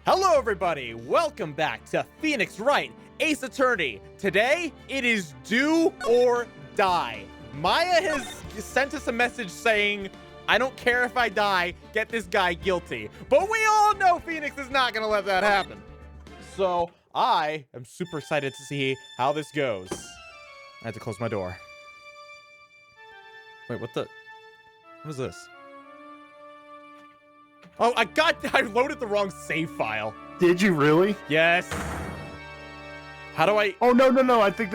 Hello everybody, welcome back to Phoenix Wright, Ace Attorney. Today, it is do or die. Maya has sent us a message saying, I don't care if I die, get this guy guilty. But we all know Phoenix is not gonna let that happen. So, I am super excited to see how this goes. I had to close my door. Wait, what is this? Oh, I loaded the wrong save file. Did you really? Yes. How do I? Oh, no. I think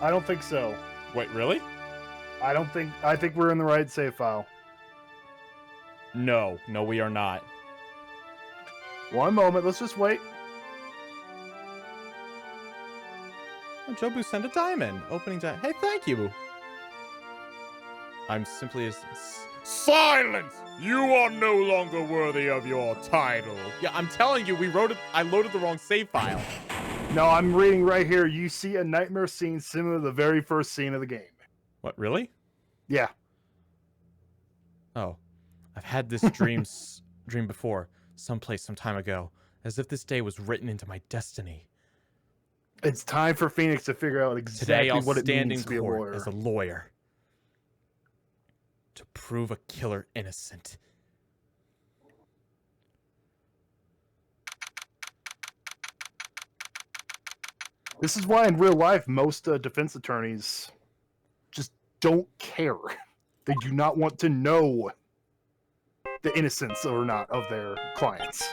I don't think so. Wait, really? I think we're in the right save file. No, we are not. One moment, let's just wait. Oh, Jobu sent a diamond. Opening diamond. Hey, thank you. I'm simply as... Silence! You are no longer worthy of your title. Yeah, I'm telling you, I loaded the wrong save file. No, I'm reading right here. You see a nightmare scene similar to the very first scene of the game. What, really? Yeah. Oh. I've had this dream before, someplace some time ago, as if this day was written into my destiny. It's time for Phoenix to figure out exactly what it means to be a lawyer. Today I'll stand in court as a lawyer. To prove a killer innocent. This is why in real life, most defense attorneys just don't care. They do not want to know the innocence or not of their clients.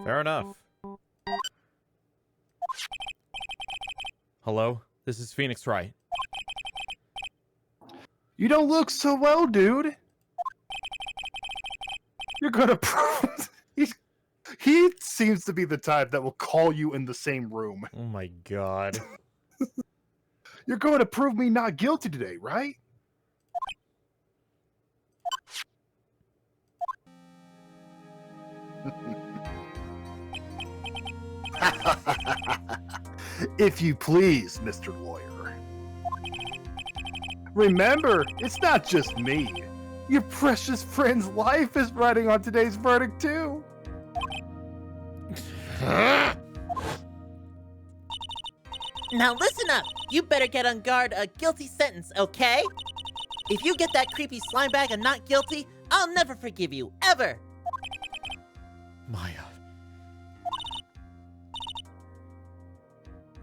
Fair enough. Hello, this is Phoenix Wright. You don't look so well, dude. You're gonna prove... He seems to be the type that will call you in the same room. Oh my god. You're going to prove me not guilty today, right? If you please, Mr. Lawyer. Remember, it's not just me. Your precious friend's life is riding on today's verdict, too. Now listen up. You better get on guard a guilty sentence, okay? If you get that creepy slime bag and not guilty, I'll never forgive you, ever. Maya.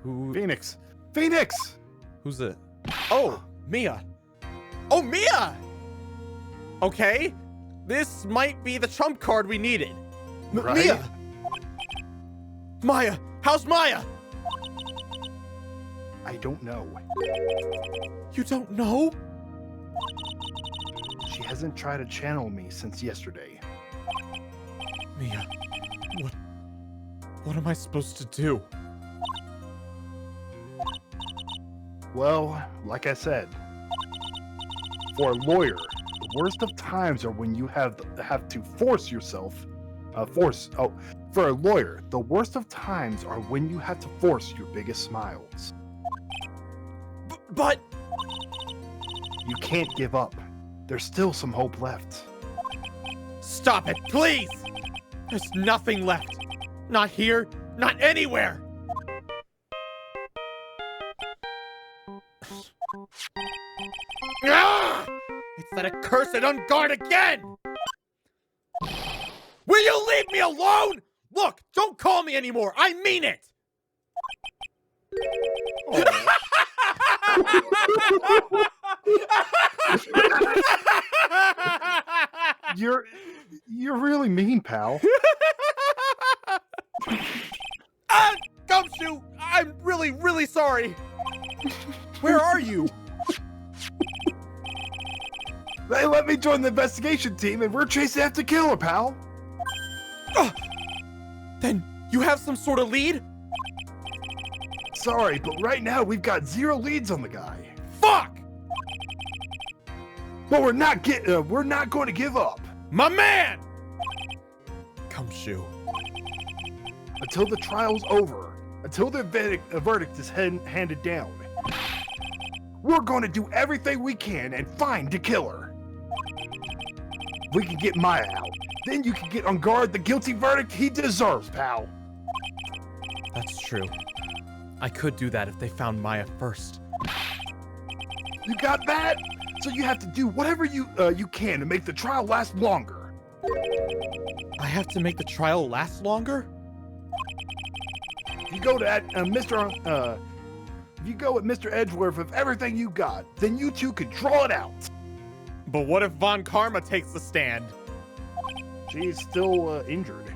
Who? Phoenix! Phoenix! Who's it? Oh, Mia. Oh, Mia! Okay, this might be the trump card we needed. Right? Mia! Maya! How's Maya? I don't know. You don't know? She hasn't tried to channel me since yesterday. Mia, what am I supposed to do? Well, like I said, for a lawyer, the worst of times are when you have to force yourself. For a lawyer, the worst of times are when you have to force your biggest smiles. But you can't give up. There's still some hope left. Stop it, please! There's nothing left. Not here, not anywhere. Ah! It's that accursed on guard again! Will you leave me alone? Look, don't call me anymore. I mean it. You're really mean, pal. Gumshoe, I'm really, really sorry. Where are you? They let me join the investigation team, and we're chasing after killer, pal. Then you have some sort of lead? Sorry, but right now we've got 0 leads on the guy. Fuck! But we're not going to give up. My man! Gumshoe. Until the trial's over, until the verdict is handed down, we're going to do everything we can and find the killer. We can get Maya out. Then you can get on guard the guilty verdict he deserves, pal. That's true. I could do that if they found Maya first. You got that? So you have to do whatever you can to make the trial last longer. I have to make the trial last longer? If you go to if you go with Mr. Edgeworth with everything you got, then you two could draw it out. But what if Von Karma takes the stand? She's still injured.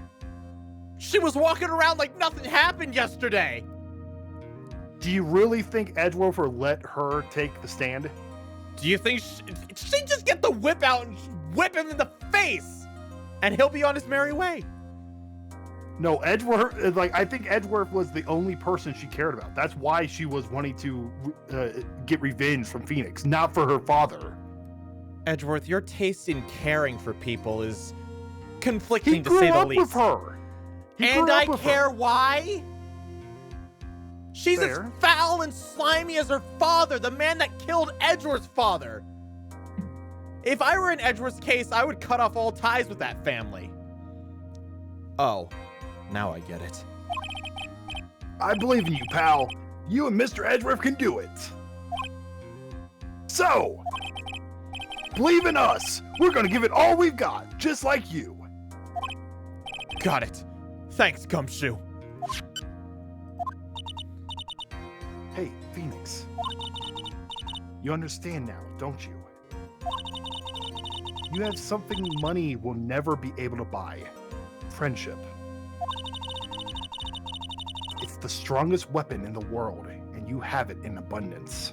She was walking around like nothing happened yesterday. Do you really think Edgeworth will let her take the stand? Do you think she'd just get the whip out and whip him in the face? And he'll be on his merry way. No, Edgeworth, I think Edgeworth was the only person she cared about. That's why she was wanting to get revenge from Phoenix, not for her father. Edgeworth, your taste in caring for people is conflicting, to say the least. He grew up with her. And I care why? She's Fair. as foul and slimy as her father, the man that killed Edgeworth's father. If I were in Edgeworth's case, I would cut off all ties with that family. Oh, now I get it. I believe in you, pal. You and Mr. Edgeworth can do it. So, believe in us. We're gonna give it all we've got, just like you. Got it. Thanks, Gumshoe. Hey, Phoenix. You understand now, don't you? You have something money will never be able to buy. Friendship. It's the strongest weapon in the world, and you have it in abundance.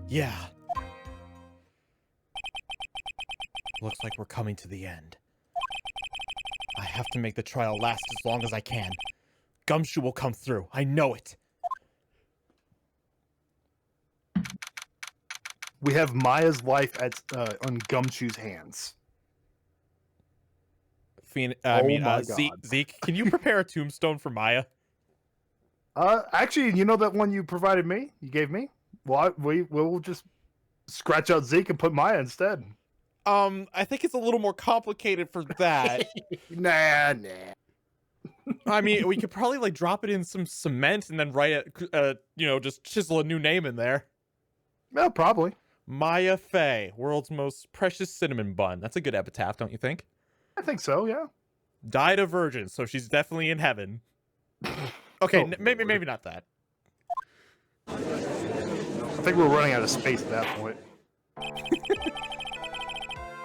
Yeah. Looks like we're coming to the end. I have to make the trial last as long as I can. Gumshoe will come through. I know it. We have Maya's life on Gumshoe's hands. Zeke, can you prepare a tombstone for Maya? Actually, you know that one you provided me? You gave me? Well, we'll just scratch out Zeke and put Maya instead. I think it's a little more complicated for that. Nah. I mean, we could probably drop it in some cement and then write just chisel a new name in there. Well, probably. Maya Fey, world's most precious cinnamon bun. That's a good epitaph, don't you think? I think so, yeah. Died a virgin, so she's definitely in heaven. Okay, maybe not that. I think we're running out of space at that point.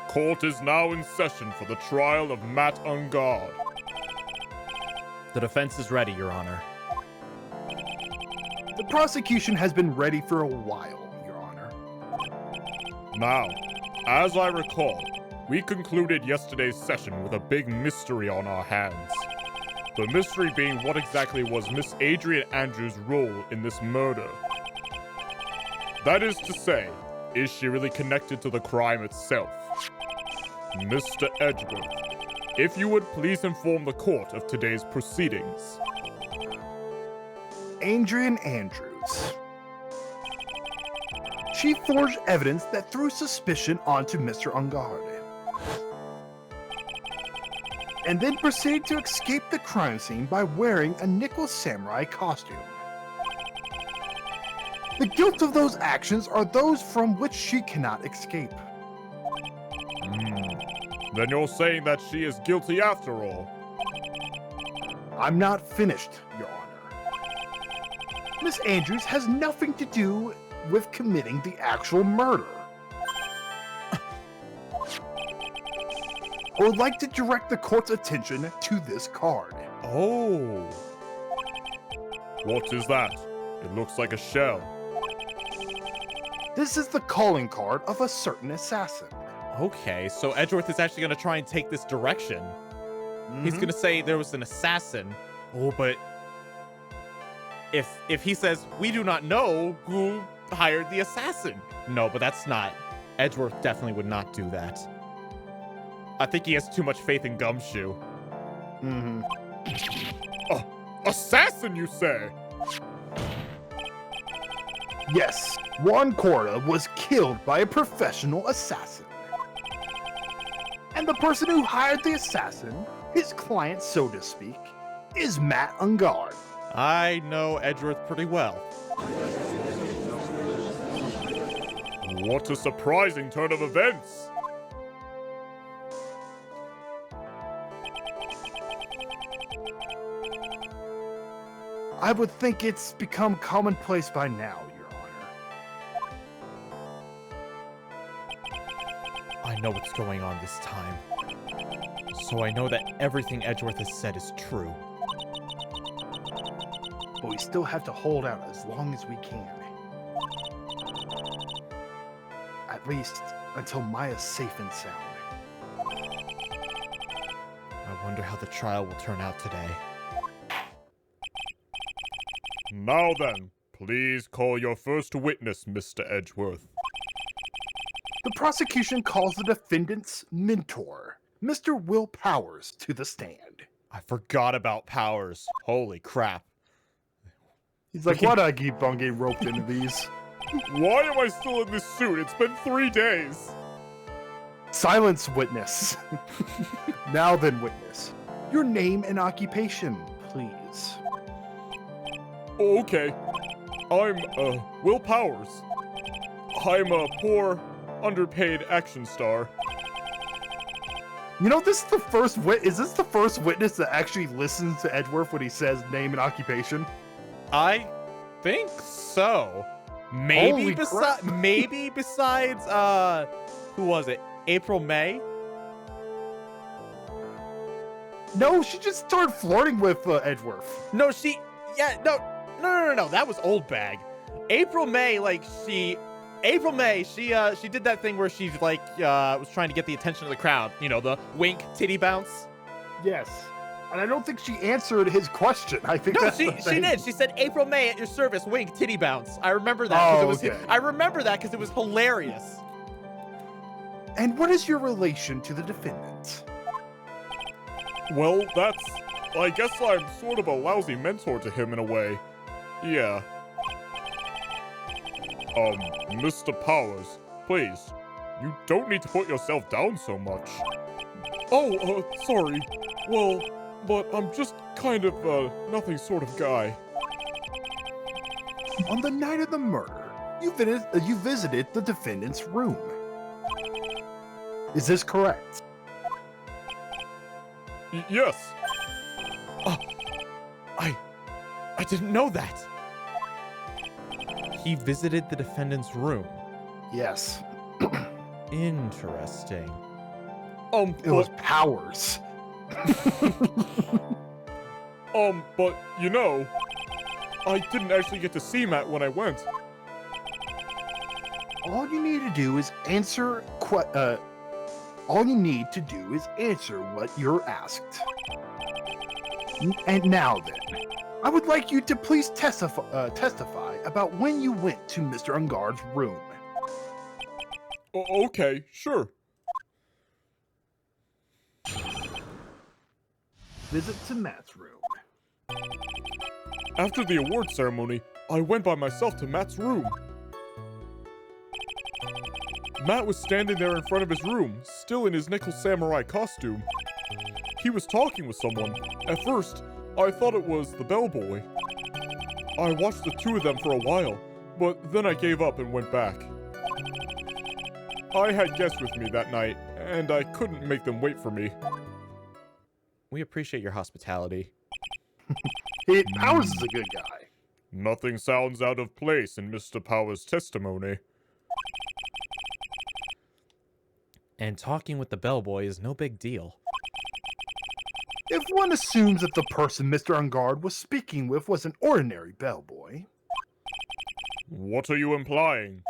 Court is now in session for the trial of Matt Ungard. The defense is ready, Your Honor. The prosecution has been ready for a while, Your Honor. Now, as I recall, we concluded yesterday's session with a big mystery on our hands. The mystery being what exactly was Miss Adrian Andrews' role in this murder. That is to say, is she really connected to the crime itself? Mr. Edgeworth, if you would please inform the court of today's proceedings. Adrian Andrews. She forged evidence that threw suspicion onto Mr. Ungard, and then proceeded to escape the crime scene by wearing a nickel samurai costume. The guilt of those actions are those from which she cannot escape. Then you're saying that she is guilty after all? I'm not finished, Your Honor. Miss Andrews has nothing to do with committing the actual murder. I would like to direct the court's attention to this card. Oh. What is that? It looks like a shell. This is the calling card of a certain assassin. Okay, so Edgeworth is actually going to try and take this direction. He's going to say there was an assassin. Oh, but if he says, we do not know who hired the assassin. No, but that's not. Edgeworth definitely would not do that. I think he has too much faith in Gumshoe. Assassin, you say? Yes, Juan Corda was killed by a professional assassin. And the person who hired the assassin, his client so to speak, is Matt on guard. I know Edgeworth pretty well. What a surprising turn of events! I would think it's become commonplace by now, Your Honor. I know what's going on this time. So I know that everything Edgeworth has said is true. But we still have to hold out as long as we can. At least until Maya's safe and sound. I wonder how the trial will turn out today. Now then, please call your first witness, Mr. Edgeworth. The prosecution calls the defendant's mentor, Mr. Will Powers, to the stand. I forgot about Powers. Holy crap. He's like, why do I keep on getting roped into these? Why am I still in this suit? It's been 3 days. Silence, witness. Now then, witness. Your name and occupation, please. Okay. I'm, Will Powers. I'm a poor, underpaid action star. You know, this is the first is this the first witness that actually listens to Edgeworth when he says name and occupation? I think so. Maybe besides who was it? April May? No, she just started flirting with Edgeworth. No, no, that was old bag. April May, she did that thing where she's was trying to get the attention of the crowd. You know, the wink titty bounce. Yes. And I don't think she answered his question. I think she did. She said, "April May at your service, wink titty bounce." I remember that. I remember that because it was hilarious. And what is your relation to the defendant? Well, I guess I'm sort of a lousy mentor to him in a way. Yeah. Mr. Powers, please, you don't need to put yourself down so much. Oh, sorry. Well, but I'm just kind of nothing sort of guy. On the night of the murder, you visited the defendant's room. Is this correct? Yes. I didn't know that. He visited the defendant's room. Yes. Interesting. It was Powers. But you know, I didn't actually get to see Matt when I went. All you need to do is answer what you're asked. And now then, I would like you to please testify about when you went to Mr. Ungard's room. Okay, sure. Visit to Matt's room. After the award ceremony, I went by myself to Matt's room. Matt was standing there in front of his room, still in his nickel samurai costume. He was talking with someone. At first, I thought it was the bellboy. I watched the two of them for a while, but then I gave up and went back. I had guests with me that night, and I couldn't make them wait for me. We appreciate your hospitality. Powers is a good guy. Nothing sounds out of place in Mr. Powers' testimony. And talking with the bellboy is no big deal. If one assumes that the person Mr. Ungard was speaking with was an ordinary bellboy. What are you implying?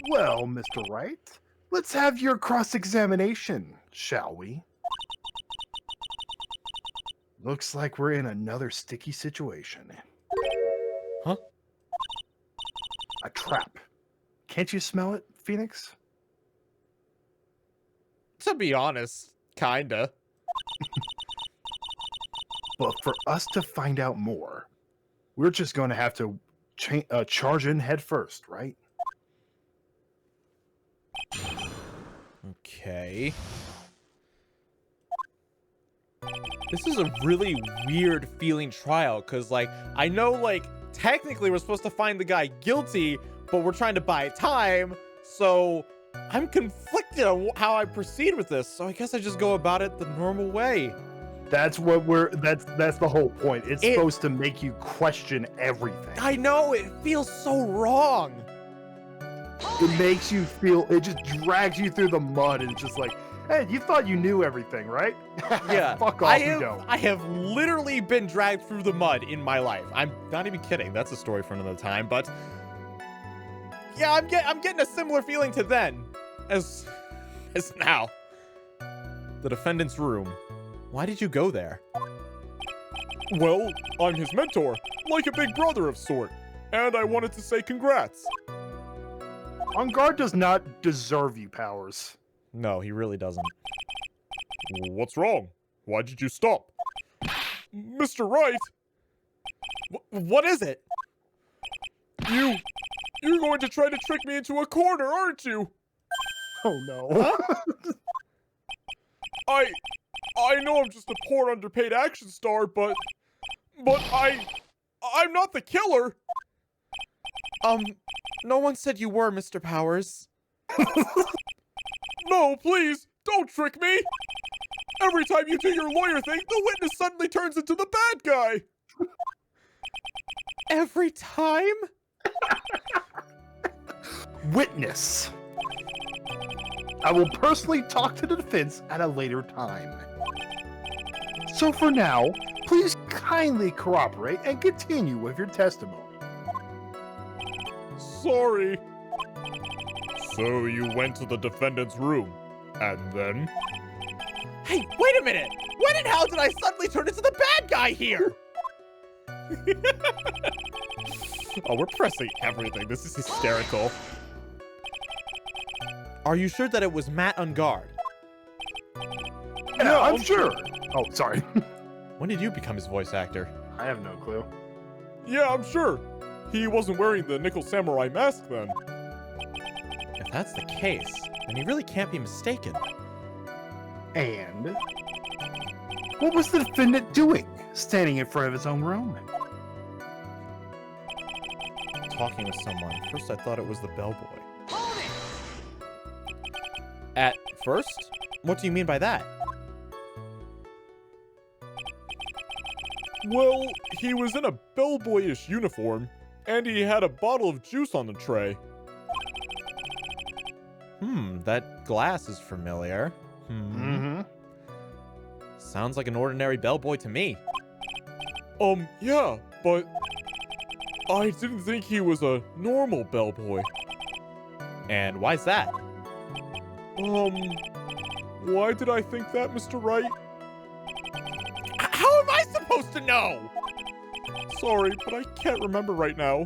Well, Mr. Wright, let's have your cross-examination, shall we? Looks like we're in another sticky situation. Huh? A trap. Can't you smell it, Phoenix? To be honest, kinda. But for us to find out more, we're just going to have to charge in head first, right? Okay. This is a really weird feeling trial, because, like, I know, like, technically we're supposed to find the guy guilty, but we're trying to buy time, so I'm conflicted on how I proceed with this, so I guess I just go about it the normal way. That's what that's the whole point. It's supposed to make you question everything. I know, it feels so wrong. It makes you feel, it just drags you through the mud, and it's just like, hey, you thought you knew everything, right? Yeah. Fuck off, you don't. I have literally been dragged through the mud in my life. I'm not even kidding. That's a story for another time, but yeah, I'm getting a similar feeling to then as now. The defendant's room. Why did you go there? Well, I'm his mentor, like a big brother of sort, and I wanted to say congrats. On Guard does not deserve you, Powers. No, he really doesn't. What's wrong? Why did you stop? Mr. Wright! What is it? You're going to try to trick me into a corner, aren't you? Oh no. Huh? I know I'm just a poor underpaid action star, but I'm not the killer. No one said you were, Mr. Powers. No, please, don't trick me. Every time you do your lawyer thing, the witness suddenly turns into the bad guy. Every time? Witness. I will personally talk to the defense at a later time. So for now, please kindly cooperate and continue with your testimony. Sorry. So you went to the defendant's room, and then? Hey, wait a minute! When and how did I suddenly turn into the bad guy here? Oh, we're pressing everything. This is hysterical. Are you sure that it was Matt on guard? Yeah, I'm sure. Oh, sorry. When did you become his voice actor? I have no clue. Yeah, I'm sure. He wasn't wearing the Nickel Samurai mask then. If that's the case, then he really can't be mistaken. And what was the defendant doing, standing in front of his own room? Talking with someone. First I thought it was the bellboy. At first? What do you mean by that? Well, he was in a bellboyish uniform, and he had a bottle of juice on the tray. That glass is familiar. Sounds like an ordinary bellboy to me. Yeah, but I didn't think he was a normal bellboy. And why's that? Why did I think that, Mr. Wright? How am I supposed to know? Sorry, but I can't remember right now.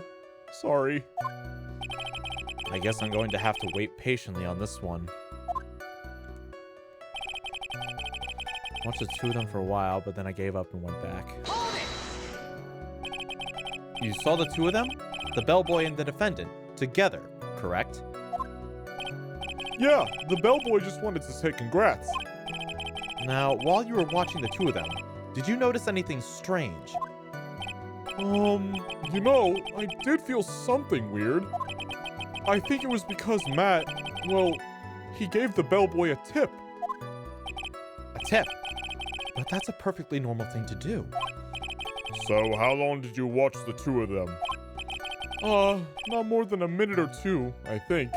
Sorry. I guess I'm going to have to wait patiently on this one. Watched the two of them for a while, but then I gave up and went back. You saw the two of them? The bellboy and the defendant, together, correct? Yeah, the bellboy just wanted to say congrats. Now, while you were watching the two of them, did you notice anything strange? You know, I did feel something weird. I think it was because Matt, well, he gave the bellboy a tip. A tip? But that's a perfectly normal thing to do. So, how long did you watch the two of them? Not more than a minute or two, I think.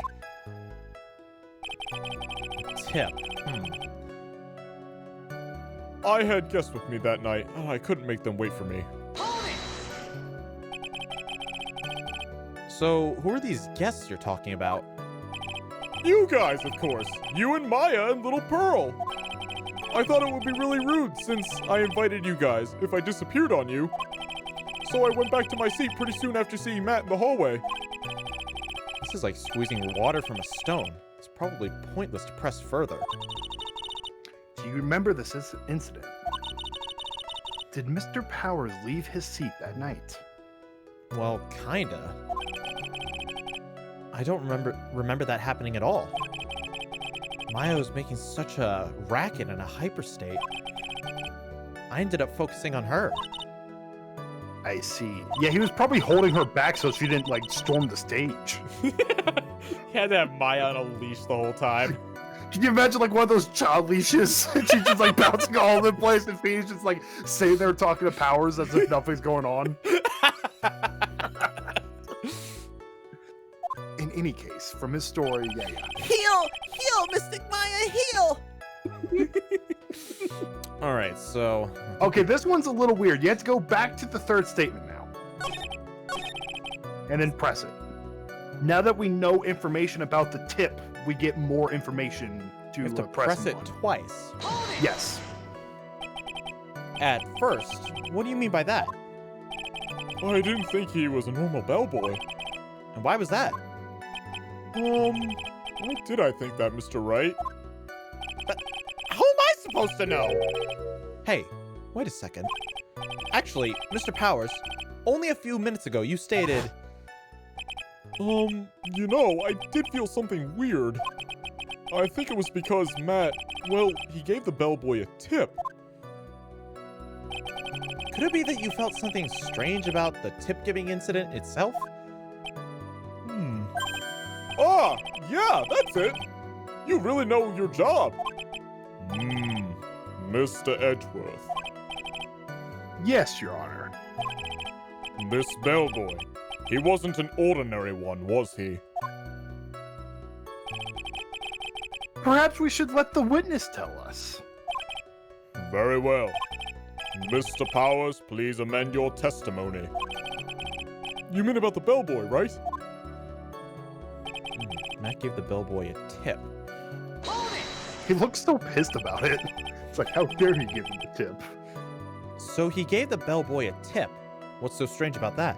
Tip. I had guests with me that night, and I couldn't make them wait for me. So, who are these guests you're talking about? You guys, of course. You and Maya and Little Pearl. I thought it would be really rude since I invited you guys if I disappeared on you. So I went back to my seat pretty soon after seeing Matt in the hallway. This is like squeezing water from a stone. It's probably pointless to press further. Do you remember this incident? Did Mr. Powers leave his seat that night? Well, kinda. I don't remember that happening at all. Maya was making such a racket and a hyperstate. I ended up focusing on her. I see. Yeah, he was probably holding her back so she didn't, like, storm the stage. He had to have Maya on a leash the whole time. Can you imagine, like, one of those child leashes? And she's just, like, bouncing all over the place, and Phoenix just, like, sitting there talking to Powers as if nothing's going on. In any case, from his story, yeah. Heal, Mystic Maya, heal! All right, so... Okay, this one's a little weird. You have to go back to the third statement now. And then press it. Now that we know information about the tip, we get more information to, You have to press press it on. twice. Yes. At first. What do you mean by that? I didn't think he was a normal bellboy. And why was that? Why did I think that, Mr. Wright? How am I supposed to know? Hey, wait a second. Actually, Mr. Powers, only a few minutes ago you stated... You know, I did feel something weird. I think it was because Matt, well, he gave the bellboy a tip. Could it be that you felt something strange about the tip-giving incident itself? Ah, yeah, that's it. You really know your job. Mr. Edgeworth. Yes, Your Honor. This bellboy. He wasn't an ordinary one, was he? Perhaps we should let the witness tell us. Very well. Mr. Powers, please amend your testimony. You mean about the bellboy, right? Matt gave the bellboy a tip. He looks so pissed about it. It's like, how dare he give him the tip? So he gave the bellboy a tip. What's so strange about that?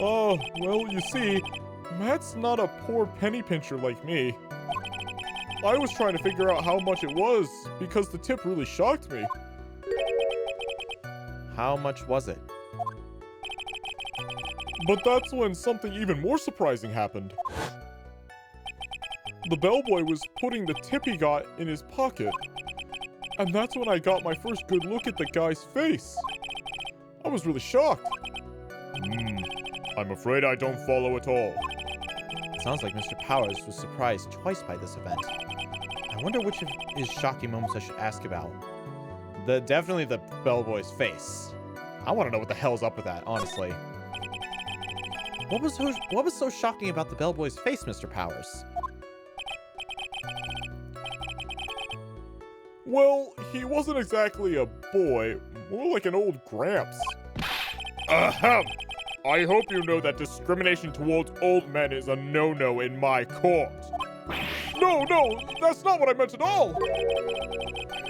Oh, well, you see, Matt's not a poor penny pincher like me. I was trying to figure out how much it was, because the tip really shocked me. How much was it? But that's when something even more surprising happened. The bellboy was putting the tip he got in his pocket. And that's when I got my first good look at the guy's face. I was really shocked. I'm afraid I don't follow at all. Sounds like Mr. Powers was surprised twice by this event. I wonder which of his shocking moments I should ask about. Definitely the bellboy's face. I want to know what the hell's up with that, honestly. What was so shocking about the bellboy's face, Mr. Powers? Well, he wasn't exactly a boy, more like an old gramps. Ahem! I hope you know that discrimination towards old men is a no-no in my court. No, that's not what I meant at all!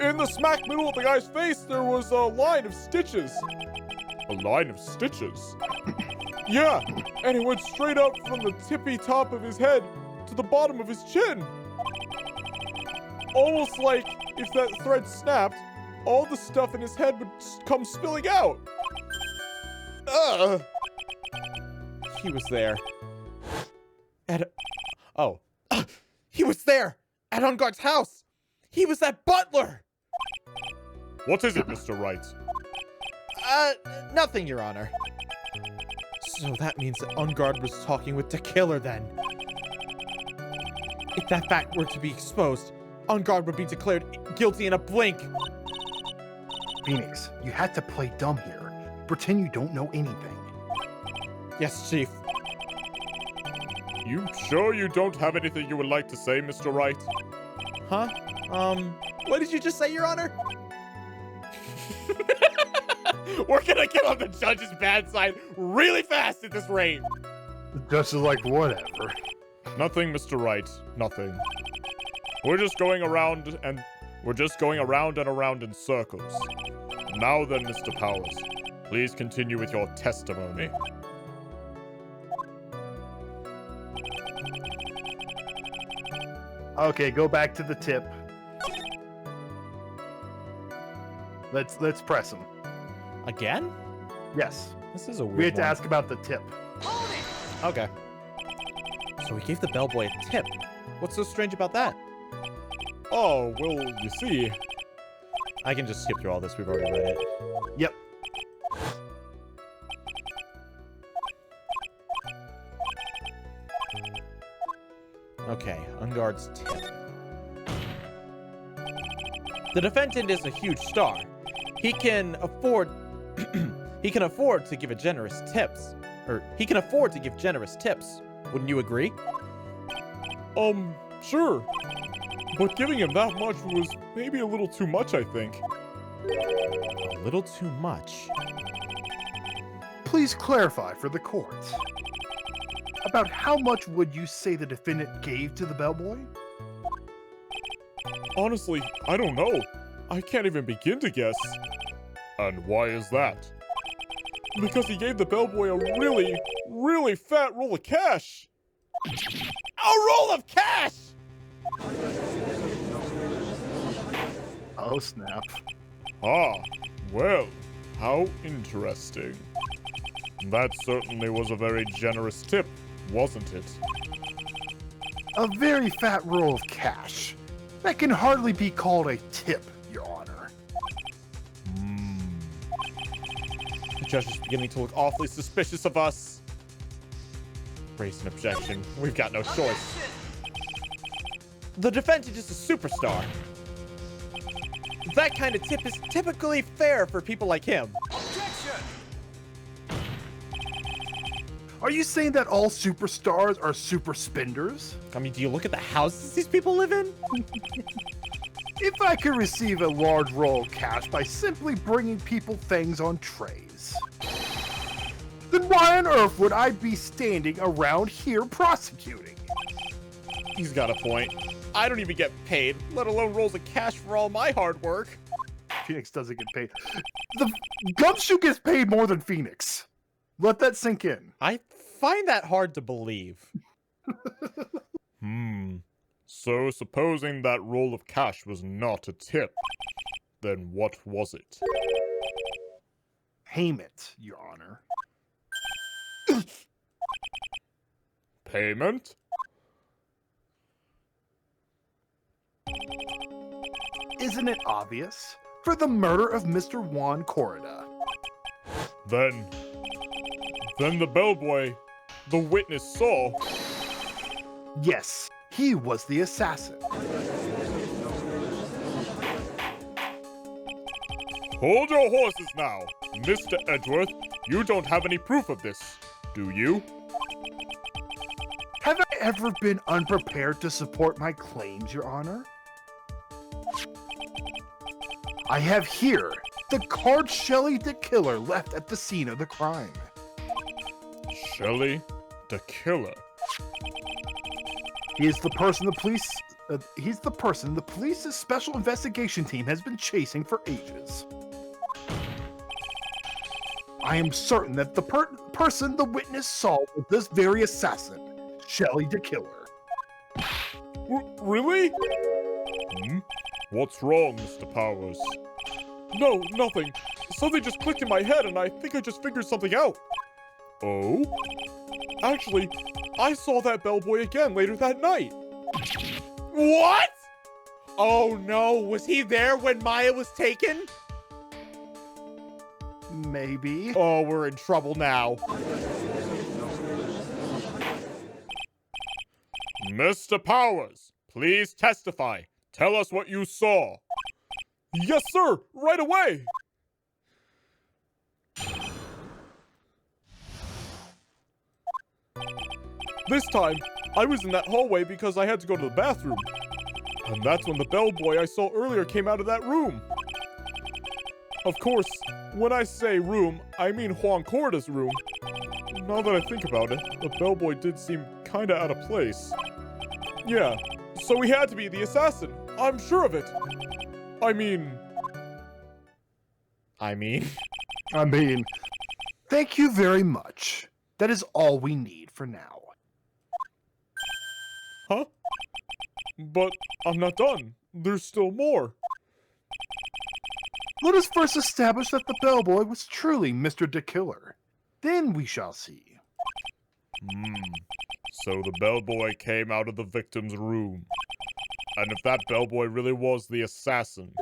In the smack middle of the guy's face, there was a line of stitches. A line of stitches? Yeah, and it went straight up from the tippy top of his head to the bottom of his chin. Almost like if that thread snapped, all the stuff in his head would come spilling out. He was there. He was there! At OnGuard's house! He was that butler! What is it, Mr. Wright? Nothing, Your Honor. So that means that OnGuard was talking with the killer then. If that fact were to be exposed, OnGuard would be declared guilty in a blink. Phoenix, you had to play dumb here. Pretend you don't know anything. Yes, Chief. You sure you don't have anything you would like to say, Mr. Wright? Huh? What did you just say, Your Honor? We're gonna get on the judge's bad side really fast at this rate. The judge is like, whatever. Nothing, Mr. Wright. Nothing. We're just going around and around in circles. Now then, Mr. Powers, please continue with your testimony. Okay, go back to the tip. Let's press him. Again? Yes. This is a weird We had to one. ask about the tip. Okay. So he gave the bellboy a tip. What's so strange about that? Oh, well, you see, I can just skip through all this. We've already read it. Yep. Okay, Unguard's tip. The defendant is a huge star. He can afford to give generous tips. He can afford to give generous tips. Wouldn't you agree? Sure. But giving him that much was maybe a little too much, I think. A little too much. Please clarify for the court. About how much would you say the defendant gave to the bellboy? Honestly, I don't know. I can't even begin to guess. And why is that? Because he gave the bellboy a really, really fat roll of cash. A roll of cash! Oh, snap. Ah, well, how interesting. That certainly was a very generous tip, wasn't it? A very fat roll of cash. That can hardly be called a tip, Your Honor. The judge is beginning to look awfully suspicious of us. Raise an objection. We've got no choice. The defendant is a superstar. That kind of tip is typically fair for people like him. Are you saying that all superstars are super spenders? I mean, do you look at the houses these people live in? If I could receive a large roll of cash by simply bringing people things on trays, then why on earth would I be standing around here prosecuting? He's got a point. I don't even get paid, let alone rolls of cash for all my hard work. Phoenix doesn't get paid. The Gumshoe gets paid more than Phoenix. Let that sink in. I find that hard to believe. So supposing that roll of cash was not a tip, then what was it? Payment, Your Honor. Payment? Isn't it obvious? For the murder of Mr. Juan Corrida. Then the bellboy, the witness saw. Yes, he was the assassin. Hold your horses now. Mr. Edgeworth, you don't have any proof of this, do you? Have I ever been unprepared to support my claims, Your Honor? I have here the card Shelly the Killer left at the scene of the crime. Shelly, the killer. He is the person the police. He's the person the police's special investigation team has been chasing for ages. I am certain that the person the witness saw was this very assassin, Shelly the Killer. Really? What's wrong, Mr. Powers? No, nothing. Something just clicked in my head and I think I just figured something out. Oh? Actually, I saw that bellboy again later that night. What? Oh no, was he there when Maya was taken? Maybe. Oh, we're in trouble now. Mr. Powers, please testify. Tell us what you saw. Yes, sir, right away. This time, I was in that hallway because I had to go to the bathroom. And that's when the bellboy I saw earlier came out of that room. Of course, when I say room, I mean Juan Corrida's room. Now that I think about it, the bellboy did seem kinda out of place. Yeah, so he had to be the assassin. I'm sure of it. I mean, thank you very much. That is all we need for now. huh? But I'm not done. There's still more. Let us first establish that the bellboy was truly Mr. the Killer. Then we shall see. So the bellboy came out of the victim's room. And if that bellboy really was the assassin,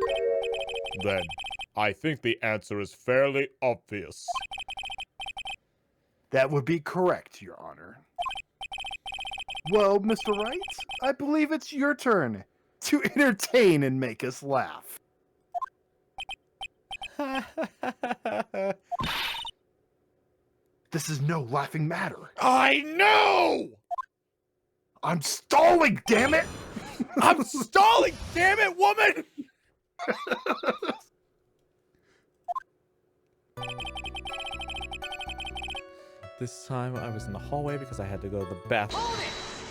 Then, I think the answer is fairly obvious. That would be correct, Your Honor. Well, Mr. Wright, I believe it's your turn to entertain and make us laugh. This is no laughing matter. I know! I'm stalling, damn it! I'm stalling, damn it, woman! This time I was in the hallway because I had to go to the bathroom.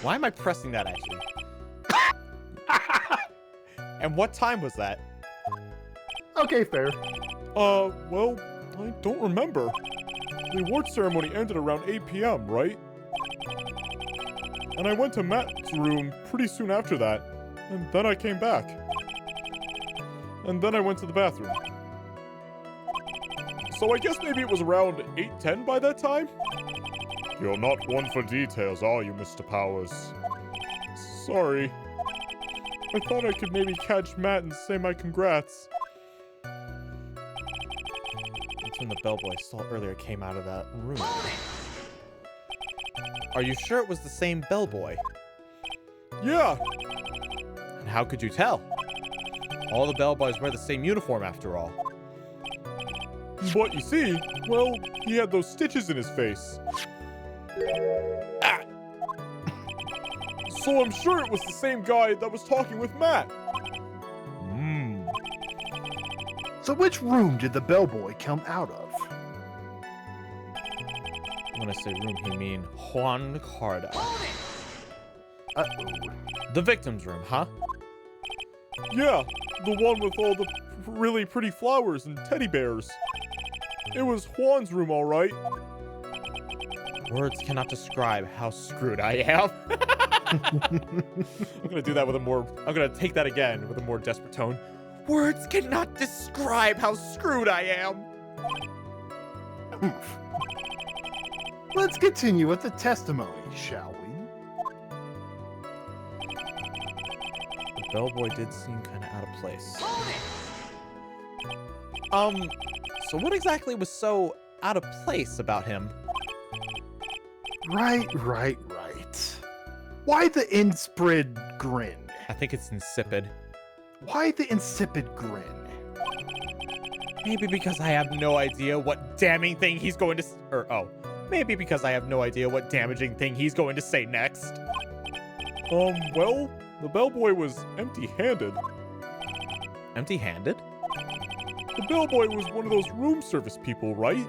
Why am I pressing that, actually? And what time was that? Okay, fair. Well, I don't remember. The award ceremony ended around 8 p.m., right? And I went to Matt's room pretty soon after that, and then I came back. And then I went to the bathroom. So I guess maybe it was around 8:10 by that time? You're not one for details, are you, Mr. Powers? Sorry. I thought I could maybe catch Matt and say my congrats. That's when the bellboy I saw earlier came out of that room. Are you sure it was the same bellboy? Yeah, And how could you tell? All the bellboys wear the same uniform after all. but you see, well, he had those stitches in his face. Ah. So I'm sure it was the same guy that was talking with Matt. So which room did the bellboy come out of? When I say room, he mean Juan Carda. Uh-oh. The victim's room, huh? Yeah, the one with all the really pretty flowers and teddy bears. It was Juan's room, all right. Words cannot describe how screwed I am. I'm gonna do that with a more, I'm gonna take that again with a more desperate tone. Words cannot describe how screwed I am. Let's continue with the testimony, shall we? The bellboy did seem kind of out of place. So what exactly was so out of place about him? Right. Why the insipid grin? I think it's insipid. Why the insipid grin? Maybe because I have no idea what damning thing he's going to maybe because I have no idea what damaging thing he's going to say next. Well, the bellboy was empty-handed. Empty-handed? The bellboy was one of those room service people, right?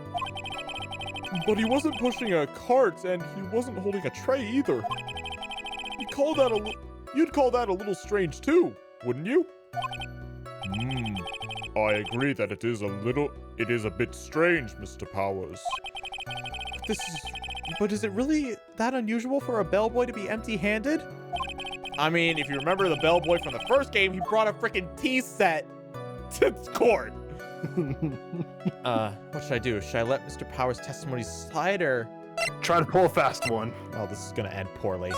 But he wasn't pushing a cart, and he wasn't holding a tray either. You'd call that a little strange too, wouldn't you? I agree that it is a bit strange, Mr. Powers. But is it really that unusual for a bellboy to be empty-handed? I mean, if you remember the bellboy from the first game, he brought a freaking tea set to court. What should I do? Should I let Mr. Powers' testimony slide, or... Try to pull a fast one. Oh, this is gonna end poorly.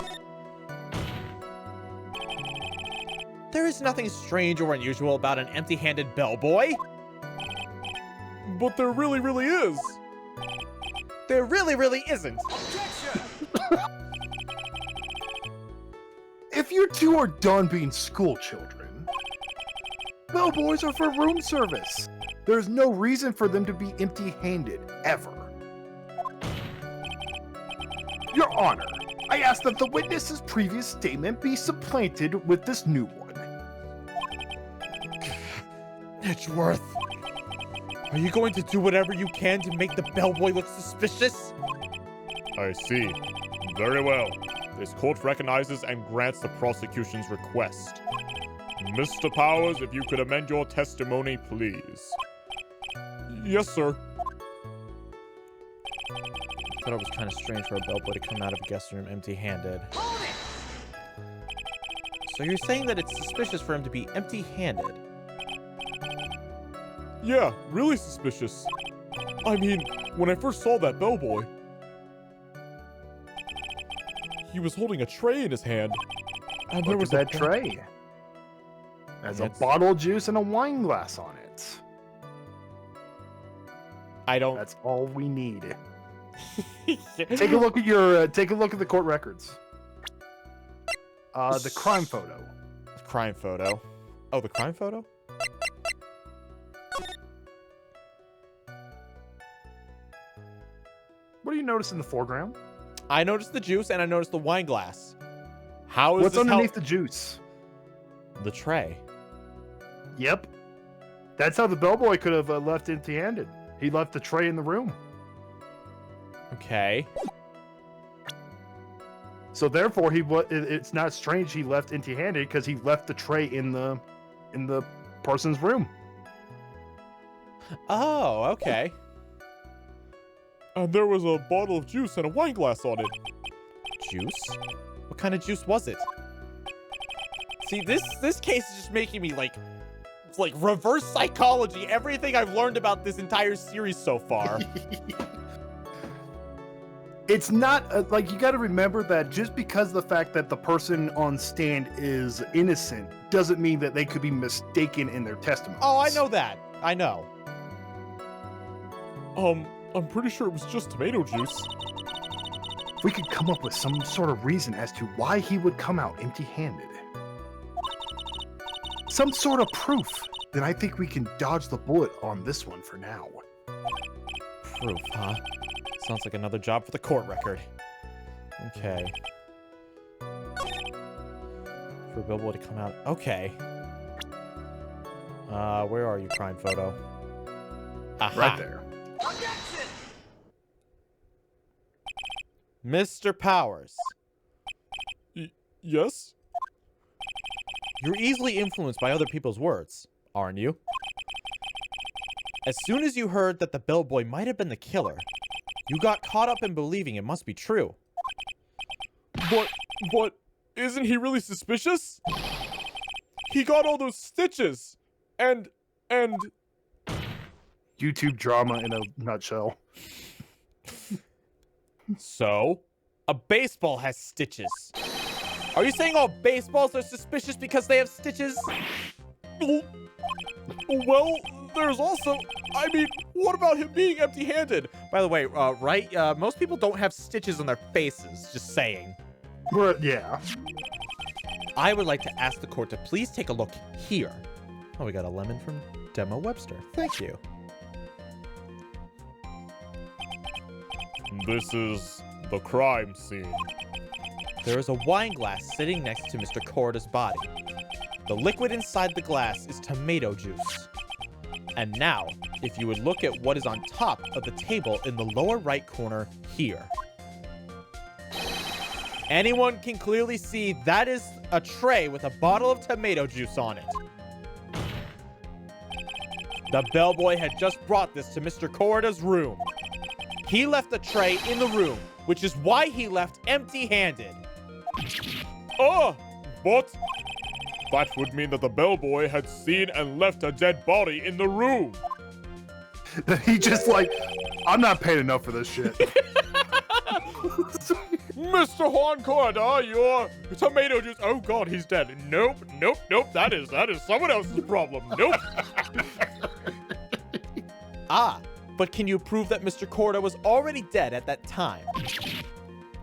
There is nothing strange or unusual about an empty-handed bellboy. But there really, really is. There really, really isn't. If you two are done being school children, bellboys are for room service. There's no reason for them to be empty-handed, ever. Your Honor, I ask that the witness's previous statement be supplanted with this new one. Edgeworth, are you going to do whatever you can to make the bellboy look suspicious? I see. Very well. This court recognizes and grants the prosecution's request. Mr. Powers, if you could amend your testimony, please. Yes, sir. I thought it was kind of strange for a bellboy to come out of a guest room empty-handed. So you're saying that it's suspicious for him to be empty-handed? Yeah, really suspicious. I mean, when I first saw that bellboy, he was holding a tray in his hand. And there was that tray. Has a bottle of juice and a wine glass on it. I don't. That's all we need. Take a look at the court records. The crime photo. Crime photo. Oh, the crime photo? What do you notice in the foreground? I noticed the juice and I noticed the wine glass. How is What's this underneath the juice? The tray. Yep. That's how the bellboy could have left empty-handed. He left the tray in the room. Okay. So therefore, it's not strange he left empty-handed because he left the tray in the person's room. Oh, okay. And there was a bottle of juice and a wine glass on it. Juice? What kind of juice was it? See, this case is just making me like reverse psychology. Everything I've learned about this entire series so far. It's not you got to remember that just because of the fact that the person on stand is innocent doesn't mean that they could be mistaken in their testimony. Oh, I know that. I know. I'm pretty sure it was just tomato juice. If we could come up with some sort of reason as to why he would come out empty-handed, some sort of proof, then I think we can dodge the bullet on this one for now. Proof, huh? Sounds like another job for the court record. Okay. For a billboard to come out. Okay. Where are you, crime photo? Aha. Right there. Mr. Powers. Yes? You're easily influenced by other people's words, aren't you? As soon as you heard that the bellboy might have been the killer, you got caught up in believing it must be true. But isn't he really suspicious? He got all those stitches. And YouTube drama in a nutshell. So, a baseball has stitches. Are you saying all baseballs are suspicious because they have stitches? Well, there's also, I mean, what about him being empty-handed? By the way, Wright, most people don't have stitches on their faces, just saying. Yeah. I would like to ask the court to please take a look here. Oh, we got a lemon from Demo Webster. Thank you. This is the crime scene. There is a wine glass sitting next to Mr. Corda's body. The liquid inside the glass is tomato juice. And now, if you would look at what is on top of the table in the lower right corner here. Anyone can clearly see that is a tray with a bottle of tomato juice on it. The bellboy had just brought this to Mr. Corda's room. He left the tray in the room, which is why he left empty-handed. Oh, but that would mean that the bellboy had seen and left a dead body in the room. He just I'm not paying enough for this shit. Mr. Juan Corda, your tomato juice. Oh God, he's dead. Nope. That is someone else's problem. Nope. Ah, but can you prove that Mr. Corda was already dead at that time?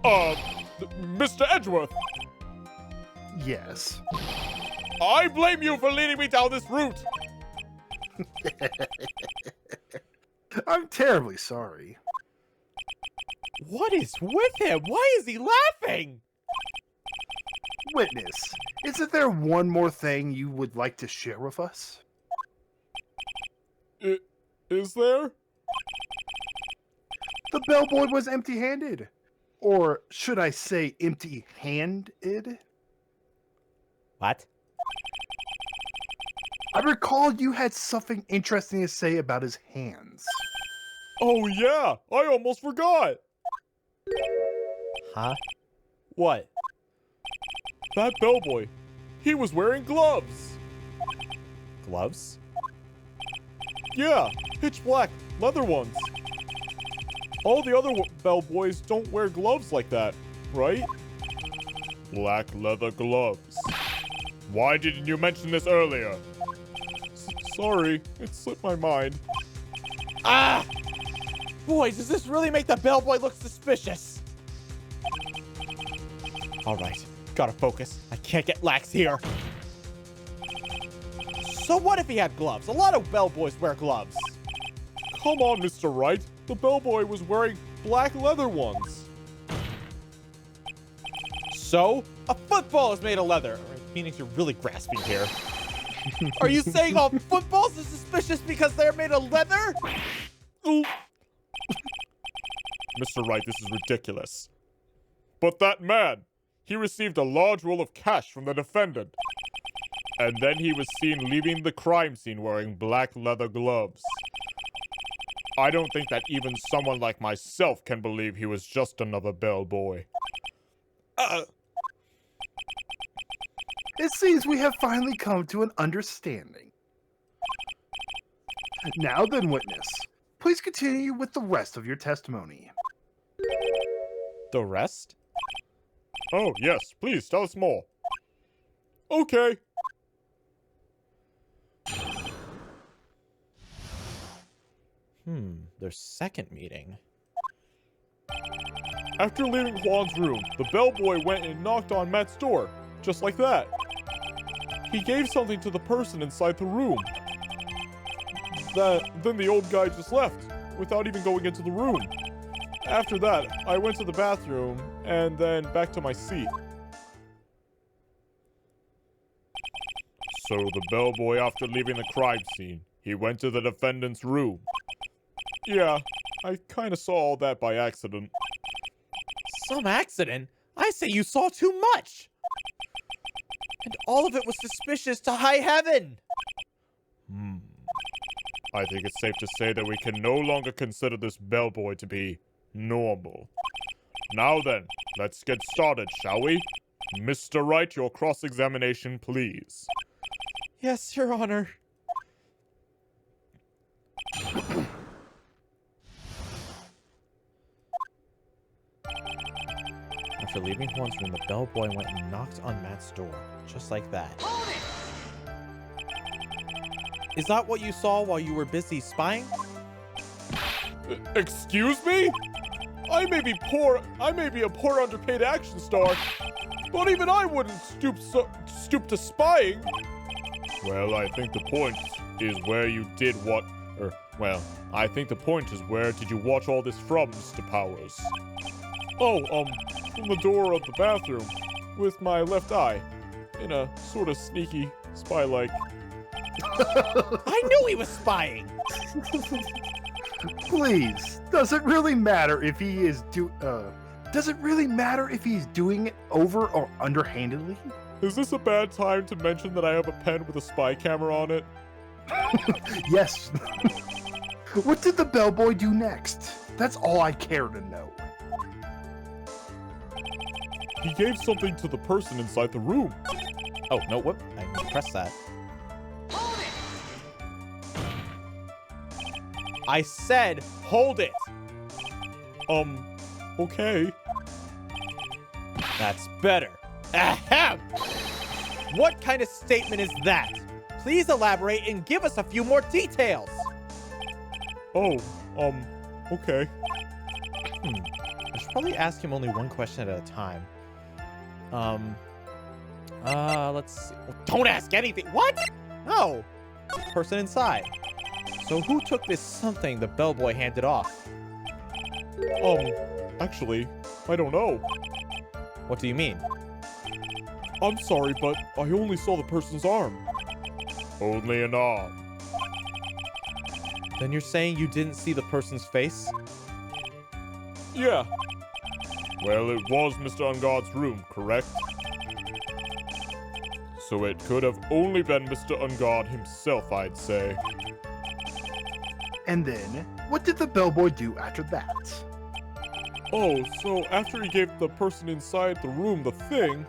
Mr. Edgeworth. Yes. I blame you for leading me down this route. I'm terribly sorry. What is with him? Why is he laughing? Witness, isn't there one more thing you would like to share with us? Is there? The bellboy was empty-handed. Or should I say empty-handed? What? I recall you had something interesting to say about his hands. Oh yeah, I almost forgot. Huh? What? That bellboy, he was wearing gloves. Gloves? Yeah, pitch black, leather ones. All the other bellboys don't wear gloves like that, right? Black leather gloves. Why didn't you mention this earlier? Sorry, it slipped my mind. Ah! Boy, does this really make the bellboy look suspicious? Alright, gotta focus. I can't get lax here. So what if he had gloves? A lot of bellboys wear gloves. Come on, Mr. Wright. The bellboy was wearing black leather ones. So, a football is made of leather. All right, Phoenix, you're really grasping here. Are you saying all footballs are suspicious because they're made of leather? Mr. Wright, this is ridiculous. But that man, he received a large roll of cash from the defendant. And then he was seen leaving the crime scene wearing black leather gloves. I don't think that even someone like myself can believe he was just another bellboy. It seems we have finally come to an understanding. Now then, witness, please continue with the rest of your testimony. The rest? Oh, yes, please tell us more. Okay. Their second meeting. After leaving Juan's room, the bellboy went and knocked on Matt's door, just like that. He gave something to the person inside the room. Then the old guy just left, without even going into the room. After that, I went to the bathroom, and then back to my seat. So the bellboy, after leaving the crime scene, he went to the defendant's room. Yeah, I kinda saw all that by accident. Some accident? I say you saw too much! And all of it was suspicious to high heaven! I think it's safe to say that we can no longer consider this bellboy to be normal. Now then, let's get started, shall we? Mr. Wright, your cross-examination, please. Yes, Your Honor. After leaving Juan's room, the bellboy went and knocked on Matt's door. Just like that. Is that what you saw while you were busy spying? Excuse me? I may be a poor underpaid action star, but even I wouldn't stoop to spying. Well, I think the point is where you did what, I think the point is where did you watch all this from, Mr. Powers? Oh, from the door of the bathroom, with my left eye, in a sort of sneaky, spy-like. I knew he was spying! Please, does it really matter if he is doing it over or underhandedly? Is this a bad time to mention that I have a pen with a spy camera on it? Yes. What did the bellboy do next? That's all I care to know. He gave something to the person inside the room. Oh, no, whoop. I pressed that. I said, hold it! Okay. That's better. Ahem! What kind of statement is that? Please elaborate and give us a few more details. Oh, okay. I should probably ask him only one question at a time. Let's see. Don't ask anything. What? No. Person inside. So who took this something the bellboy handed off? Actually, I don't know. What do you mean? I'm sorry, but I only saw the person's arm. Only an arm. Then you're saying you didn't see the person's face? Yeah. Well, it was Mr. Unguard's room, correct? So it could have only been Mr. Unguard himself, I'd say. And then, what did the bellboy do after that? Oh, so after he gave the person inside the room the thing...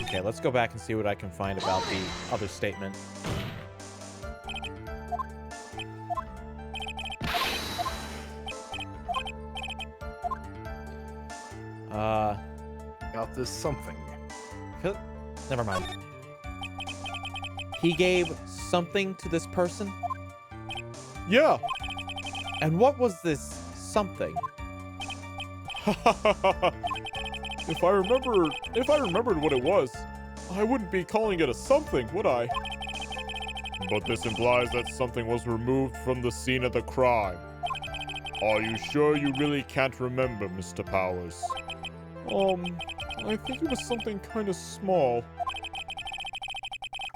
Okay, let's go back and see what I can find about the other statement. About this something. Never mind. He gave something to this person? Yeah. And what was this something? If I remembered what it was, I wouldn't be calling it a something, would I? But this implies that something was removed from the scene of the crime. Are you sure you really can't remember, Mr. Powers? I think it was something kind of small.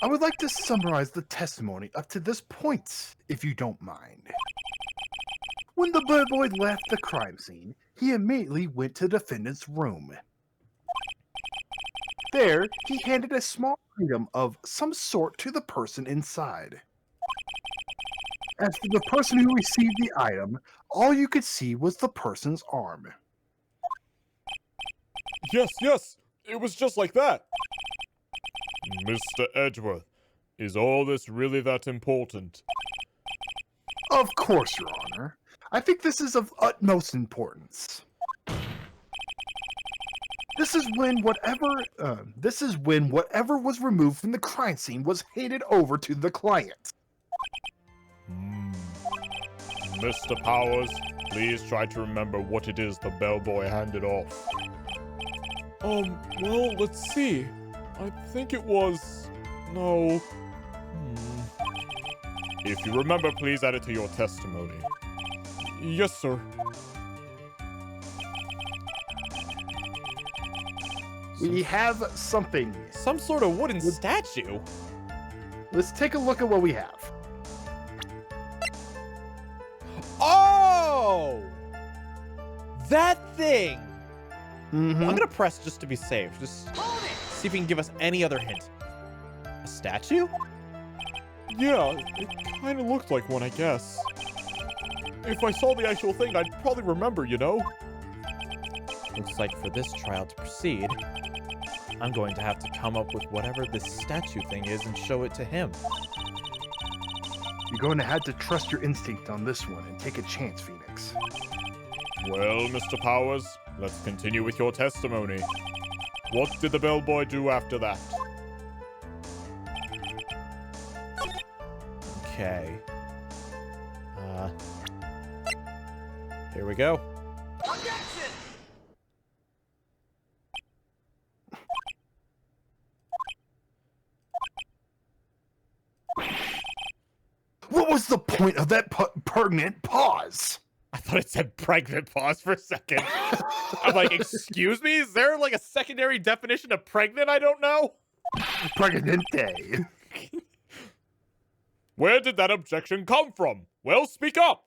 I would like to summarize the testimony up to this point, if you don't mind. When the bellboy left the crime scene, he immediately went to the defendant's room. There, he handed a small item of some sort to the person inside. As for the person who received the item, all you could see was the person's arm. Yes, it was just like that. Mr. Edgeworth, is all this really that important? Of course, Your Honor. I think this is of utmost importance. This is when whatever was removed from the crime scene was handed over to the client. Mr. Powers, please try to remember what it is the bellboy handed off. Well, let's see. I think it was... No. If you remember, please add it to your testimony. Yes, sir. We have something. Some sort of wooden statue? Let's take a look at what we have. Oh! That thing! Mm-hmm. I'm gonna press just to be safe. Just see if he can give us any other hint. A statue? Yeah, it kind of looked like one, I guess. If I saw the actual thing, I'd probably remember, you know? Looks like for this trial to proceed, I'm going to have to come up with whatever this statue thing is and show it to him. You're going to have to trust your instinct on this one and take a chance, Phoenix. Well, Mr. Powers, let's continue with your testimony. What did the bellboy do after that? Okay. Here we go. What was the point of that pertinent pause? I thought it said pregnant pause for a second. I'm like, excuse me? Is there like a secondary definition of pregnant I don't know? Pregnante. Where did that objection come from? Well, speak up!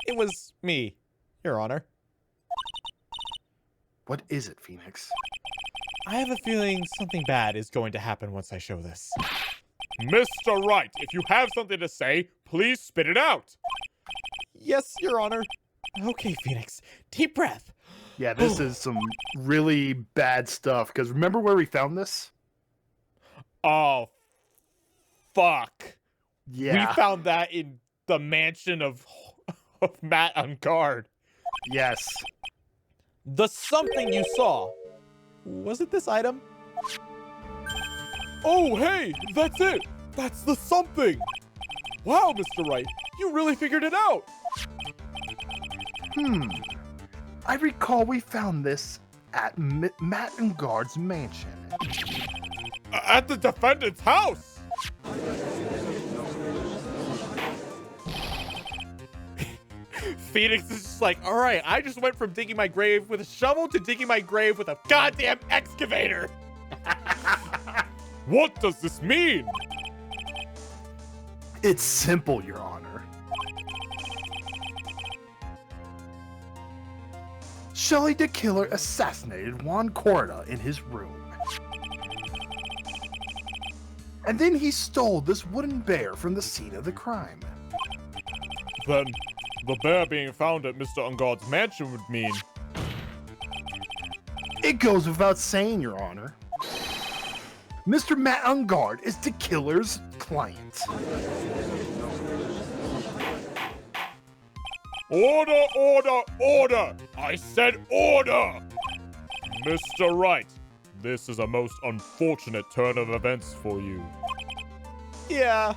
It was me, Your Honor. What is it, Phoenix? I have a feeling something bad is going to happen once I show this. Mr. Wright, if you have something to say, please spit it out! Yes, Your Honor. Okay, Phoenix. Deep breath. Yeah, this is some really bad stuff, because remember where we found this? Oh, fuck. Yeah. We found that in the mansion of Matt on guard. Yes. The something you saw. Was it this item? Oh, hey, that's it. That's the something. Wow, Mr. Wright, you really figured it out. I recall we found this at Matt and Guard's mansion. At the defendant's house. Phoenix is just like, all right, I just went from digging my grave with a shovel to digging my grave with a goddamn excavator. What does this mean? It's simple, Your Honor. Shelley the Killer assassinated Juan Corda in his room. And then he stole this wooden bear from the scene of the crime. Then, the bear being found at Mr. Ungard's mansion would mean... It goes without saying, Your Honor. Mr. Matt Ungard is the killer's client. Order, order, order! I said order! Mr. Wright, this is a most unfortunate turn of events for you. Yeah.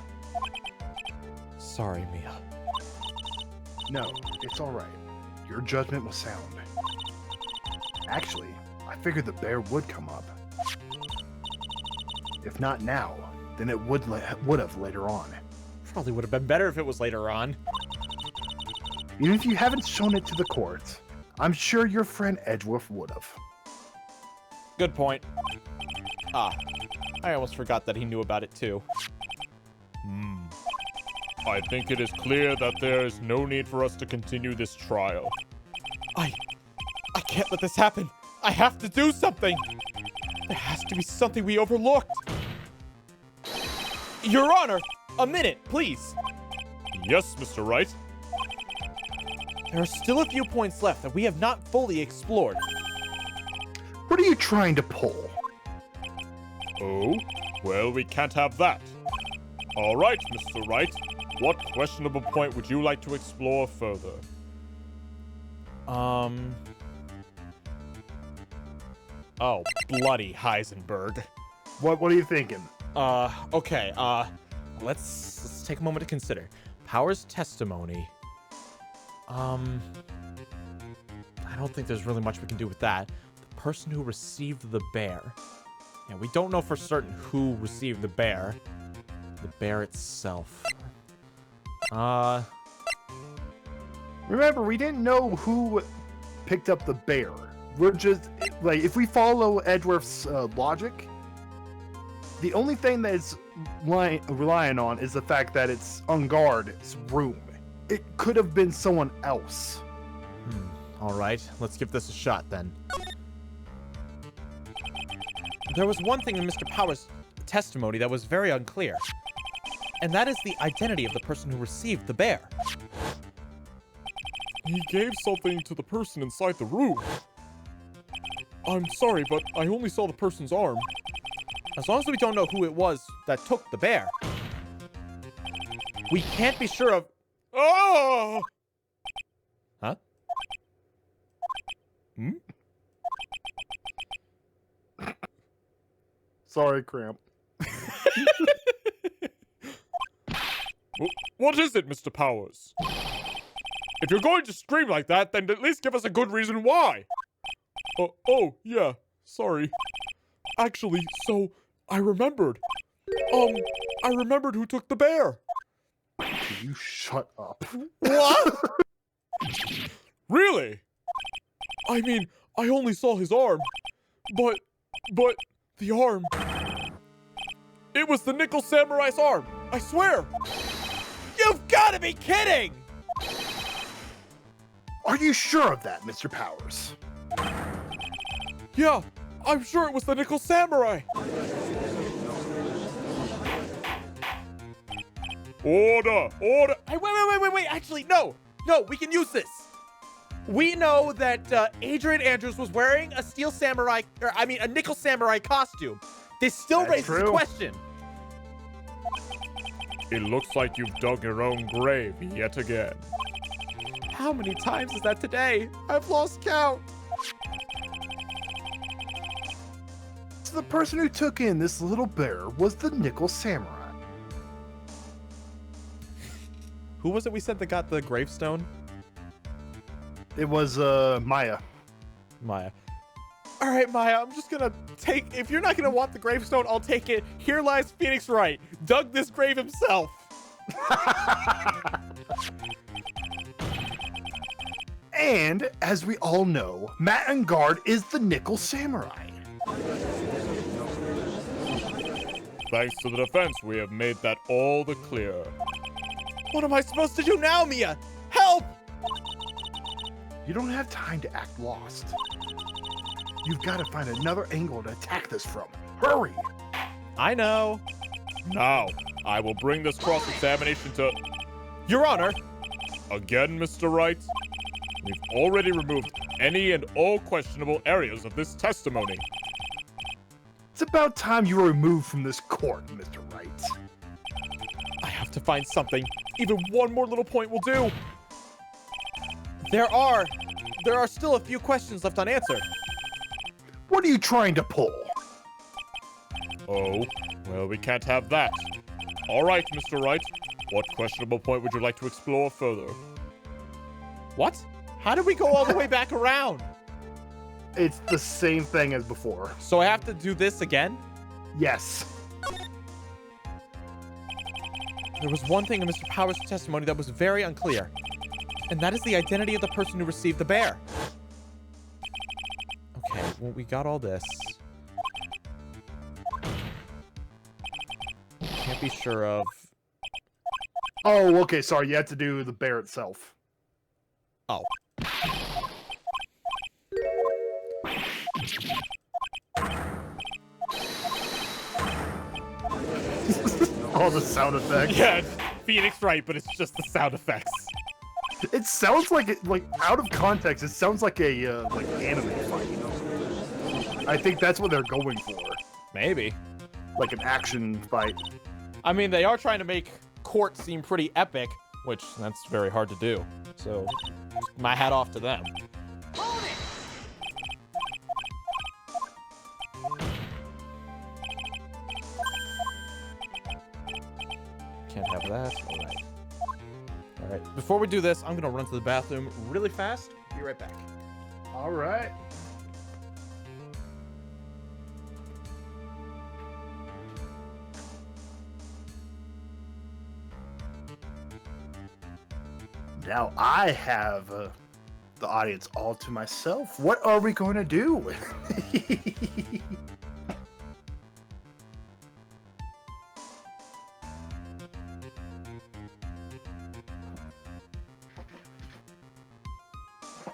Sorry, Mia. No, it's all right. Your judgment was sound. Actually, I figured the bear would come up. If not now, then it would have later on. Probably would have been better if it was later on. Even if you haven't shown it to the court, I'm sure your friend Edgeworth would have. Good point. Ah, I almost forgot that he knew about it too. I think it is clear that there is no need for us to continue this trial. I can't let this happen. I have to do something. There has to be something we overlooked. Your Honor, a minute, please. Yes, Mr. Wright. There are still a few points left that we have not fully explored. What are you trying to pull? Oh? Well, we can't have that. All right, Mr. Wright. What questionable point would you like to explore further? Oh, bloody Heisenberg. What are you thinking? Okay, let's take a moment to consider. Power's testimony. I don't think there's really much we can do with that. The person who received the bear. Yeah, we don't know for certain who received the bear. The bear itself. Remember, we didn't know who picked up the bear. We're just, like, if we follow Edgeworth's logic, the only thing that it's relying on is the fact that it's on guard's room. It could have been someone else. All right, let's give this a shot then. There was one thing in Mr. Power's testimony that was very unclear, and that is the identity of the person who received the bear. He gave something to the person inside the room. I'm sorry, but I only saw the person's arm. As long as we don't know who it was that took the bear, we can't be sure of... Oh! Huh? Sorry, Cramp. What is it, Mr. Powers? If you're going to scream like that, then at least give us a good reason why. Oh, yeah, sorry. Actually, so, I remembered. I remembered who took the bear. You shut up. What? Really? I mean, I only saw his arm. But, the arm. It was the Nickel Samurai's arm. I swear. You've got to be kidding! Are you sure of that, Mr. Powers? Yeah, I'm sure it was the Nickel Samurai. Order! Hey, wait. Actually, no, we can use this. We know that Adrian Andrews was wearing a a Nickel Samurai costume. This still That's raises true. the question. It looks like you've dug your own grave yet again. How many times is that today? I've lost count. So the person who took in this little bear was the Nickel Samurai. Who was it we said that got the gravestone? It was, Maya. Maya. All right, Maya, I'm just gonna take... If you're not gonna want the gravestone, I'll take it. Here lies Phoenix Wright. Dug this grave himself. And, as we all know, Matt and Guard is the Nickel Samurai. Thanks to the defense, we have made that all the clearer. What am I supposed to do now, Mia? Help! You don't have time to act lost. You've got to find another angle to attack this from. Hurry! I know. Now, I will bring this cross-examination to... Your Honor. Again, Mr. Wright? We've already removed any and all questionable areas of this testimony. It's about time you were removed from this court, Mr. Wright. I have to find something. Even one more little point will do. There are still a few questions left unanswered. What are you trying to pull? Oh, well, we can't have that. All right, Mr. Wright. What questionable point would you like to explore further? What? How did we go all the way back around? It's the same thing as before. So I have to do this again? Yes. There was one thing in Mr. Powers' testimony that was very unclear, and that is the identity of the person who received the bear. Okay, well, we got all this. Can't be sure of... Oh, okay, sorry. You had to do the bear itself. Oh. All the sound effects. Yeah, Phoenix Wright, but it's just the sound effects. It sounds like out of context. It sounds like a like anime fight. You know? I think that's what they're going for. Maybe. Like an action fight. I mean, they are trying to make court seem pretty epic, which that's very hard to do. So, my hat off to them. Can't have that. All right. All right. Before we do this, I'm gonna run to the bathroom really fast. Be right back. All right. Now I have the audience all to myself. What are we going to do?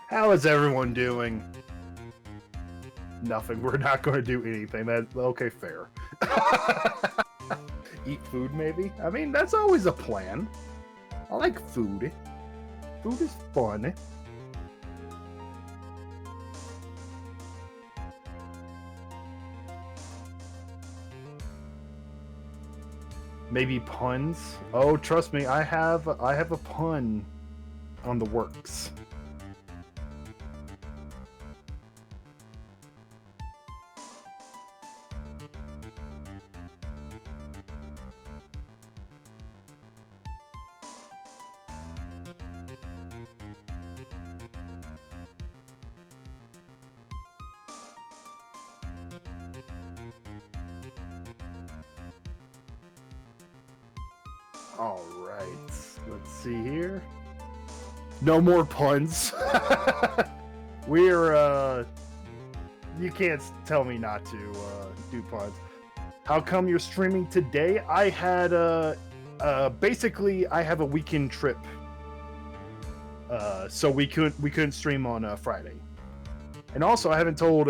How is everyone doing? Nothing. We're not going to do anything. That's okay, fair. Eat food, maybe? I mean, that's always a plan. I like food. Food is fun. Maybe puns? Oh, trust me, I have a pun on the works. All right, let's see here. No more puns. We're, you can't tell me not to do puns. How come you're streaming today? I had, basically, I have a weekend trip. So we couldn't stream on Friday. And also, I haven't told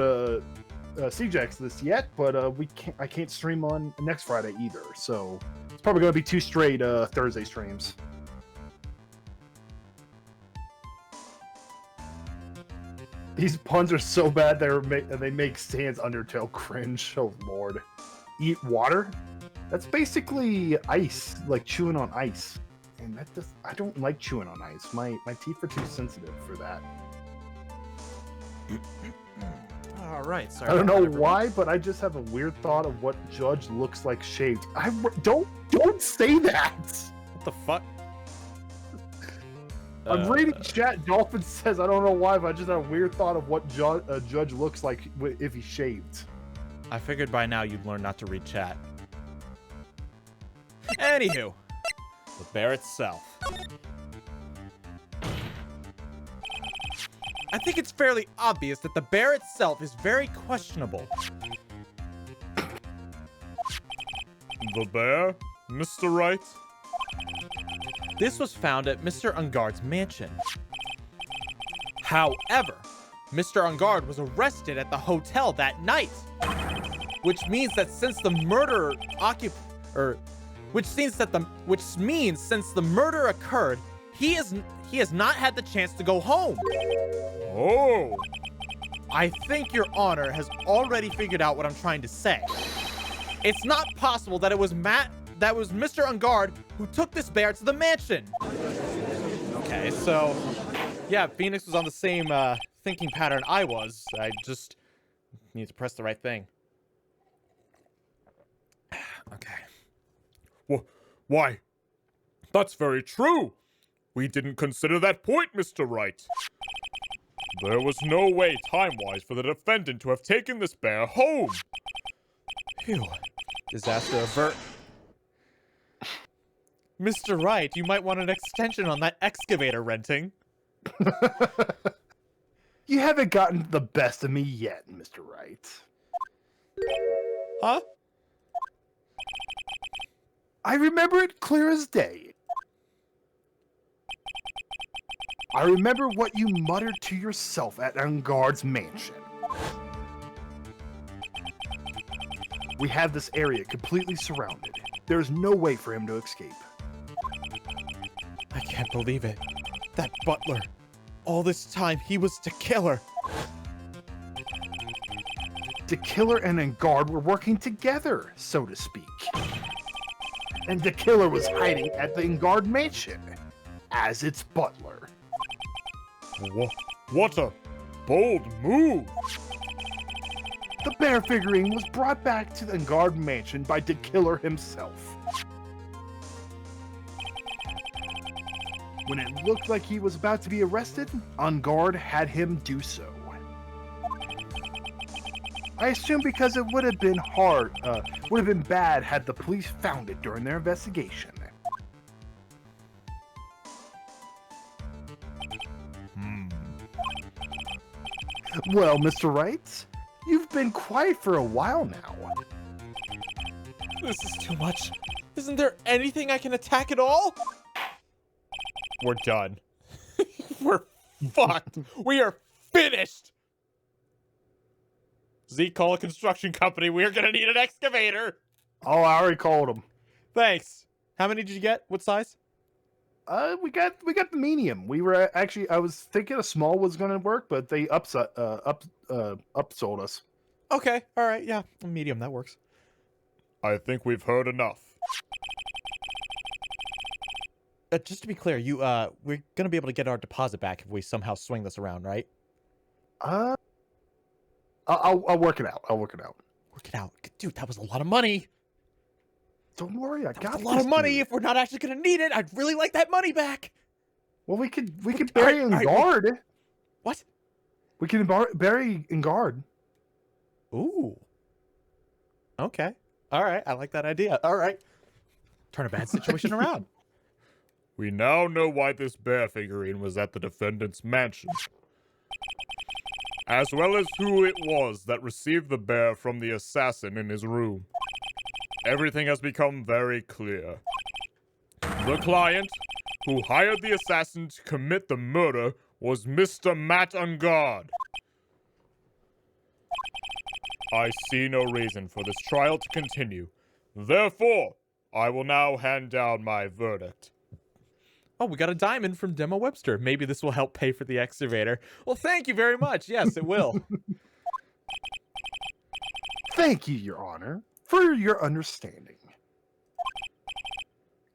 Siejax this yet, but I can't stream on next Friday either. So it's probably going to be 2 straight Thursday streams. These puns are so bad they make Sans Undertale cringe. Oh lord. Eat water? That's basically ice, like chewing on ice. And I don't like chewing on ice. My teeth are too sensitive for that. All right. Sorry. I don't know why, but I just have a weird thought of what Judge looks like shaved. Don't say that. What the fuck? I'm reading chat. Dolphin says, I don't know why, but I just had a weird thought of what Judge looks like if he shaved. I figured by now you'd learn not to read chat. Anywho, the bear itself. I think it's fairly obvious that the bear itself is very questionable. The bear? Mr. Wright? This was found at Mr. Ungard's mansion. However, Mr. Ungard was arrested at the hotel that night, which means that since the murder which means since the murder occurred, he has not had the chance to go home. Oh! I think Your Honor has already figured out what I'm trying to say. It's not possible that it was Mr. Ungard who took this bear to the mansion. Okay, so yeah, Phoenix was on the same thinking pattern I was. I just need to press the right thing. Why, that's very true. We didn't consider that point, Mr. Wright. There was no way, time-wise, for the defendant to have taken this bear home. Phew. Disaster avert. Mr. Wright, you might want an extension on that excavator renting. You haven't gotten the best of me yet, Mr. Wright. Huh? I remember it clear as day. I remember what you muttered to yourself at Ungard's mansion. We have this area completely surrounded. There's no way for him to escape. I can't believe it. That butler. All this time, he was to kill her. The killer and Ungard were working together, so to speak. And the killer was hiding at the Ungard mansion as its butler. What a bold move! The bear figurine was brought back to the Ungard mansion by the killer himself. When it looked like he was about to be arrested, Ungard had him do so. I assume because it would have been bad had the police found it during their investigation. Well, Mr. Wright, you've been quiet for a while now. This is too much. Isn't there anything I can attack at all? We're done. We're fucked. We are finished. Zeke, call a construction company. We are gonna need an excavator. Oh, I already called him. Thanks. How many did you get? What size? We got the medium. We were actually, I was thinking a small was gonna work, but they upsold us. Okay. All right. Yeah. Medium. That works. I think we've heard enough. Just to be clear, we're gonna be able to get our deposit back if we somehow swing this around, right? I'll work it out. Work it out, dude. That was a lot of money. Don't worry, I got a lot of money. If we're not actually gonna need it, I'd really like that money back. Well, we could bury Ungard. What? We can bury Ungard. Ooh. Okay. All right. I like that idea. All right. Turn a bad situation around. We now know why this bear figurine was at the defendant's mansion, as well as who it was that received the bear from the assassin in his room. Everything has become very clear. The client who hired the assassin to commit the murder was Mr. Matt Ungard. I see no reason for this trial to continue. Therefore, I will now hand down my verdict. Oh, we got a diamond from Demo Webster. Maybe this will help pay for the excavator. Well, thank you very much. Yes, it will. Thank you, Your Honor, for your understanding.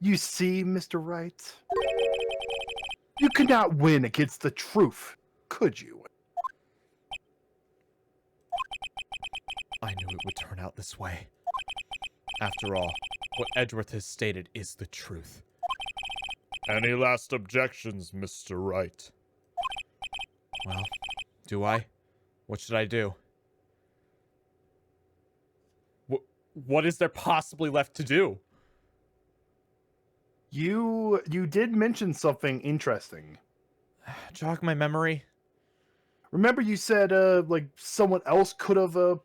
You see, Mr. Wright? You could not win against the truth, could you? I knew it would turn out this way. After all, what Edgeworth has stated is the truth. Any last objections, Mr. Wright? Well, do I? What should I do? What is there possibly left to do? You did mention something interesting. Jog my memory. Remember you said like someone else could have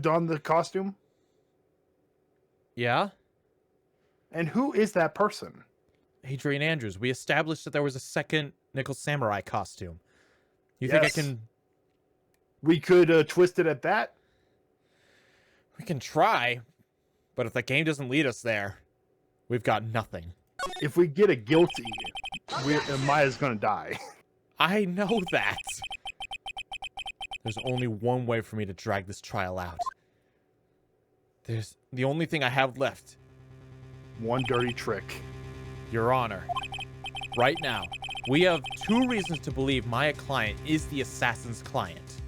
donned the costume? Yeah? And who is that person? Adrian Andrews. We established that there was a second Nickel Samurai costume. You think I can... We could twist it at that? We can try. But if the game doesn't lead us there, we've got nothing. If we get a guilty, Maya's gonna die. I know that. There's only one way for me to drag this trial out. There's the only thing I have left. One dirty trick. Your Honor, right now, we have 2 reasons to believe my client is the assassin's client.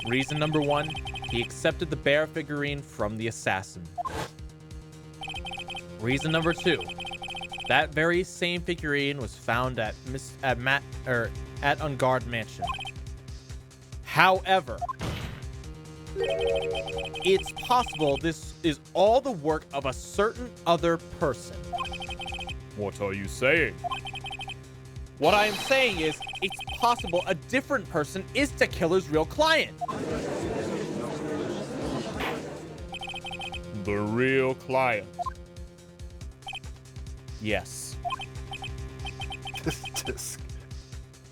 Reason number 1, He accepted the bear figurine from the assassin. Reason number 2. That very same figurine was found at Unguard Mansion. However, it's possible this is all the work of a certain other person. What are you saying? What I am saying is, it's possible a different person is the killer's real client. The real client. Yes.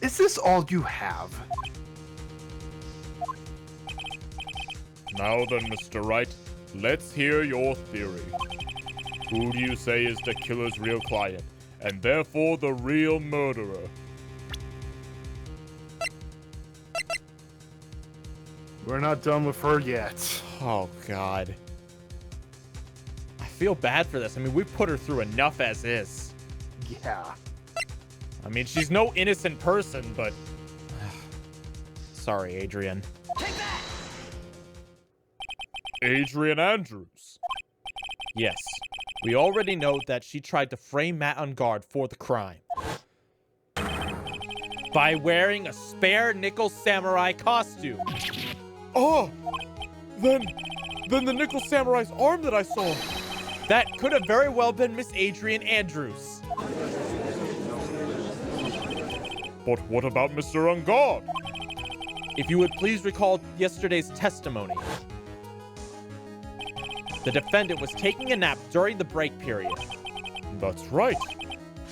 Is this all you have? Now then, Mr. Wright, let's hear your theory. Who do you say is the killer's real client, and therefore the real murderer? We're not done with her yet. Oh, God. I feel bad for this. I mean, we put her through enough as is. Yeah. I mean, she's no innocent person, but... Sorry, Adrian. Adrian Andrews. Yes. We already know that she tried to frame Matt Unguard for the crime. By wearing a spare nickel samurai costume. Oh! Then the nickel samurai's arm that I saw. That could have very well been Miss Adrian Andrews. But what about Mr. Unguard? If you would please recall yesterday's testimony. The defendant was taking a nap during the break period. That's right.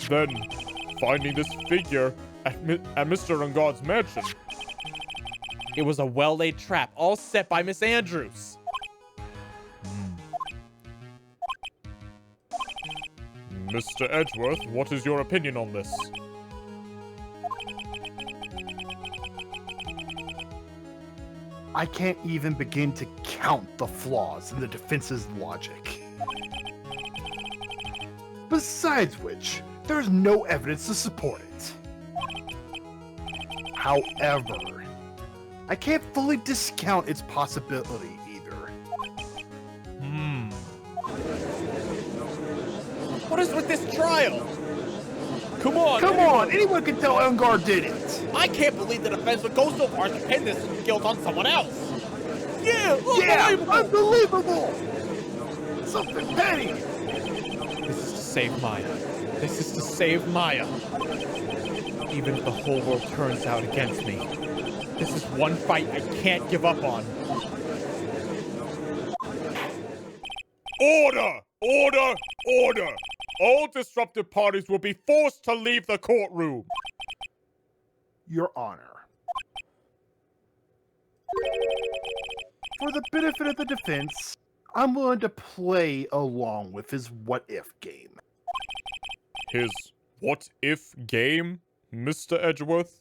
Then, finding this figure at Mr. Unguard's mansion. It was a well-laid trap, all set by Miss Andrews. Mr. Edgeworth, what is your opinion on this? I can't even begin to count the flaws in the defense's logic. Besides which, there's no evidence to support it. However, I can't fully discount its possibility either. What is with this trial? Come on! Come on, anyone can tell Unguard did it! I can't believe the defense would go so far as to pin this guilt on someone else! Yeah! Yeah, Unbelievable! unbelievable! Something petty! This is to save Maya. This is to save Maya. Even if the whole world turns out against me, this is one fight I can't give up on. Order! Order! Order! All disruptive parties will be forced to leave the courtroom. Your Honor. For the benefit of the defense, I'm willing to play along with his what-if game. His what-if game, Mr. Edgeworth?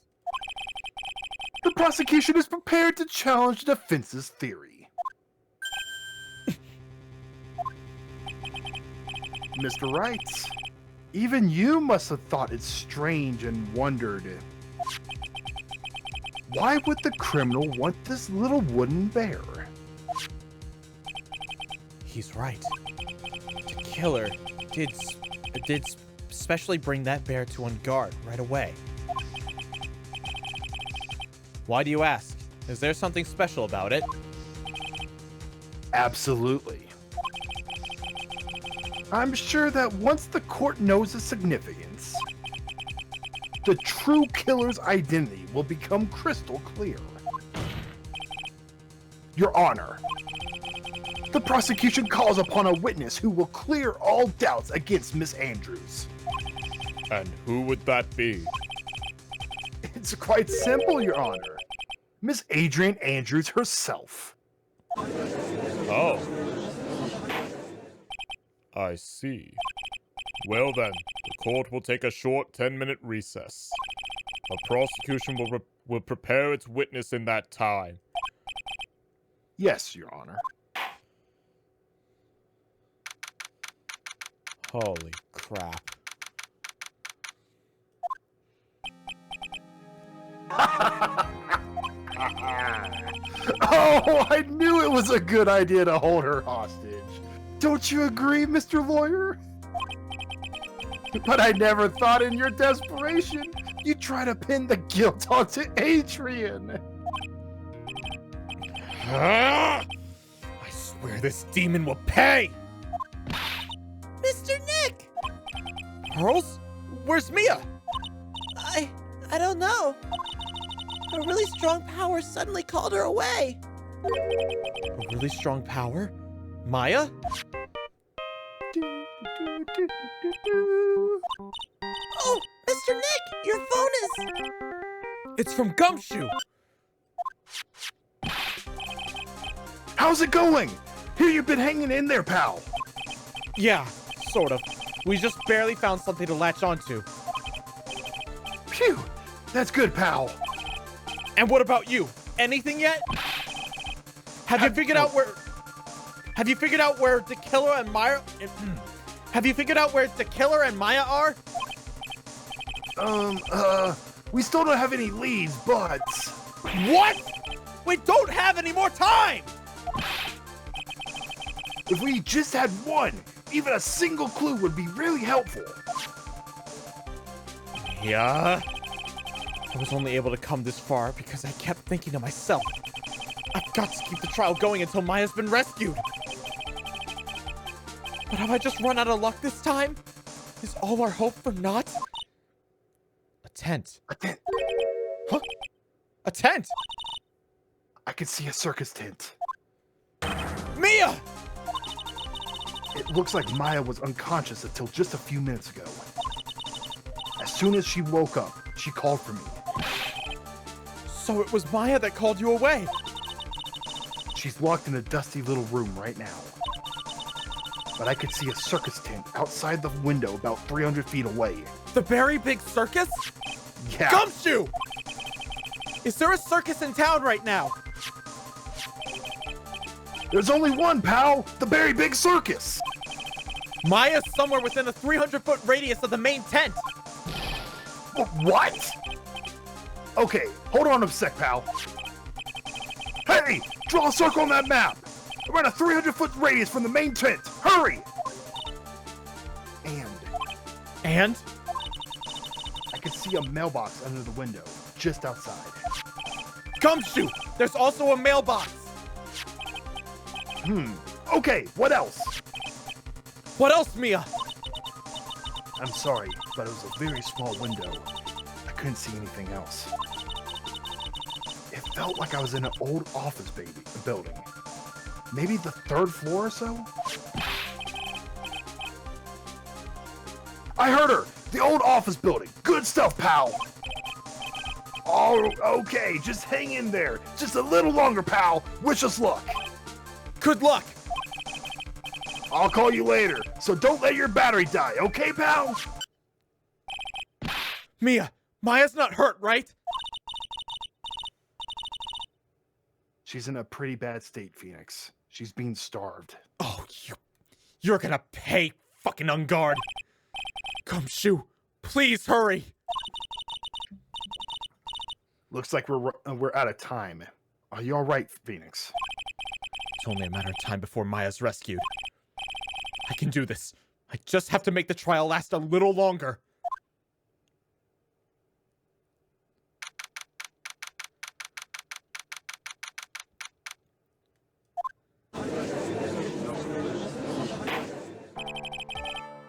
The prosecution is prepared to challenge the defense's theory. Mr. Wright, even you must have thought it strange and wondered, why would the criminal want this little wooden bear? He's right. The killer did specially bring that bear to Unguard right away. Why do you ask? Is there something special about it? Absolutely. I'm sure that once the court knows its significance, the true killer's identity will become crystal clear. Your Honor, the prosecution calls upon a witness who will clear all doubts against Miss Andrews. And who would that be? It's quite simple, Your Honor. Miss Adrian Andrews herself. Oh. I see. Well then, the court will take a short 10-minute recess. The prosecution will prepare its witness in that time. Yes, Your Honor. Holy crap. Oh, I knew it was a good idea to hold her hostage. Don't you agree, Mr. Lawyer? But I never thought in your desperation you'd try to pin the guilt onto Adrian. I swear this demon will pay! Mr. Nick! Pearls? Where's Mia? I don't know. A really strong power suddenly called her away. A really strong power? Maya? Oh, Mr. Nick, your phone is... It's from Gumshoe! How's it going? Here you've been hanging in there, pal. Yeah, sort of. We just barely found something to latch onto. Phew, that's good, pal. And what about you? Anything yet? Have you figured out where the killer and Maya? Have you figured out where the killer and Maya are? We still don't have any leads, but... What? We don't have any more time! If we just had one, even a single clue would be really helpful. Yeah? I was only able to come this far because I kept thinking to myself, I've got to keep the trial going until Maya's been rescued. But have I just run out of luck this time? Is all our hope for naught? A tent. A tent. Huh? A tent? I could see a circus tent. Mia! It looks like Maya was unconscious until just a few minutes ago. As soon as she woke up, she called for me. So it was Maya that called you away. She's locked in a dusty little room right now. But I could see a circus tent outside the window about 300 feet away. The very big circus? Yeah. Gumshoe! Is there a circus in town right now? There's only one, pal! The very big circus! Maya's somewhere within a 300-foot radius of the main tent. What? Okay, hold on a sec, pal. Hey! Draw a circle on that map! Around a 300-foot radius from the main tent! Hurry! And? I could see a mailbox under the window, just outside. Gumshoe! There's also a mailbox! Okay, what else? What else, Mia? I'm sorry, but it was a very small window. I couldn't see anything else. It felt like I was in an old office building. Maybe the 3rd floor or so? I heard her! The old office building! Good stuff, pal! Oh, okay, just hang in there. Just a little longer, pal. Wish us luck. Good luck! I'll call you later, so don't let your battery die, okay, pal? Mia, Maya's not hurt, right? She's in a pretty bad state, Phoenix. She's being starved. Oh, you're gonna pay, fucking on guard. Gumshoe, please hurry. Looks like we're out of time. Are you all right, Phoenix? It's only a matter of time before Maya's rescued. I can do this. I just have to make the trial last a little longer.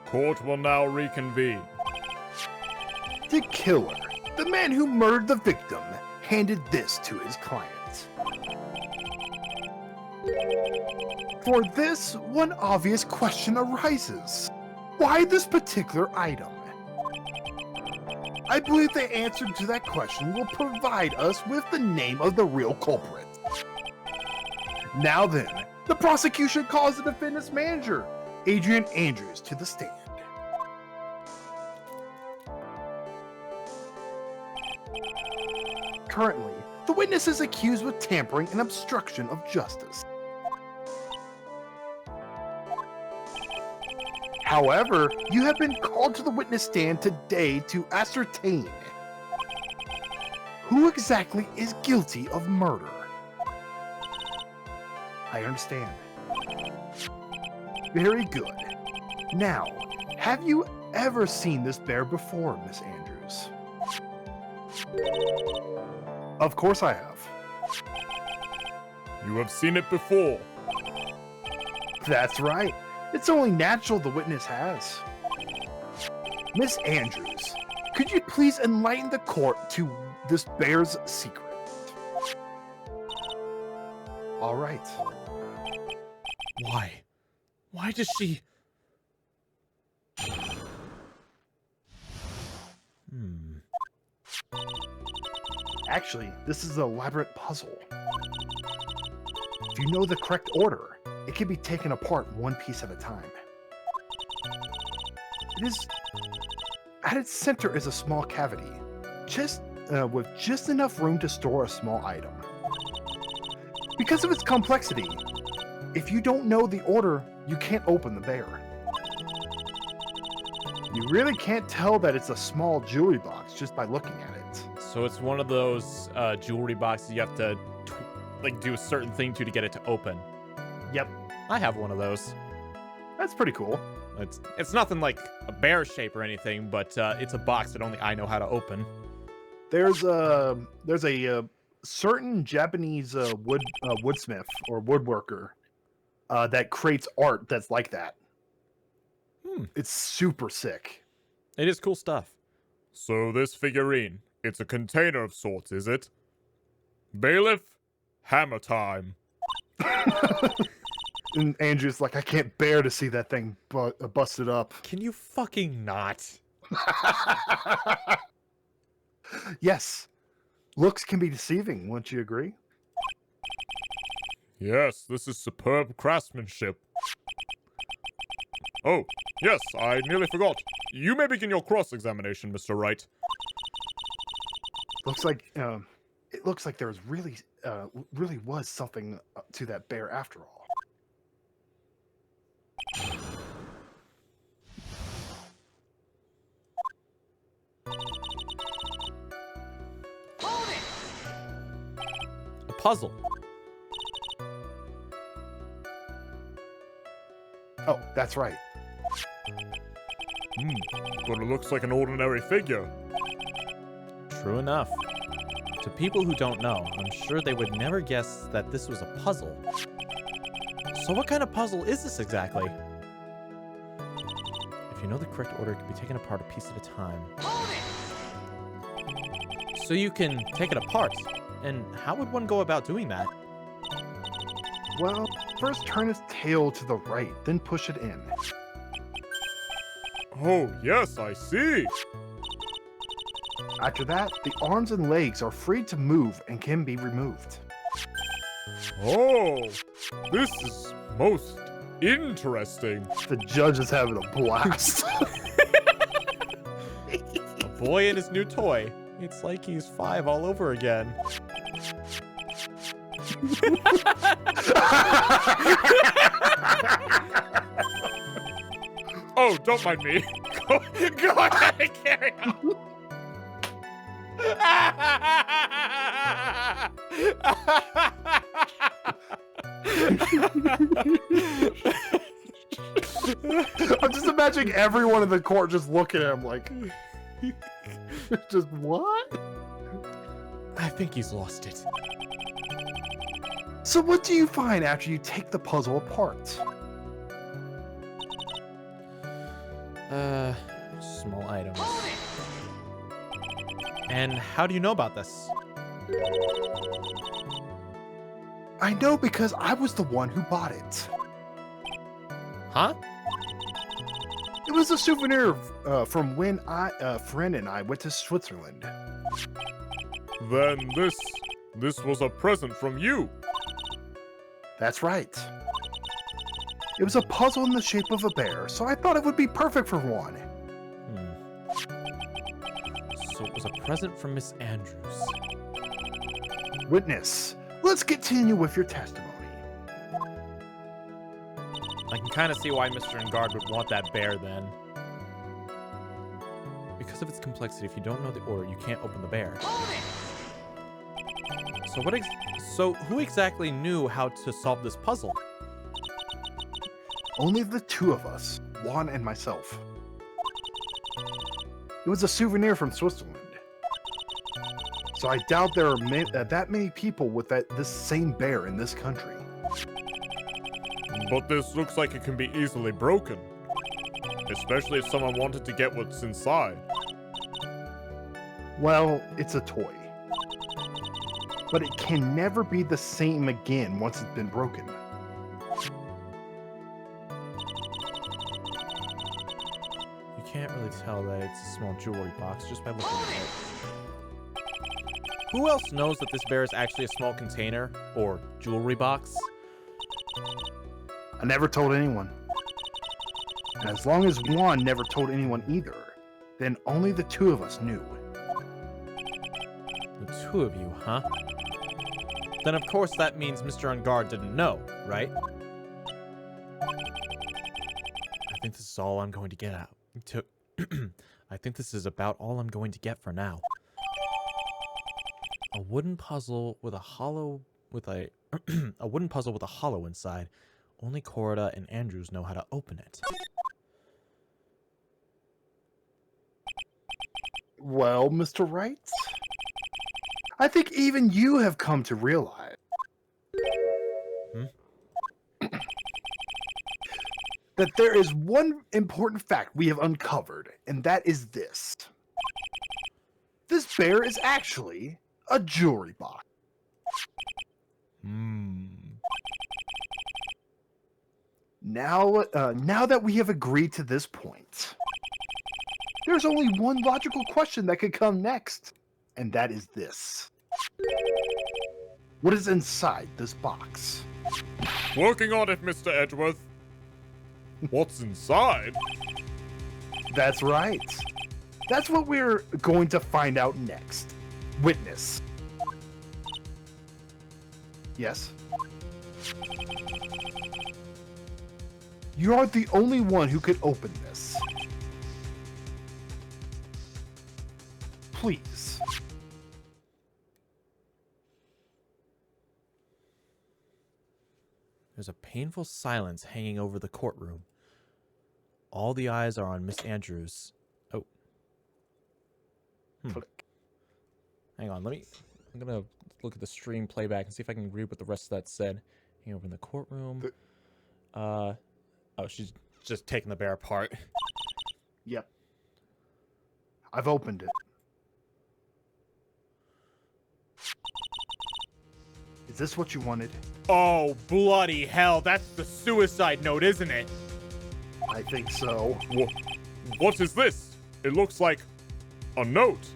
Court will now reconvene. The killer, the man who murdered the victim, handed this to his client. For this, one obvious question arises. Why this particular item? I believe the answer to that question will provide us with the name of the real culprit. Now then, the prosecution calls the defendant's manager, Adrian Andrews, to the stand. Currently, the witness is accused with tampering and obstruction of justice. However, you have been called to the witness stand today to ascertain who exactly is guilty of murder. I understand. Very good. Now, have you ever seen this bear before, Miss Andrews? Of course I have. You have seen it before. That's right. It's only natural the witness has. Miss Andrews, could you please enlighten the court to this bear's secret? All right. Why? Why does she... Actually, this is an elaborate puzzle. If you know the correct order, it can be taken apart one piece at a time. At its center is a small cavity, with just enough room to store a small item. Because of its complexity, if you don't know the order, you can't open the bear. You really can't tell that it's a small jewelry box just by looking at it. So it's one of those jewelry boxes you have to do a certain thing to get it to open. Yep, I have one of those. that's pretty cool. It's nothing like a bear shape or anything, but it's a box that only I know how to open. There's a certain Japanese woodsmith or woodworker that creates art that's like that. It's super sick. It is cool stuff. So this figurine, it's a container of sorts, is it? Bailiff, hammer time. And Andrew's like, I can't bear to see that thing busted up. Can you fucking not? Yes, looks can be deceiving, wouldn't you agree? Yes, this is superb craftsmanship. Oh, yes, I nearly forgot. You may begin your cross-examination, Mr. Wright. Looks like it looks like there's really was something to that bear after all. A puzzle. Oh, that's right. But it looks like an ordinary figure. True enough. To people who don't know, I'm sure they would never guess that this was a puzzle. So what kind of puzzle is this exactly? If you know the correct order, it can be taken apart a piece at a time. So you can take it apart. And how would one go about doing that? Well, first turn its tail to the right, then push it in. Oh, yes, I see. After that, the arms and legs are free to move and can be removed. Oh, this is most interesting. The judge is having a blast. A boy and his new toy. It's like he's 5 all over again. Oh, don't mind me. Go ahead and carry on. I'm just imagining everyone in the court just looking at him like, just what? I think he's lost it. So what do you find after you take the puzzle apart? Small items. And how do you know about this? I know because I was the one who bought it. Huh? It was a souvenir from when a friend and I went to Switzerland. Then this was a present from you. That's right. It was a puzzle in the shape of a bear, so I thought it would be perfect for one. So it was a present from Miss Andrews. Witness, let's continue with your testimony. I can kind of see why Mr. Engard would want that bear then. Because of its complexity, if you don't know the order, you can't open the bear. So who exactly knew how to solve this puzzle? Only the two of us, Juan and myself. It was a souvenir from Switzerland. So I doubt there are that many people with this same bear in this country. But this looks like it can be easily broken. Especially if someone wanted to get what's inside. Well, it's a toy. But it can never be the same again once it's been broken. You can't really tell that it's a small jewelry box just by looking at it. Who else knows that this bear is actually a small container or jewelry box? I never told anyone. And as long as Juan never told anyone either, then only the two of us knew. The two of you, huh? Then of course that means Mr. Unguard didn't know, right? I think this is all I'm going to get out. I think this is about all I'm going to get for now. A wooden puzzle with a hollow a wooden puzzle with a hollow inside. Only Corida and Andrews know how to open it. Well, Mr. Wright, I think even you have come to realize that there is one important fact we have uncovered, and that is this. This bear is actually a jewelry box. Now that we have agreed to this point, there's only one logical question that could come next, and that is this. What is inside this box? Working on it, Mr. Edgeworth. What's inside? That's right. That's what we're going to find out next. Witness. Yes? You are the only one who could open this. Please. There's a painful silence hanging over the courtroom. All the eyes are on Miss Andrews. Oh. Click. Hang on, I'm gonna look at the stream playback and see if I can read what the rest of that said. Hanging over in the courtroom. Oh, she's just taking the bear apart. Yep. I've opened it. Is this what you wanted? Oh, bloody hell. That's the suicide note, isn't it? I think so. What is this? It looks like a note.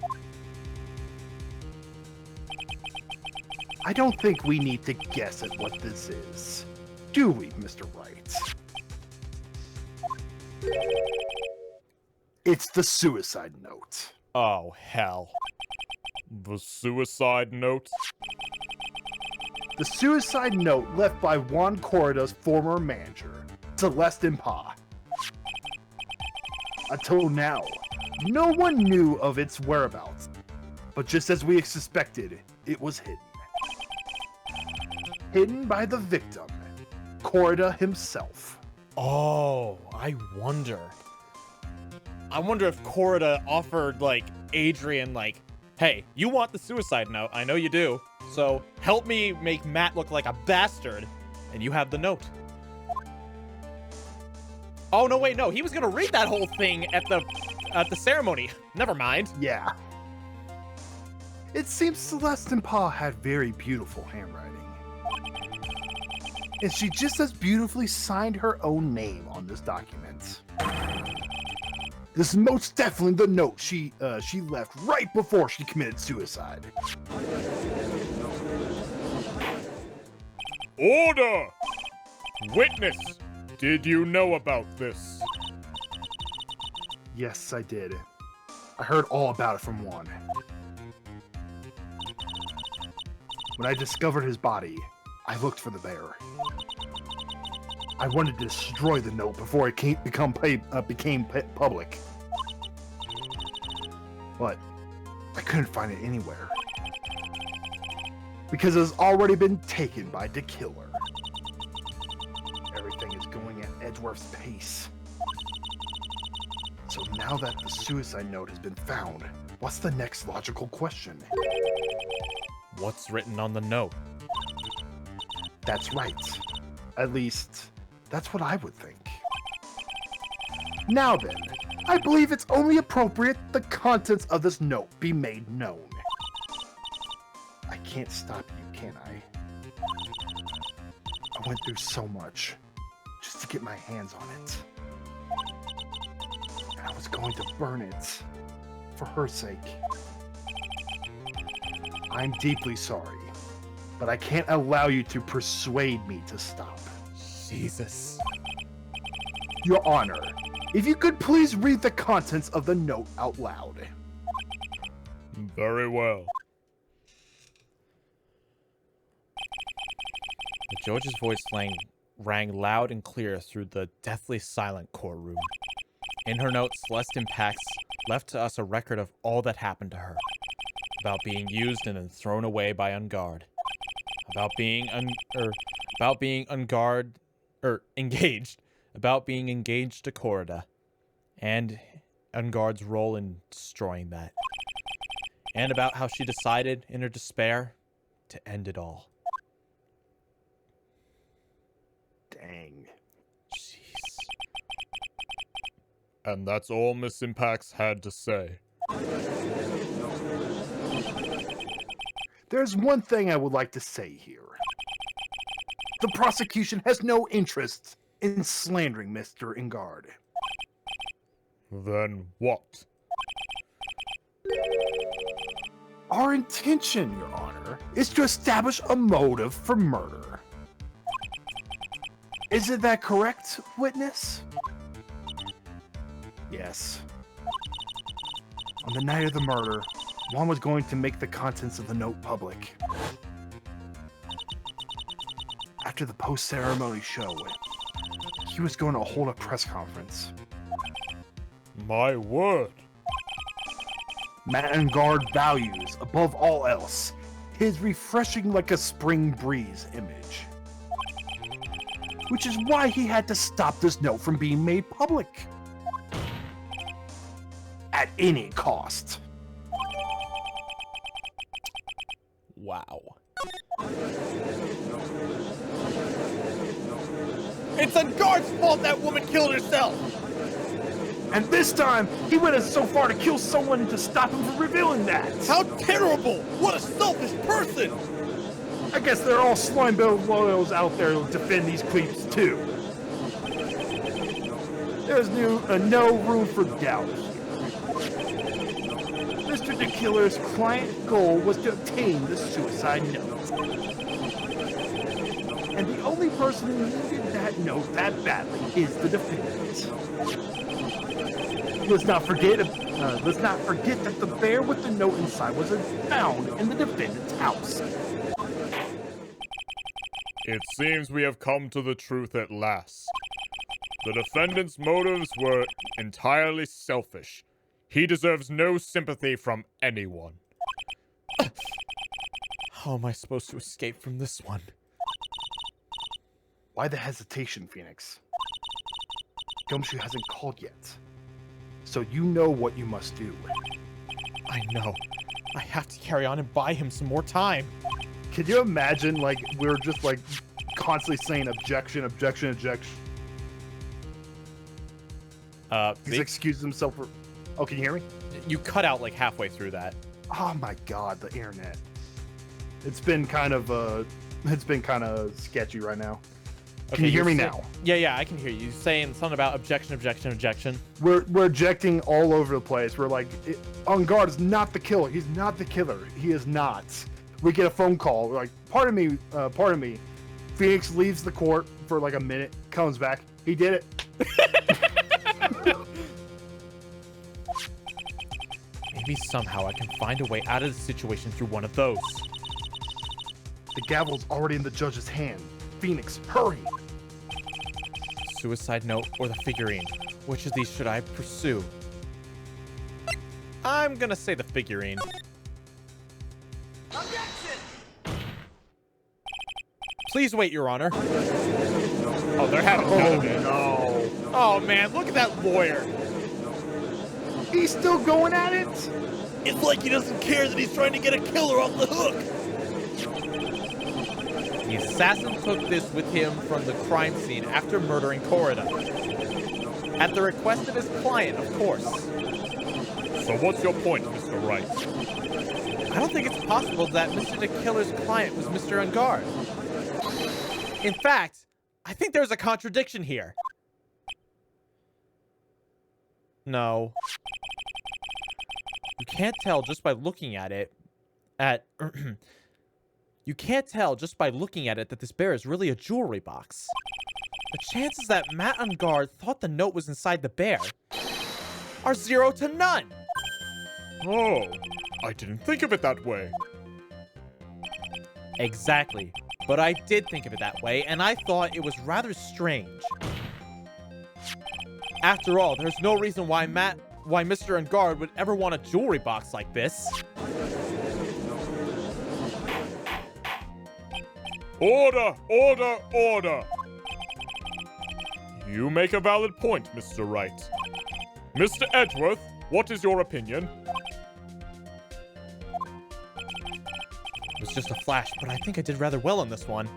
I don't think we need to guess at what this is. Do we, Mr. Wright? It's the suicide note. Oh, hell. The suicide note? The suicide note left by Juan Corida's former manager, Celeste Pa. Until now, no one knew of its whereabouts, but just as we suspected, it was hidden. Hidden by the victim, Corida himself. Oh, I wonder. I wonder if Corida offered, like, Adrian, like, hey, you want the suicide note, I know you do, so help me make Matt look like a bastard, and you have the note. Oh, no, wait, no, he was gonna read that whole thing at the ceremony. Never mind. Yeah. It seems Celeste Pa had very beautiful handwriting. And she just as beautifully signed her own name on this document. This is most definitely the note she left right before she committed suicide. Order! Witness! Did you know about this? Yes, I did. I heard all about it from Juan. When I discovered his body, I looked for the bear. I wanted to destroy the note before it became public. But I couldn't find it anywhere. because it has already been taken by the killer. Everything is going at Edgeworth's pace. So now that the suicide note has been found, what's the next logical question? What's written on the note? That's right. At least, that's what I would think. Now then, I believe it's only appropriate the contents of this note be made known. I can't stop you, can I? I went through so much just to get my hands on it. And I was going to burn it for her sake. I'm deeply sorry, but I can't allow you to persuade me to stop. Jesus. Your Honor, if you could please read the contents of the note out loud. Very well. The judge's voice rang loud and clear through the deathly silent courtroom. In her note, Celestine Pax left to us a record of all that happened to her. About being used and then thrown away by Unguard. About being engaged. About being engaged to Corrida. And Unguard's role in destroying that. And about how she decided, in her despair, to end it all. Dang. Jeez. And that's all Miss Impax had to say. There's one thing I would like to say here. The prosecution has no interest in slandering Mr. Ingard. Then what? Our intention, Your Honor, is to establish a motive for murder. Isn't that correct, witness? Yes. On the night of the murder, Juan was going to make the contents of the note public. After the post-ceremony show, he was going to hold a press conference. My word. Matt values, above all else, his refreshing like a spring breeze image. Which is why he had to stop this note from being made public. At any cost. Wow. It's Unguard's fault that woman killed herself! And this time, he went as so far to kill someone to stop him from revealing that. How terrible! What a selfish person! I guess they're all slime-billed loyals out there to defend these creeps too. There's no room for doubt here. Mr. the Killer's client goal was to obtain the suicide note. And the only person who needed that note that badly is the defendant. Let's not forget that the bear with the note inside was found in the defendant's house. It seems we have come to the truth at last. The defendant's motives were entirely selfish. He deserves no sympathy from anyone. How am I supposed to escape from this one? Why the hesitation, Phoenix? Gumshoe hasn't called yet. So you know what you must do. I know. I have to carry on and buy him some more time. Could you imagine, like, we're just, like, constantly saying objection, objection, objection? He's excused himself for... Oh, can you hear me? You cut out, like, halfway through that. Oh my god, the internet. It's been kind of sketchy right now. Okay, can you hear me now? Yeah, I can hear you. You're saying something about objection, objection, objection. We're objecting all over the place. We're like, Unguard is not the killer. He's not the killer. He is not. We get a phone call. We're like, pardon me. Phoenix leaves the court for like a minute, comes back. He did it. Maybe somehow I can find a way out of the situation through one of those. The gavel's already in the judge's hand. Phoenix, hurry! Suicide note or the figurine? Which of these should I pursue? I'm gonna say the figurine. Objection! Please wait, Your Honor. Oh, they're having fun of it. No. Oh, man, look at that lawyer. He's still going at it? It's like he doesn't care that he's trying to get a killer off the hook. The assassin took this with him from the crime scene after murdering Corrida. At the request of his client, of course. So what's your point, Mr. Wright? I don't think it's possible that Mr. the Killer's client was Mr. Ungard. In fact, I think there's a contradiction here. No. You can't tell just by looking at it You can't tell just by looking at it that this bear is really a jewelry box. The chances that Matt Ungard thought the note was inside the bear are 0 to none. Oh, I didn't think of it that way. Exactly. But I did think of it that way, and I thought it was rather strange. After all, there's no reason why Mr. Ungard would ever want a jewelry box like this. Order! Order! Order! You make a valid point, Mr. Wright. Mr. Edgeworth, what is your opinion? It was just a flash, but I think I did rather well on this one.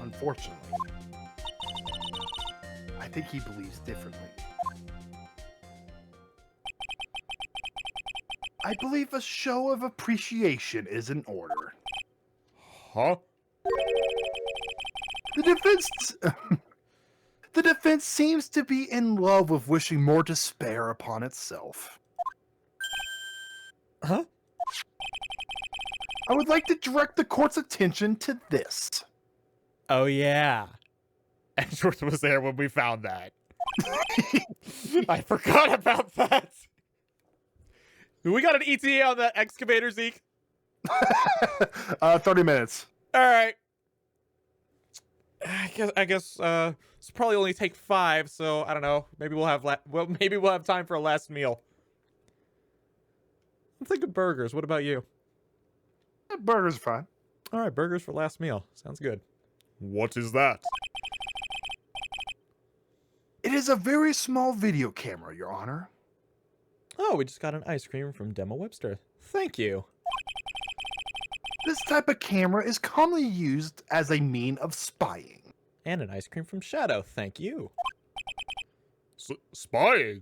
Unfortunately. I think he believes differently. I believe a show of appreciation is in order. Huh? The defense seems to be in love with wishing more despair upon itself. Huh? I would like to direct the court's attention to this. Oh, yeah. Edgeworth was there when we found that. I forgot about that. We got an ETA on that excavator, Zeke? 30 minutes. All right. I guess it's probably only take 5, so I don't know. Maybe we'll have time for a last meal. I'm thinking burgers. What about you? Burgers are fine. All right, burgers for last meal. Sounds good. What is that? It is a very small video camera, Your Honor. Oh, we just got an ice cream from Demo Webster. Thank you. This type of camera is commonly used as a mean of spying. And an ice cream from Shadow. Thank you. Spying?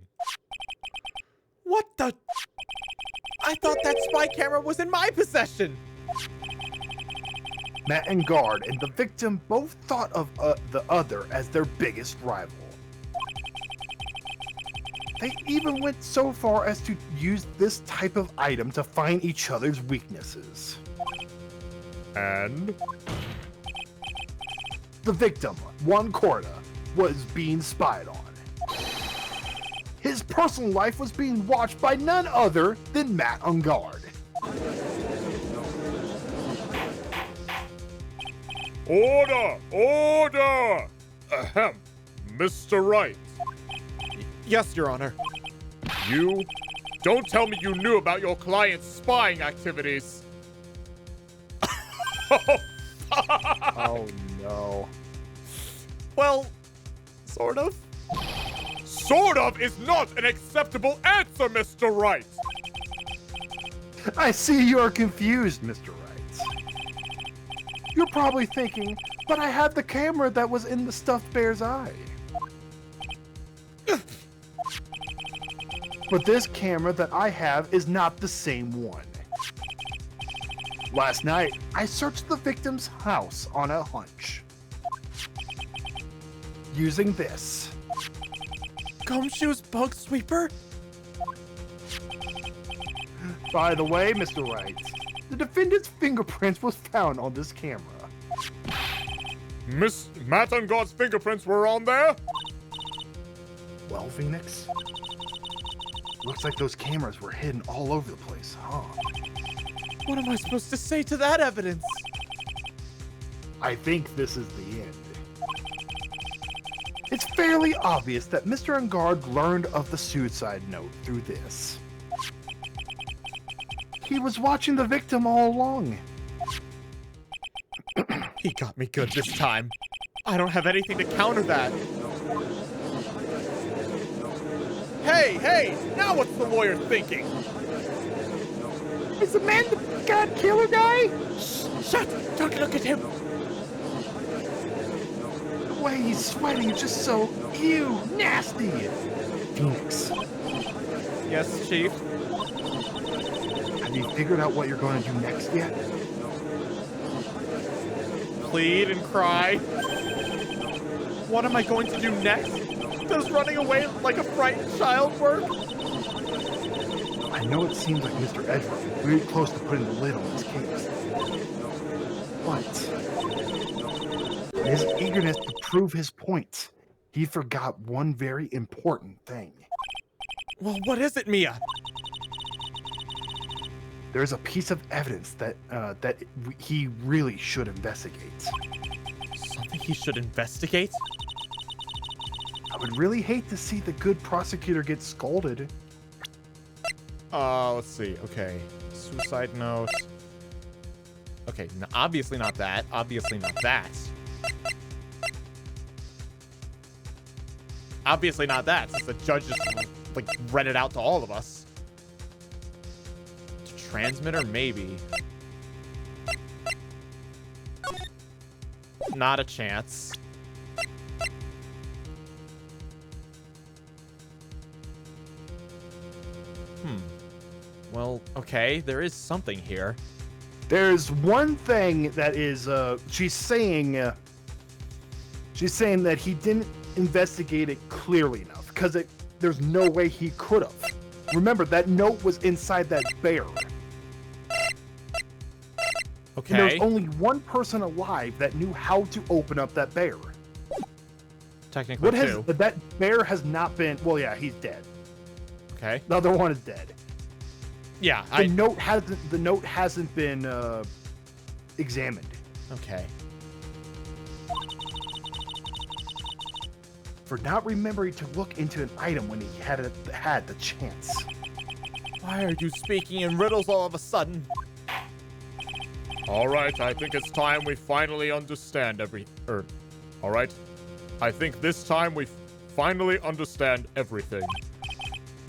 What the? I thought that spy camera was in my possession. Matt Ungard and the victim both thought of the other as their biggest rival. They even went so far as to use this type of item to find each other's weaknesses. And? The victim, Juan Corda, was being spied on. His personal life was being watched by none other than Matt Ungard. Order! Order! Ahem. Mr. Wright. Yes, Your Honor. You? Don't tell me you knew about your client's spying activities. Oh no. Well, sort of. Sort of is not an acceptable answer, Mr. Wright. I see you are confused, Mr. Wright. You're probably thinking, but I had the camera that was in the stuffed bear's eye. But this camera that I have is not the same one. Last night, I searched the victim's house on a hunch. Using this. Gumshoe's bug sweeper? By the way, Mr. Wright, the defendant's fingerprints was found on this camera. Miss Matt Ungard's fingerprints were on there? Well, Phoenix, looks like those cameras were hidden all over the place, huh? What am I supposed to say to that evidence? I think this is the end. It's fairly obvious that Mr. Ungard learned of the suicide note through this. He was watching the victim all along. He got me good this time. I don't have anything to counter that. Hey, now what's the lawyer thinking? Is the man the god killer guy? Shut! Don't look at him! The way he's sweating is just so, ew, nasty. Phoenix, Yes, Chief? have you figured out what you're going to do next yet? Plead and cry. What am I going to do next? Does running away like a frightened child work? I know it seems like Mr. Edward is very close to putting the lid on this case. But in his eagerness to prove his point, he forgot one very important thing. Well, what is it, Mia? There's a piece of evidence that he really should investigate. Something he should investigate? I would really hate to see the good prosecutor get scolded. Let's see. Okay. Suicide note. Okay, obviously not that. Obviously not that. Obviously not that, since the judge just, like, read it out to all of us. Transmitter, maybe. Not a chance. Well, okay, there is something here. There's one thing that is, she's saying that he didn't investigate it clearly enough, because there's no way he could have. Remember, that note was inside that bear. Okay. And there's only one person alive that knew how to open up that bear. Technically, two. That bear has not been, well, yeah, he's dead. Okay. The other one is dead. Yeah, The note hasn't been examined. Okay. For not remembering to look into an item when he had the chance. Why are you speaking in riddles all of a sudden? All right, I think it's time we finally understand all right. I think this time we finally understand everything.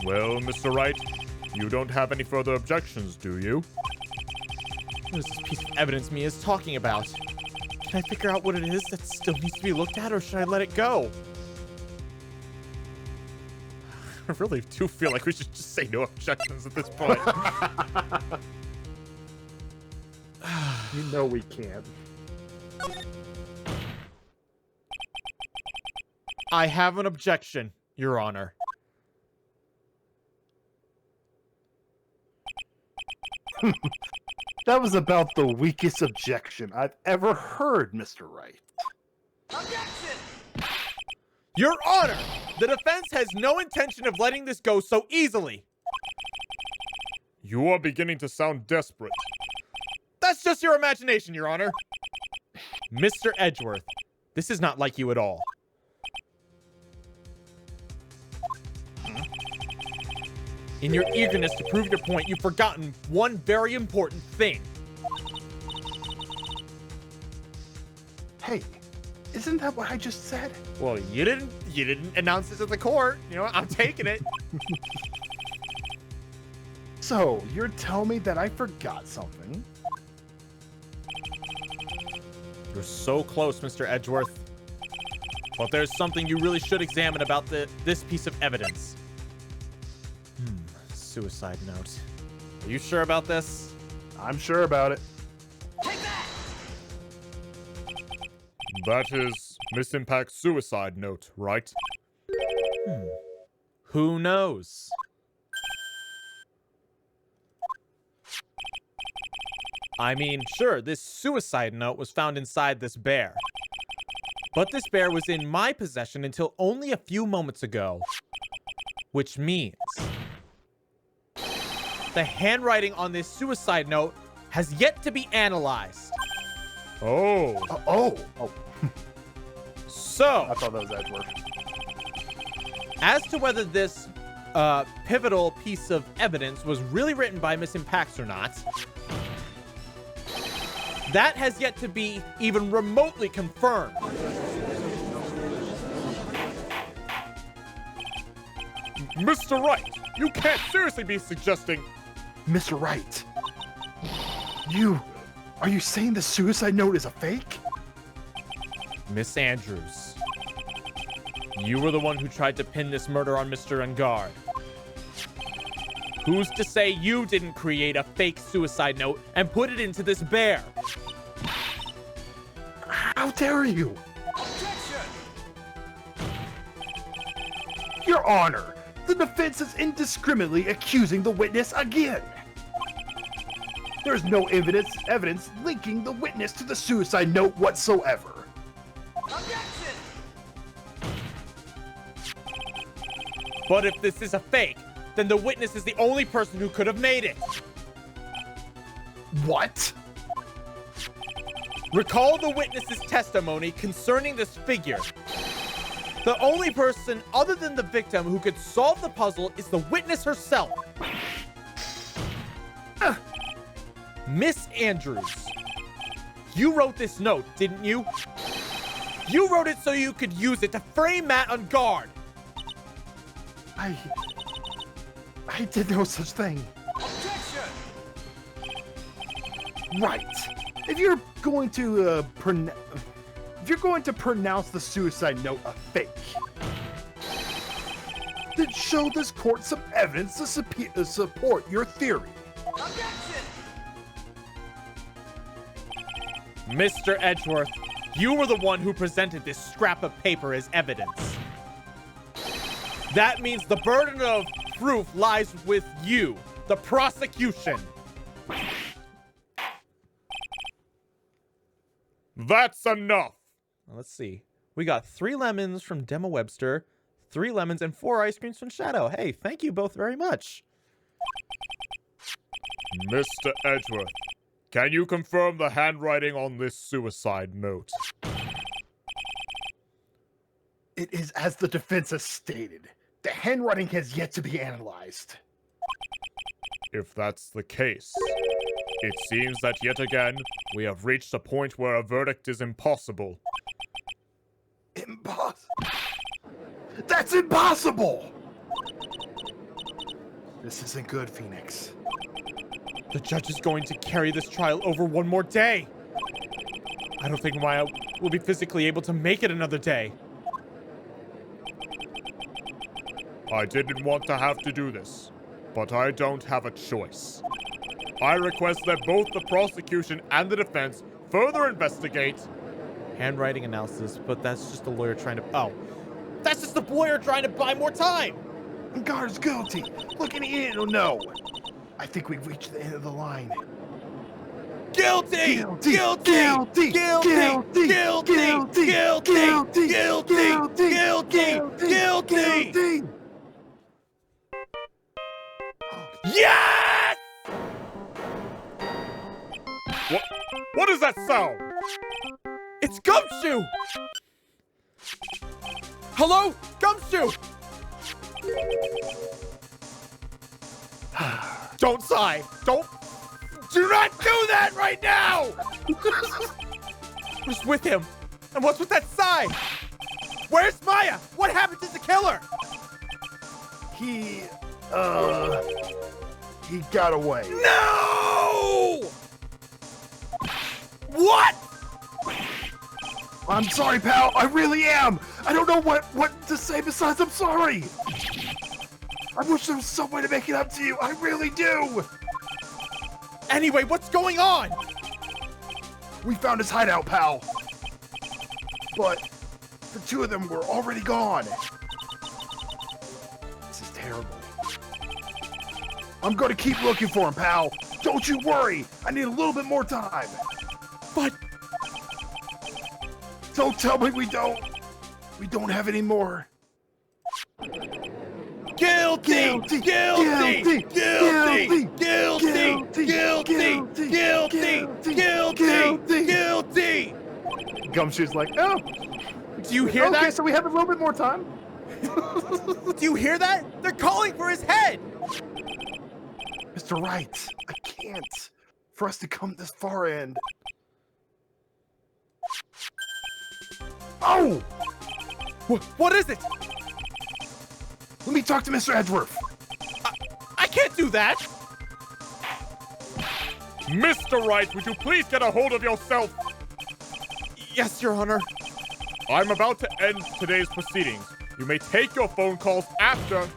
Well, Mr. Wright, you don't have any further objections, do you? What is this piece of evidence Mia's talking about? Can I figure out what it is that still needs to be looked at, or should I let it go? I really do feel like we should just say no objections at this point. You know we can't. I have an objection, Your Honor. That was about the weakest objection I've ever heard, Mr. Wright. Your Honor, the defense has no intention of letting this go so easily. You are beginning to sound desperate. That's just your imagination, Your Honor. Mr. Edgeworth, this is not like you at all. In your eagerness to prove your point, you've forgotten one very important thing. Hey, isn't that what I just said? Well, you didn't announce this at the court. You know what? I'm taking it. So, you're telling me that I forgot something? You're so close, Mr. Edgeworth. But there's something you really should examine about this piece of evidence. Suicide note. Are you sure about this? I'm sure about it. That is Miss Impact's suicide note, right? Who knows? I mean, sure, this suicide note was found inside this bear. But this bear was in my possession until only a few moments ago. Which means the handwriting on this suicide note has yet to be analyzed. Oh. Oh. So, I thought that was Edward. as to whether this pivotal piece of evidence was really written by Miss Impacts or not, That has yet to be even remotely confirmed. Mr. Wright, you can't seriously be suggesting... Mr. Wright, are you saying the suicide note is a fake? Miss Andrews, you were the one who tried to pin this murder on Mr. Engard. Who's to say you didn't create a fake suicide note and put it into this bear? How dare you? Objection! Your Honor, the defense is indiscriminately accusing the witness again. There's no evidence linking the witness to the suicide note whatsoever. Objection! But if this is a fake, then the witness is the only person who could have made it. What? Recall the witness's testimony concerning this figure. The only person other than the victim who could solve the puzzle is the witness herself. Miss Andrews, you wrote this note, didn't you? You wrote it so you could use it to frame Matt on guard. I did no such thing. Objection! Right. If you're going to pronounce the suicide note a fake, then show this court some evidence to support your theory. Objection! Mr. Edgeworth, you were the one who presented this scrap of paper as evidence. That means the burden of proof lies with you, the prosecution. That's enough! Let's see. We got 3 lemons from Demo Webster, 3 lemons, and 4 ice creams from Shadow. Hey, thank you both very much. Mr. Edgeworth, can you confirm the handwriting on this suicide note? It is as the defense has stated. The handwriting has yet to be analyzed. If that's the case, it seems that yet again, we have reached a point where a verdict is impossible. That's impossible! This isn't good, Phoenix. The judge is going to carry this trial over one more day. I don't think Maya will be physically able to make it another day. I didn't want to have to do this, but I don't have a choice. I request that both the prosecution and the defense further investigate Handwriting analysis, but that's just the lawyer trying to... Oh. That's just the lawyer trying to buy more time! Guard's guilty. Look, any idiot will know. I think we've reached the end of the line. Guilty! Guilty! Guilty! Guilty! Guilty! Guilty! Guilty! Guilty! Guilty! Guilty! Guilty! Guilty! Yes! What is that sound? It's Gumshoe! Hello? Gumshoe! Don't sigh! Do not do that right now! What's with him? And what's with that sigh? Where's Maya? What happened to the killer? He got away. No! What? I'm sorry, pal. I really am. I don't know what to say besides I'm sorry. I wish there was some way to make it up to you. I really do. Anyway, what's going on? We found his hideout, pal. But the 2 of them were already gone. This is terrible. I'm going to keep looking for him, pal. Don't you worry. I need a little bit more time. But Don't tell me we don't have any more. guilty! Guilty! Guilty! Guilty! Guilty! Guilty! Guilty! Gumshoe's like, oh. Do you hear Okay, that? so we have a little bit more time. Do you hear that? They're calling for his head! Mr. Wright, I can't. For us to come this far and... Oh! What is it? Let me talk to Mr. Edgeworth. I can't do that. Mr. Wright, would you please get a hold of yourself? Yes, Your Honor. I'm about to end today's proceedings. You may take your phone calls after.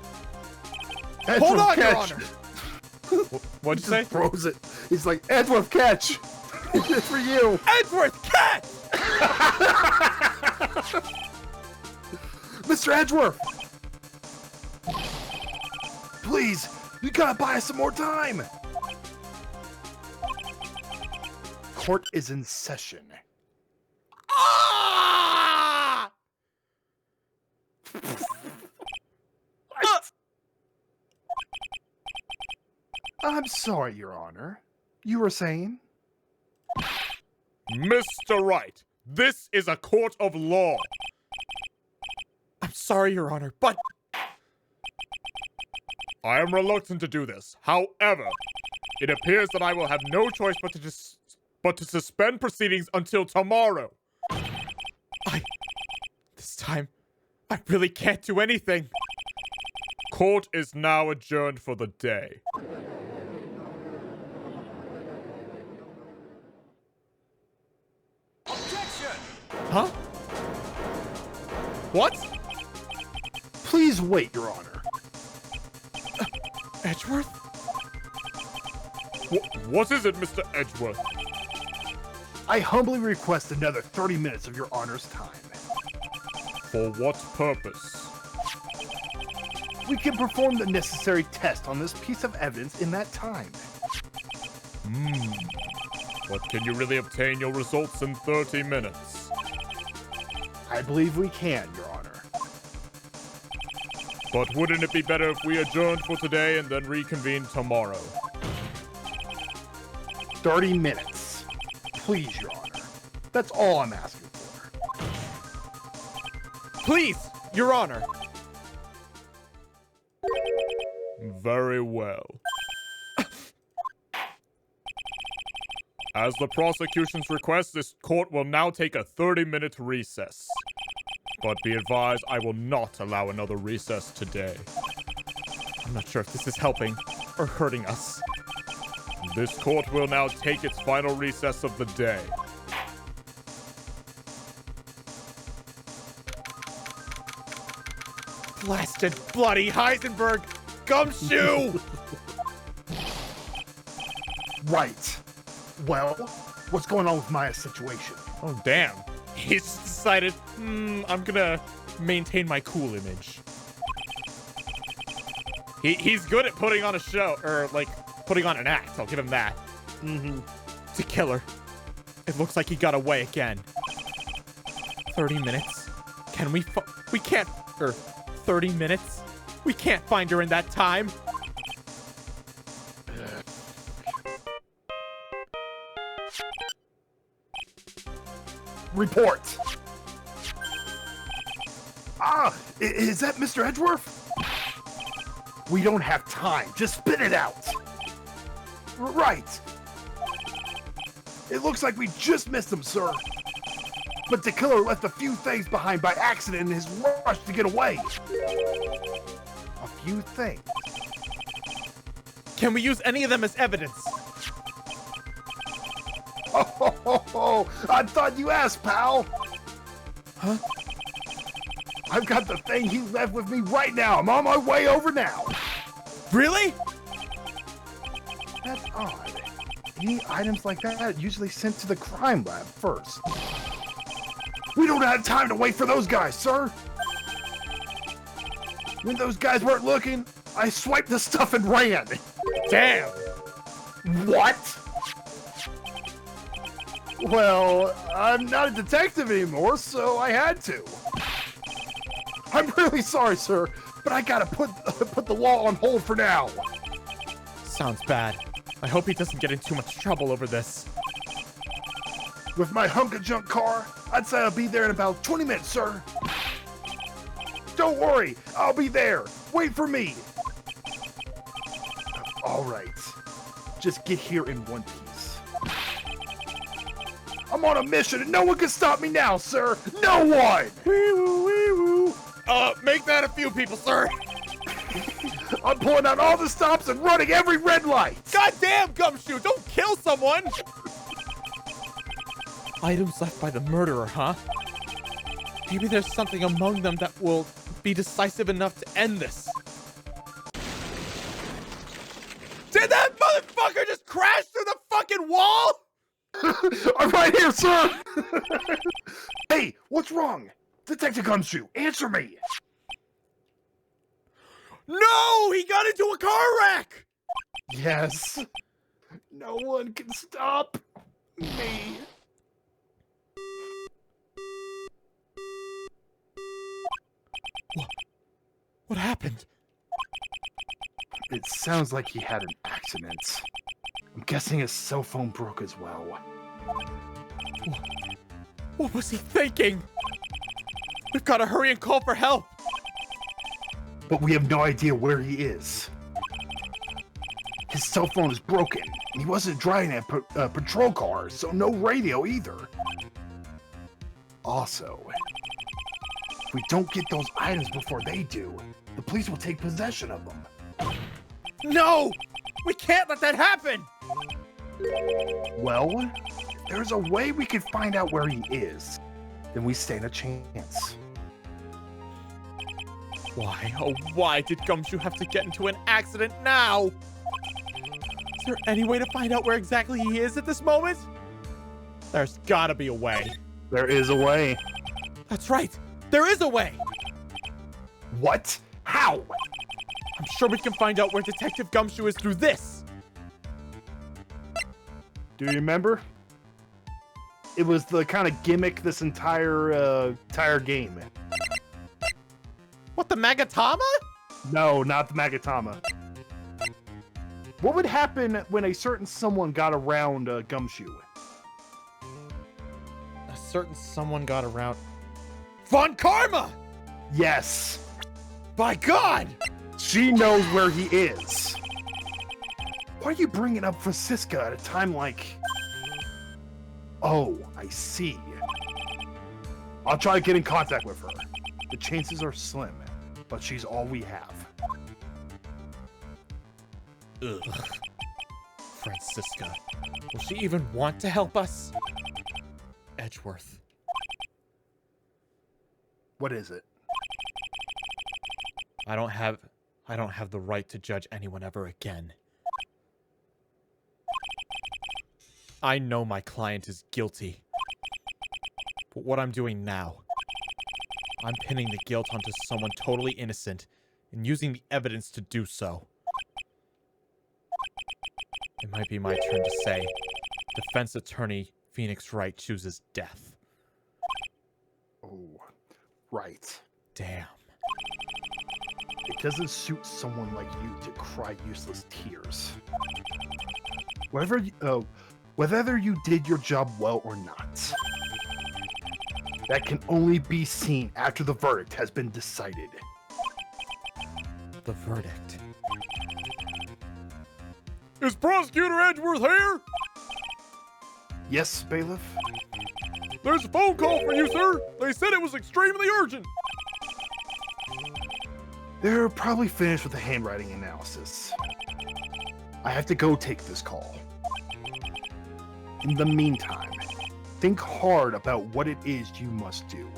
Hold on, Your catch. Honor. What'd you He say? just throws it. He's like, Edgeworth, catch. It's for you. Edgeworth, catch! Mr. Edgeworth. Please, you gotta buy us some more time. Court is in session. Ah! I'm sorry, Your Honor. You were saying? Mr. Wright, this is a court of law. I'm sorry, Your Honor, but I am reluctant to do this. However, it appears that I will have no choice but to suspend proceedings until tomorrow. this time, I really can't do anything. Court is now adjourned for the day. Objection! Huh? What? Please wait, Your Honor. Edgeworth? What is it, Mr. Edgeworth? I humbly request another 30 minutes of Your Honor's time. For what purpose? We can perform the necessary test on this piece of evidence in that time. But can you really obtain your results in 30 minutes? I believe we can, Your Honor. But wouldn't it be better if we adjourned for today and then reconvene tomorrow? 30 minutes. Please, Your Honor. That's all I'm asking for. Please, Your Honor. Very well. As the prosecution's request, this court will now take a 30-minute recess. But be advised, I will not allow another recess today. I'm not sure if this is helping or hurting us. This court will now take its final recess of the day. Blasted bloody Heisenberg gumshoe! Right. Well, what's going on with Maya's situation? Oh, damn. He's just decided, I'm gonna maintain my cool image. He's good at putting on a show, or like, putting on an act. I'll give him that. To kill her. It looks like he got away again. 30 minutes? Can we can't, 30 minutes? We can't find her in that time. Report! Is that Mr. Edgeworth? We don't have time. Just spit it out. Right. It looks like we just missed him, sir. But the killer left a few things behind by accident in his rush to get away. A few things. Can we use any of them as evidence? Oh, I thought you asked, pal. Huh? I've got the thing he left with me right now. I'm on my way over now. Really? That's odd. Any items like that are usually sent to the crime lab first. We don't have time to wait for those guys, sir. When those guys weren't looking, I swiped the stuff and ran. Damn. What? Well, I'm not a detective anymore, so I had to. I'm really sorry, sir, but I gotta put the law on hold for now. Sounds bad. I hope he doesn't get in too much trouble over this. With my hunk of junk car, I'd say I'll be there in about 20 minutes, sir. Don't worry, I'll be there. Wait for me. All right, just get here in one piece. I'm I'm on a mission and no one can stop me now, sir. No one. Wee-woo, wee-woo. Make that a few people, sir. I'm pulling out all the stops and running every red light. Goddamn, Gumshoe, don't kill someone. Items left by the murderer, huh? Maybe there's something among them that will be decisive enough to end this. Did that motherfucker just crash through the fucking wall? I'm right here, sir. Hey, what's wrong? Detective Gumshoe, answer me. No, he got into a car wreck. Yes. No one can stop me. What happened? It sounds like he had an accident. I'm guessing his cell phone broke as well. What was he thinking? We've got to hurry and call for help. But we have no idea where he is. His cell phone is broken, and he wasn't driving a patrol car, so no radio either. Also, if we don't get those items before they do, the police will take possession of them. No! We can't let that happen! Well, there's a way we can find out where he is. Then we stand a chance. Why, oh why did Gumshoe have to get into an accident now? Is there any way to find out where exactly he is at this moment? There's gotta be a way. There is a way. That's right! There is a way! What? How? I'm sure we can find out where Detective Gumshoe is through this! Do you remember? It was the kind of gimmick this entire game. What, the Magatama? No, not the Magatama. What would happen when a certain someone got around Gumshoe? A certain someone got around... Von Karma! Yes. By God! She knows where he is. Why are you bringing up Francisca at a time like... Oh, I see. I'll try to get in contact with her. The chances are slim, but she's all we have. Ugh. Francisca. Will she even want to help us? Edgeworth. What is it? I don't have the right to judge anyone ever again. I know my client is guilty. But what I'm doing now, I'm pinning the guilt onto someone totally innocent and using the evidence to do so. It might be my turn to say, defense attorney Phoenix Wright chooses death. Oh, right. Damn. It doesn't suit someone like you to cry useless tears. Whether you did your job well or not, that can only be seen after the verdict has been decided. The verdict. Is Prosecutor Edgeworth here? Yes, bailiff? There's a phone call for you, sir. They said it was extremely urgent. They're probably finished with the handwriting analysis. I have to go take this call. In the meantime, think hard about what it is you must do.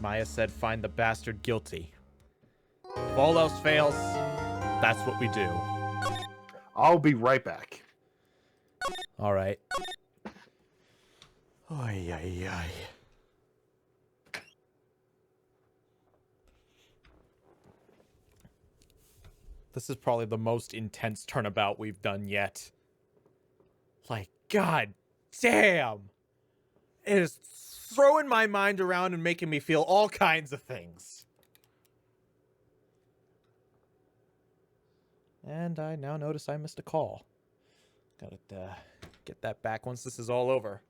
Maya said find the bastard guilty. If all else fails, that's what we do. I'll be right back. All right. Ay, ay, ay. This is probably the most intense turnabout we've done yet. Like, god damn! It is throwing my mind around and making me feel all kinds of things. And I now notice I missed a call. Gotta get that back once this is all over.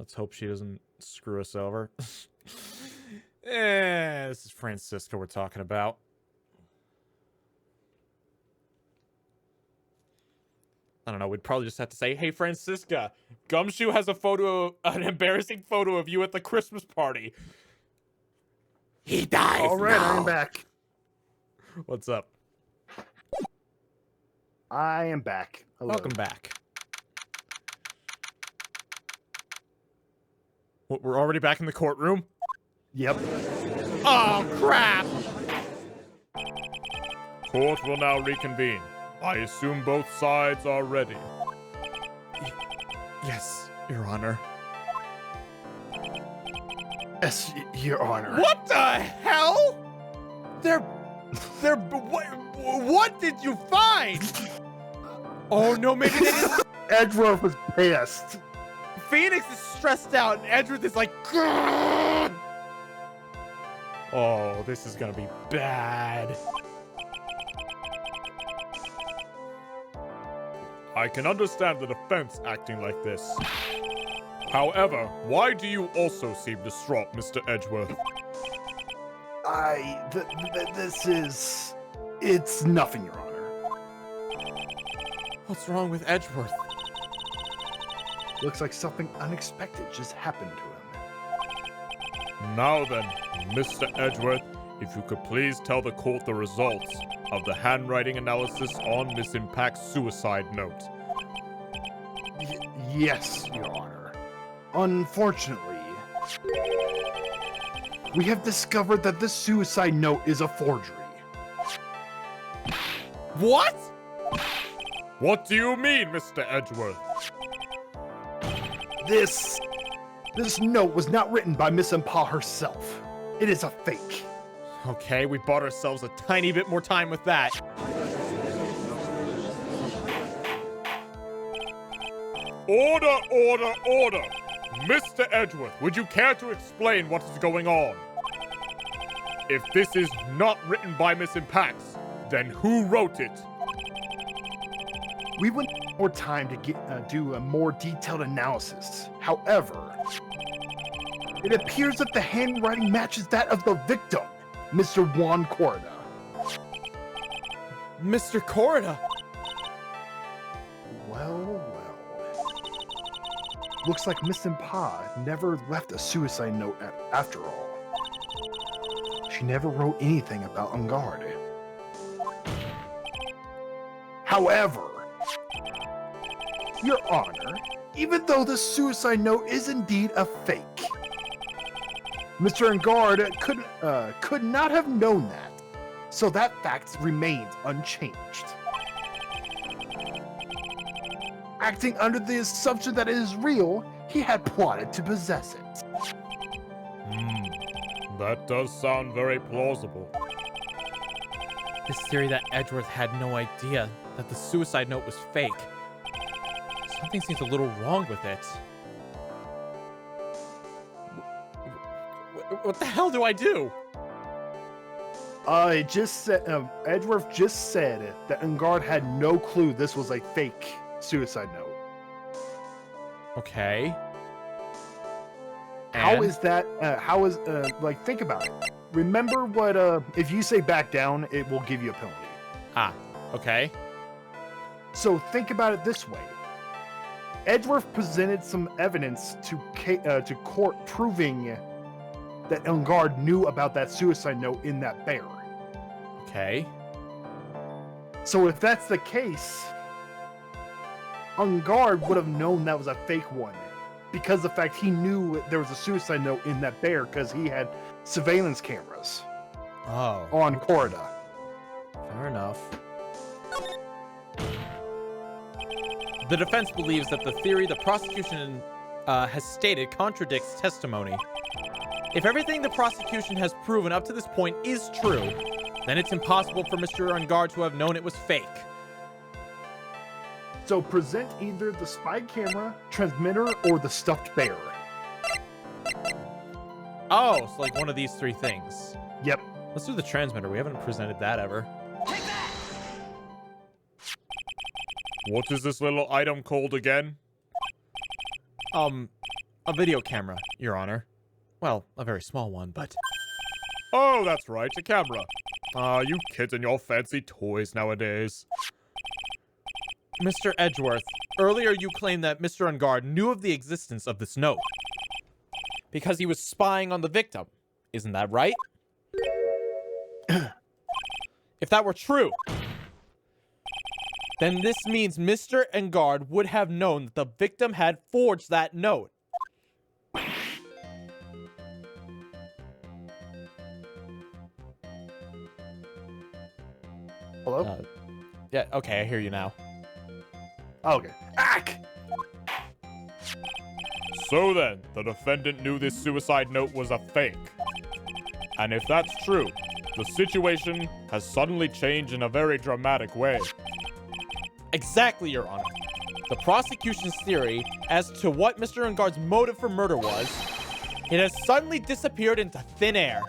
Let's hope she doesn't screw us over. This is Francisca we're talking about. I don't know, we'd probably just have to say, hey, Francisca, Gumshoe has an embarrassing photo of you at the Christmas party. He dies All right, now. I'm back. What's up? I am back. Hello. Welcome back. What, we're already back in the courtroom? Yep. Oh, crap! Court will now reconvene. I assume both sides are ready. Yes, Your Honor. Yes, Your Honor. What the hell? What did you find? Oh no, maybe they didn't. Edgeworth was pissed. Phoenix is stressed out, and Edgeworth is like, "Grrr!" Oh, this is gonna be bad. I can understand the defense acting like this. However, why do you also seem distraught, Mr. Edgeworth? It's nothing, Your Honor. What's wrong with Edgeworth? Looks like something unexpected just happened to him. Now then, Mr. Edgeworth, if you could please tell the court the results of the handwriting analysis on Miss Impact's suicide note. Yes, Your Honor. Unfortunately, we have discovered that this suicide note is a forgery. What? What do you mean, Mr. Edgeworth? This note was not written by Miss Impa herself. It is a fake. Okay, we bought ourselves a tiny bit more time with that. Order, order, order! Mr. Edgeworth, would you care to explain what is going on? If this is not written by Miss Impacts, then who wrote it? We would need more time to do a more detailed analysis. However, it appears that the handwriting matches that of the victim, Mr. Juan Corda. Mr. Corda? Well. Looks like Miss Impa never left a suicide note after all. She never wrote anything about Ungard. However, Your Honor, even though the suicide note is indeed a fake, Mr. Ungard could not have known that, so that fact remains unchanged. Acting under the assumption that it is real, he had plotted to possess it. That does sound very plausible. This theory that Edgeworth had no idea that the suicide note was fake. Something seems a little wrong with it. What the hell do I do? It just said, Edgeworth just said that Ungard had no clue this was a fake suicide note. Okay. How And? is that, think about it. Remember what, if you say back down, it will give you a penalty. Ah, okay. So think about it this way. Edgeworth presented some evidence to court proving that Ungard knew about that suicide note in that bear. Okay. So if that's the case, Ungard would have known that was a fake one, because the fact he knew there was a suicide note in that bear because he had surveillance cameras Oh, on Corda. fair enough. The defense believes that the theory the prosecution has stated contradicts testimony. If everything the prosecution has proven up to this point is true, then it's impossible for Mr. Ungard to have known it was fake. So present either the spy camera, transmitter, or the stuffed bear. Oh, it's like one of these three things. Yep. Let's do the transmitter. We haven't presented that ever. Take that! What is this little item called again? A video camera, Your Honor. Well, a very small one, but... Oh, that's right, a camera. You kids and your fancy toys nowadays. Mr. Edgeworth, earlier you claimed that Mr. Ungard knew of the existence of this note. Because he was spying on the victim. Isn't that right? If that were true, then this means Mr. Ungard would have known that the victim had forged that note. Hello? Yeah, okay, I hear you now. Okay. Ack! So then, the defendant knew this suicide note was a fake. And if that's true, the situation has suddenly changed in a very dramatic way. Exactly, Your Honor. The prosecution's theory as to what Mr. Ungard's motive for murder was, it has suddenly disappeared into thin air.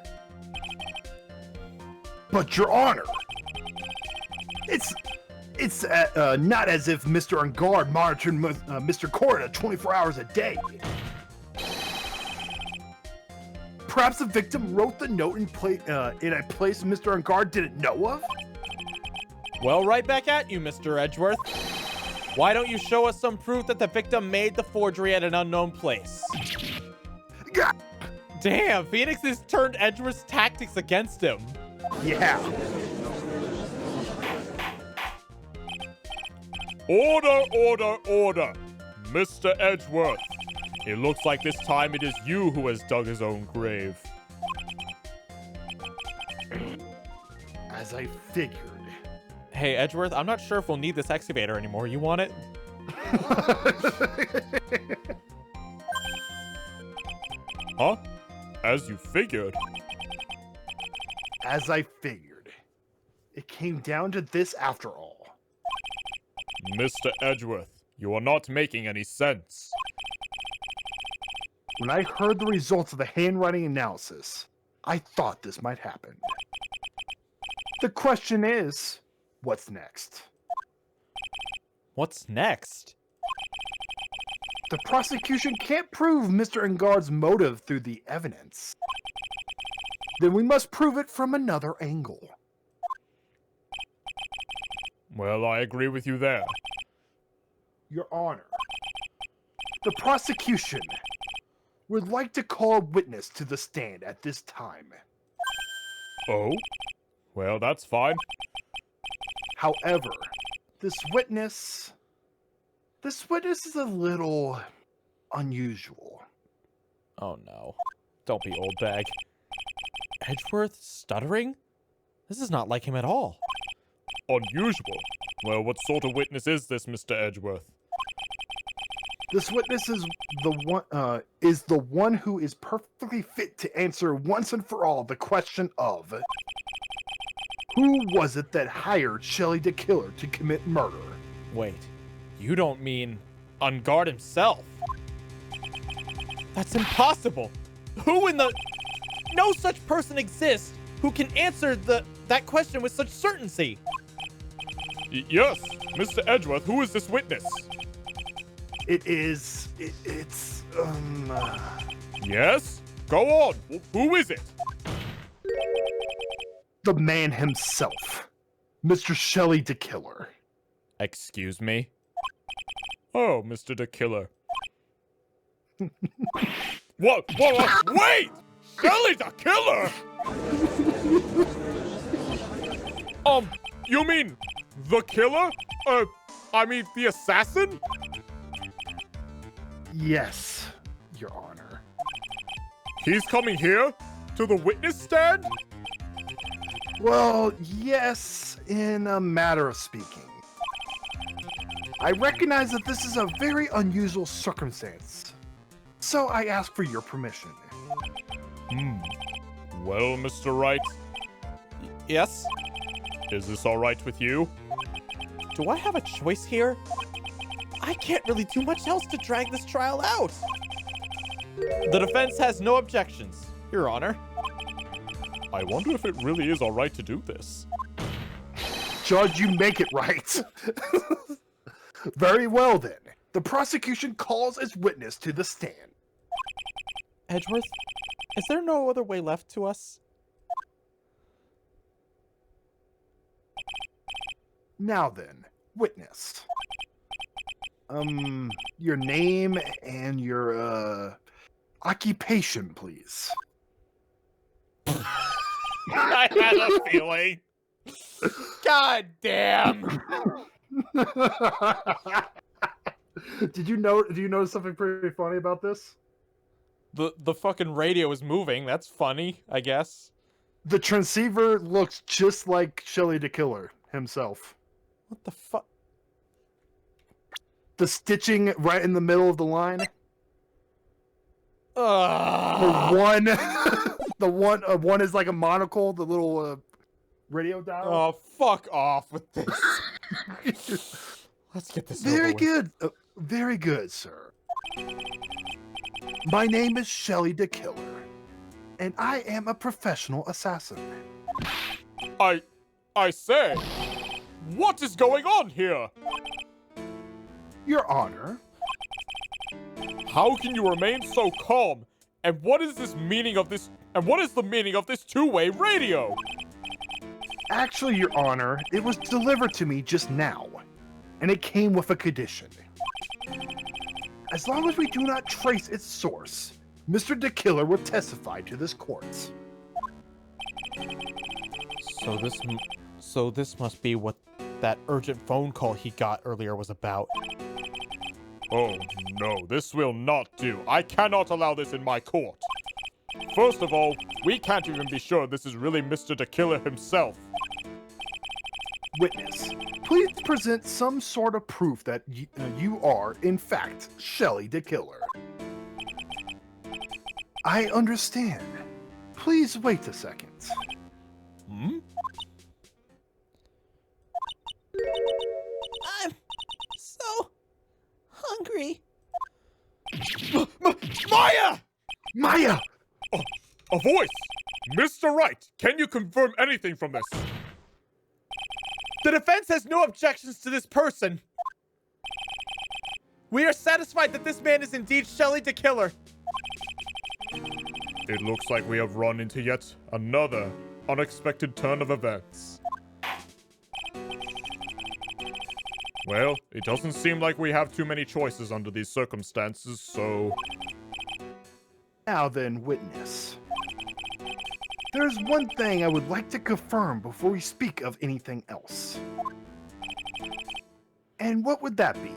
But Your Honor, it's not as if Mr. Ungard monitored Mr. Corda 24 hours a day. Perhaps the victim wrote the note in a place Mr. Ungard didn't know of? Well, right back at you, Mr. Edgeworth. Why don't you show us some proof that the victim made the forgery at an unknown place? Gah! Damn, Phoenix has turned Edgeworth's tactics against him. Yeah. Order, order, order! Mr. Edgeworth, it looks like this time it is you who has dug his own grave. As I figured. Hey, Edgeworth, I'm not sure if we'll need this excavator anymore. You want it? Huh? As you figured. As I figured. It came down to this after all. Mr. Edgeworth, you are not making any sense. When I heard the results of the handwriting analysis, I thought this might happen. The question is, what's next? What's next? The prosecution can't prove Mr. Ungard's motive through the evidence. Then we must prove it from another angle. Well, I agree with you there. Your Honor, the prosecution would like to call a witness to the stand at this time. Oh? Well, that's fine. However, this witness is a little unusual. Oh no. Don't be old bag. Edgeworth stuttering? This is not like him at all. Unusual? Well, what sort of witness is this, Mr. Edgeworth? This witness is the one who is perfectly fit to answer once and for all the question of who was it that hired Shelly the Killer to commit murder? Wait, you don't mean Ungard himself? That's impossible! Who in the... No such person exists who can answer that question with such certainty! Yes, Mr. Edgeworth, who is this witness? It's Yes? Go on, who is it? the man himself, Mr. Shelly the Killer. Excuse me? Oh, Mr. the Killer. What? Wait! Shelly the Killer? You mean the killer? I mean the assassin? Yes, Your Honor. He's coming here? To the witness stand? Well, yes, in a matter of speaking. I recognize that this is a very unusual circumstance, so I ask for your permission. Well, Mr. Wright, Yes? is this alright with you? Do I have a choice here? I can't really do much else to drag this trial out. The defense has no objections, Your Honor. I wonder if it really is alright to do this. Judge, you make it right. Very well then. The prosecution calls its witness to the stand. Edgeworth, is there no other way left to us? Now then, witness. Your name and your, occupation, please. I had a feeling. God damn. Do you notice something pretty funny about this? The fucking radio is moving. That's funny, I guess. The transceiver looks just like Shelly the Killer himself. What the fuck? The stitching right in the middle of the line. The one is like a monocle, the little radio dial. Oh, fuck off with this. Let's get this over Very with. good. Very good, sir. My name is Shelly the Killer, and I am a professional assassin. I say, what is going on here? Your Honor, How can you remain so calm? And what is this meaning of this? And what is the meaning of this two-way radio? actually, Your Honor, it was delivered to me just now, and it came with a condition. As long as we do not trace its source, Mr. the Killer will testify to this court. So this must be what that urgent phone call he got earlier was about. Oh no, this will not do. I cannot allow this in my court. First of all, we can't even be sure this is really Mr. the Killer himself. Witness, please present some sort of proof that you are, in fact, Shelly the Killer. I understand. Please wait a second. Hmm? I'm so hungry. Maya! Maya! A voice! Mr. Wright, can you confirm anything from this? The defense has no objections to this person. We are satisfied that this man is indeed Shelly the Killer. It looks like we have run into yet another unexpected turn of events. Well, it doesn't seem like we have too many choices under these circumstances, so... Now then, witness. There's one thing I would like to confirm before we speak of anything else. And what would that be?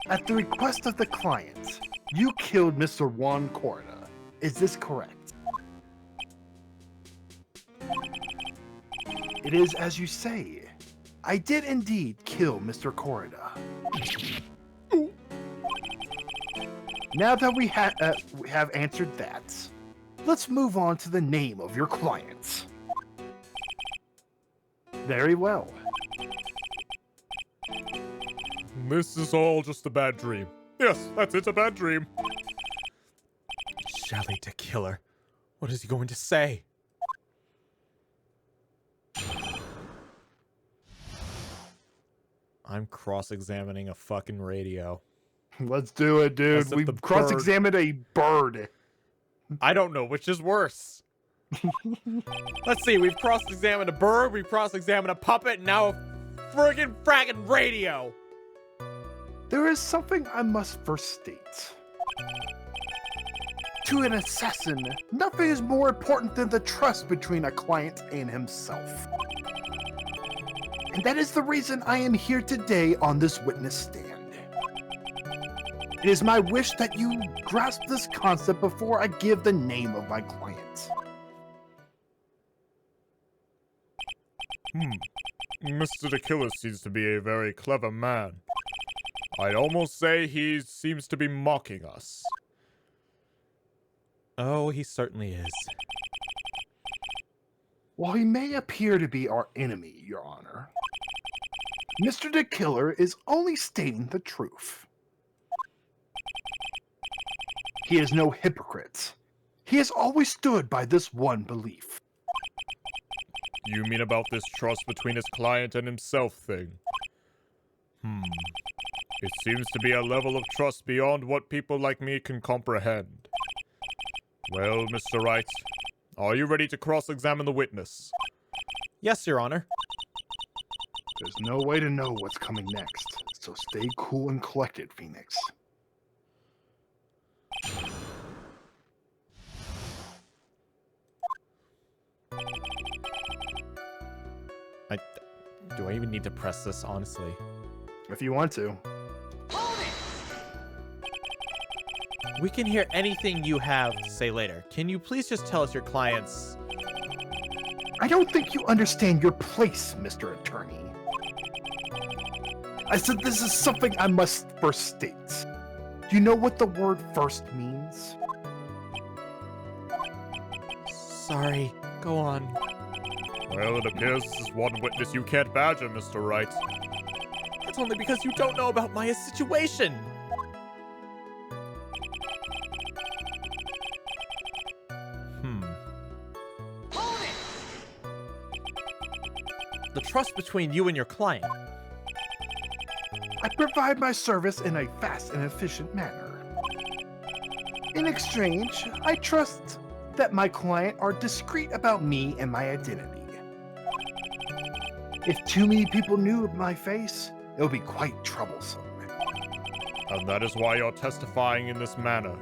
At the request of the client, you killed Mr. Juan Corda. Is this correct? It is as you say. I did indeed kill Mr. Corda. Now that we have answered that, let's move on to the name of your client. Very well. This is all just a bad dream. Yes, that's it, a bad dream. Shelly the Killer. What is he going to say? I'm cross-examining a fucking radio. Let's do it, dude. As if We the cross-examined a bird. I don't know which is worse. Let's see, we've cross-examined a bird, we've cross-examined a puppet, now a friggin' fraggin' radio. There is something I must first state. To an assassin, nothing is more important than the trust between a client and himself. And that is the reason I am here today on this witness stand. It is my wish that you grasp this concept before I give the name of my client. Mr. the Killer seems to be a very clever man. I'd almost say he seems to be mocking us. Oh, he certainly is. While he may appear to be our enemy, Your Honor, Mr. the Killer is only stating the truth. He is no hypocrite. He has always stood by this one belief. You mean about this trust between his client and himself thing? It seems to be a level of trust beyond what people like me can comprehend. Well, Mr. Wright, are you ready to cross-examine the witness? Yes, Your Honor. There's no way to know what's coming next, so stay cool and collected, Phoenix. Do I even need to press this, honestly? If you want to. Hold it! We can hear anything you have to say later. Can you please just tell us your client's... I don't think you understand your place, Mr. Attorney. I said this is something I must first state. Do you know what the word first means? Sorry, go on. Well, it appears this is one witness you can't badger, Mr. Wright. That's only because you don't know about Maya's situation. Hold it! The trust between you and your client. I provide my service in a fast and efficient manner. In exchange, I trust that my client are discreet about me and my identity. If too many people knew of my face, it would be quite troublesome. And that is why you're testifying in this manner.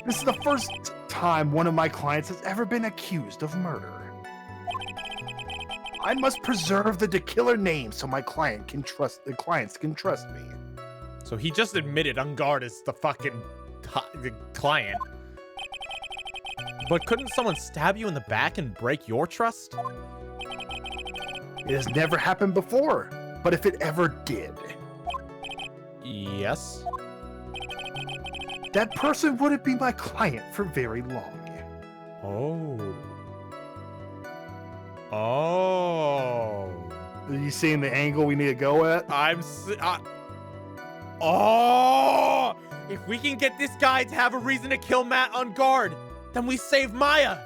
This is the first time one of my clients has ever been accused of murder. I must preserve the killer name so my clients can trust me. So he just admitted Unguard is the fucking the client. But couldn't someone stab you in the back and break your trust? It has never happened before, but if it ever did, Yes. that person wouldn't be my client for very long. Oh. Oh. Are you seeing the angle we need to go at? Oh! If we can get this guy to have a reason to kill Matt on guard, then we save Maya.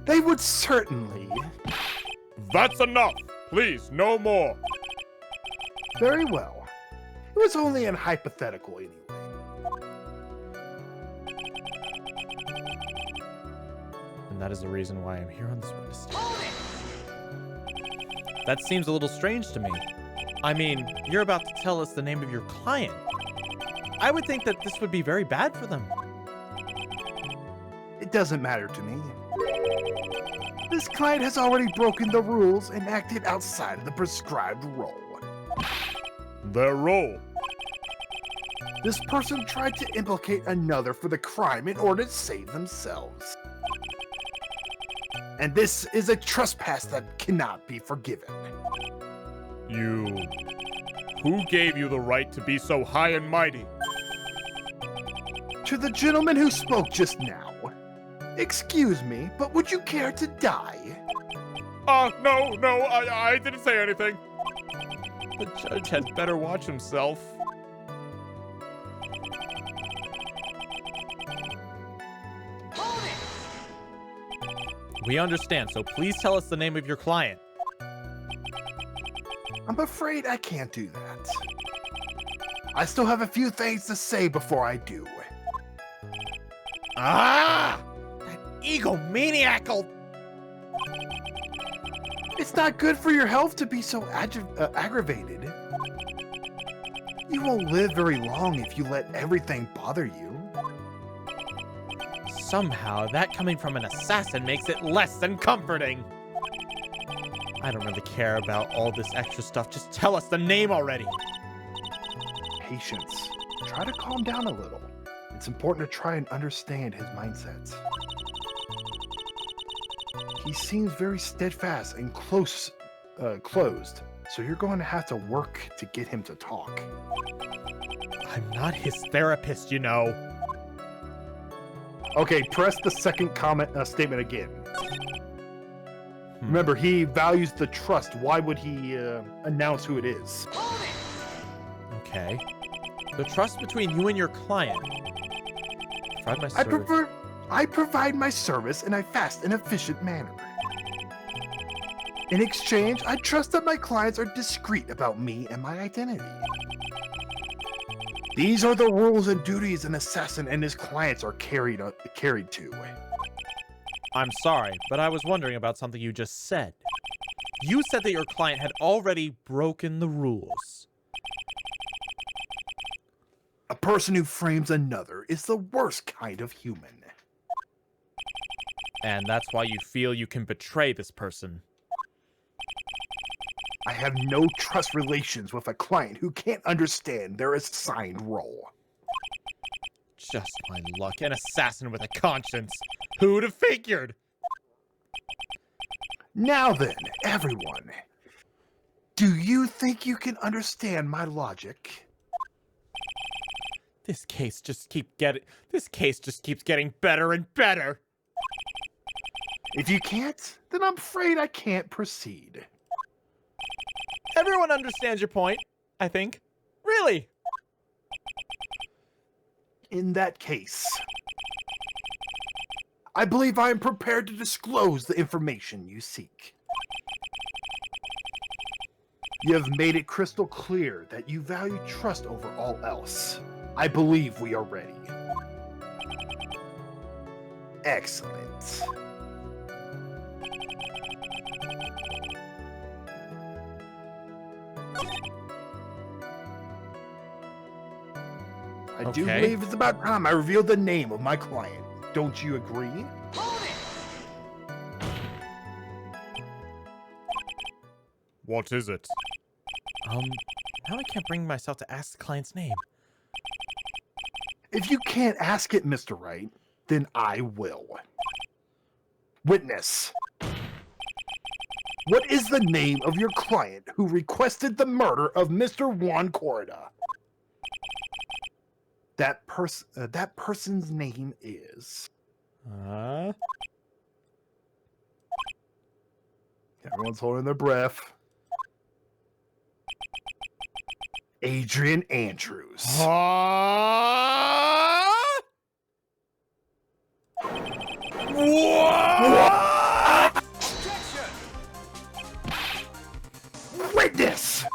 They would certainly. That's enough! Please, no more! Very well. It was only an hypothetical anyway. And that is the reason why I'm here on this witness stand. Hold it! That seems a little strange to me. I mean, you're about to tell us the name of your client. I would think that this would be very bad for them. It doesn't matter to me. This client has already broken the rules and acted outside of the prescribed role. Their role. This person tried to implicate another for the crime in order to save themselves. And this is a trespass that cannot be forgiven. You... Who gave you the right to be so high and mighty? To the gentleman who spoke just now, excuse me, but would you care to die? No, I didn't say anything. The judge had better watch himself. Hold it! We understand, so please tell us the name of your client. I'm afraid I can't do that. I still have a few things to say before I do. Ah! That egomaniacal... It's not good for your health to be so aggravated. You won't live very long if you let everything bother you. Somehow, that coming from an assassin makes it less than comforting. I don't really care about all this extra stuff. Just tell us the name already. Patience. Try to calm down a little. It's important to try and understand his mindset. He seems very steadfast and closed, so you're going to have to work to get him to talk. I'm not his therapist, you know. Okay, press the second statement again. Remember, he values the trust. Why would he announce who it is? Hold it! Okay. The trust between you and your client. Provide my service. I provide my service in a fast and efficient manner. In exchange, I trust that my clients are discreet about me and my identity. These are the rules and duties an assassin and his clients are carried to. I'm sorry, but I was wondering about something you just said. You said that your client had already broken the rules. A person who frames another is the worst kind of human. And that's why you feel you can betray this person. I have no trust relations with a client who can't understand their assigned role. Just my luck. An assassin with a conscience. Who'd have figured? Now then, everyone. Do you think you can understand my logic? This case just keeps getting better and better. If you can't, then I'm afraid I can't proceed. Everyone understands your point, I think. Really? In that case, I believe I am prepared to disclose the information you seek. You have made it crystal clear that you value trust over all else. I believe we are ready. Excellent. I do Okay. believe it's about time I revealed the name of my client. Don't you agree? Hold it! What is it? Now I can't bring myself to ask the client's name. If you can't ask it, Mr. Wright, then I will. Witness. What is the name of your client who requested the murder of Mr. Juan Corrida? That person's name is... Everyone's holding their breath. Adrian Andrews. What? Objection! Witness!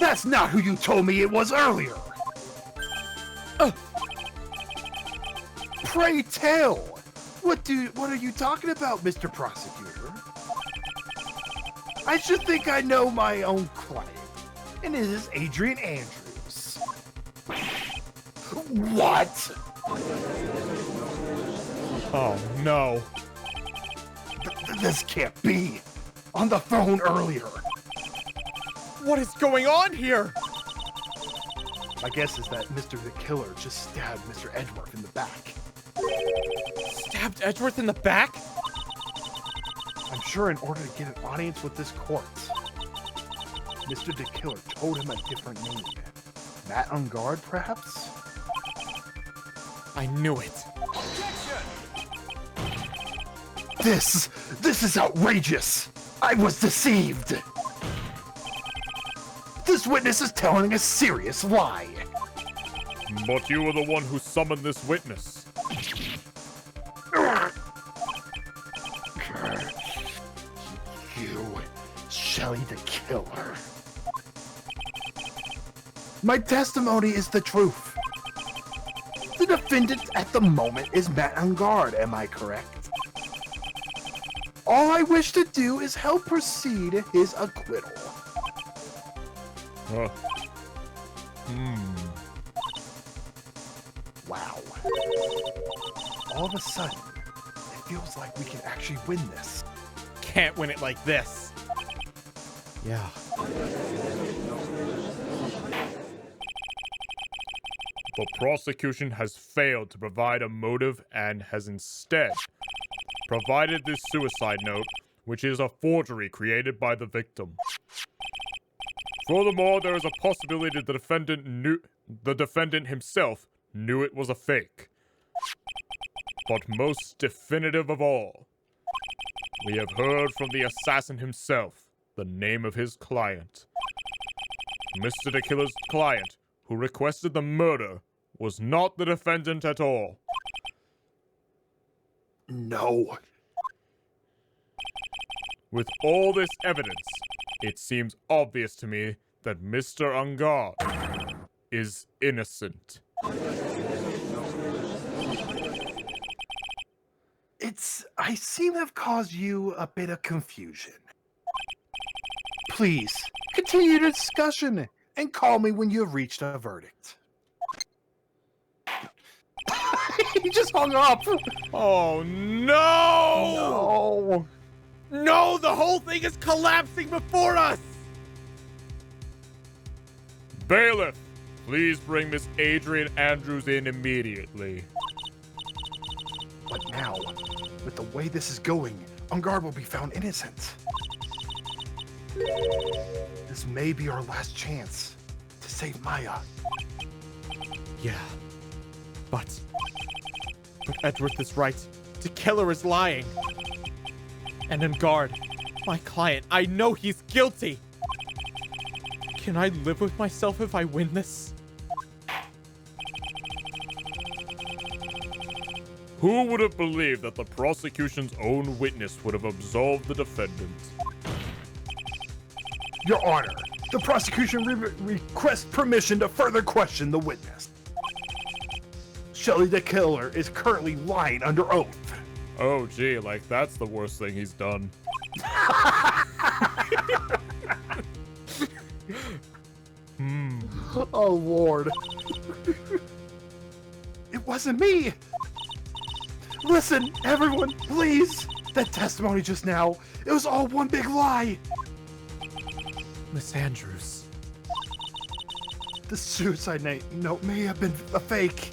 That's not who you told me it was earlier. Pray tell. What are you talking about, Mr. Prosecutor? I should think I know my own client. And it is Adrian Andrews. What? Oh no. This can't be. On the phone earlier. What is going on here? My guess is that Mr. the Killer just stabbed Mr. Edgeworth in the back. Stabbed Edgeworth in the back? I'm sure in order to get an audience with this court, Mr. the Killer told him a different name. Matt on guard, perhaps? I knew it. Objection! This is outrageous! I was deceived! This witness is telling a serious lie! But you were the one who summoned this witness. You, Shelly the Killer. My testimony is the truth. The defendant at the moment is Matt on guard, am I correct? All I wish to do is help proceed his acquittal. Huh. Wow. All of a sudden, it feels like we can actually win this. Can't win it like this. Yeah. The prosecution has failed to provide a motive and has instead provided this suicide note, which is a forgery created by the victim. Furthermore, there is a possibility the defendant himself knew it was a fake. But most definitive of all, we have heard from the assassin himself the name of his client. Mr. the Killer's client, who requested the murder, was not the defendant at all. No. With all this evidence, it seems obvious to me that Mr. Ungard is innocent. I seem to have caused you a bit of confusion. Please, continue the discussion and call me when you have reached a verdict. He just hung up! Oh no! No, the whole thing is collapsing before us! Bailiff, please bring Miss Adrian Andrews in immediately. But now, with the way this is going, Ungard will be found innocent. This may be our last chance to save Maya. Yeah, but Edgeworth is right. The killer is lying. And Ungard, my client, I know he's guilty. Can I live with myself if I win this? Who would have believed that the prosecution's own witness would have absolved the defendant? Your Honor, the prosecution requests permission to further question the witness. Shelley the killer is currently lying under oath. Oh gee, like that's the worst thing he's done. Oh Lord. It wasn't me! Listen, everyone, please! That testimony just now, it was all one big lie! Miss Andrews. The suicide note may have been a fake.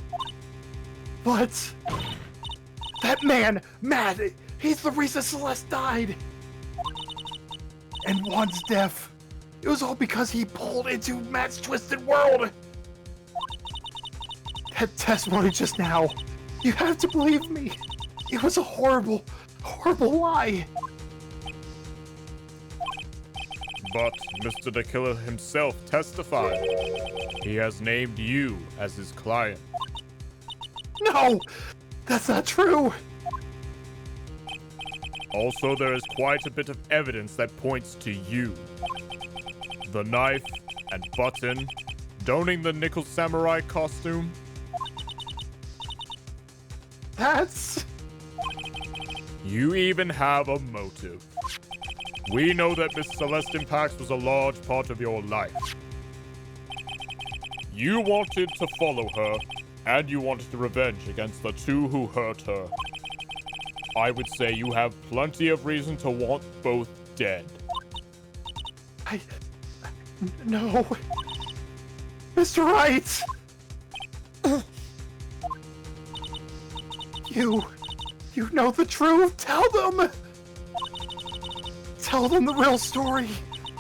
But that man, Matt, he's the reason Celeste died. And Juan's death, it was all because he pulled into Matt's twisted world. That testimony just now, you have to believe me. It was a horrible, horrible lie. But Mr. the Killer himself testified. He has named you as his client. No, that's not true. Also, there is quite a bit of evidence that points to you. The knife and button, donning the nickel samurai costume. That's... You even have a motive. We know that Miss Celeste Pax was a large part of your life. You wanted to follow her, and you wanted revenge against the two who hurt her. I would say you have plenty of reason to want both dead. No. Mr. Wright! You know the truth. Tell them! Tell them the real story.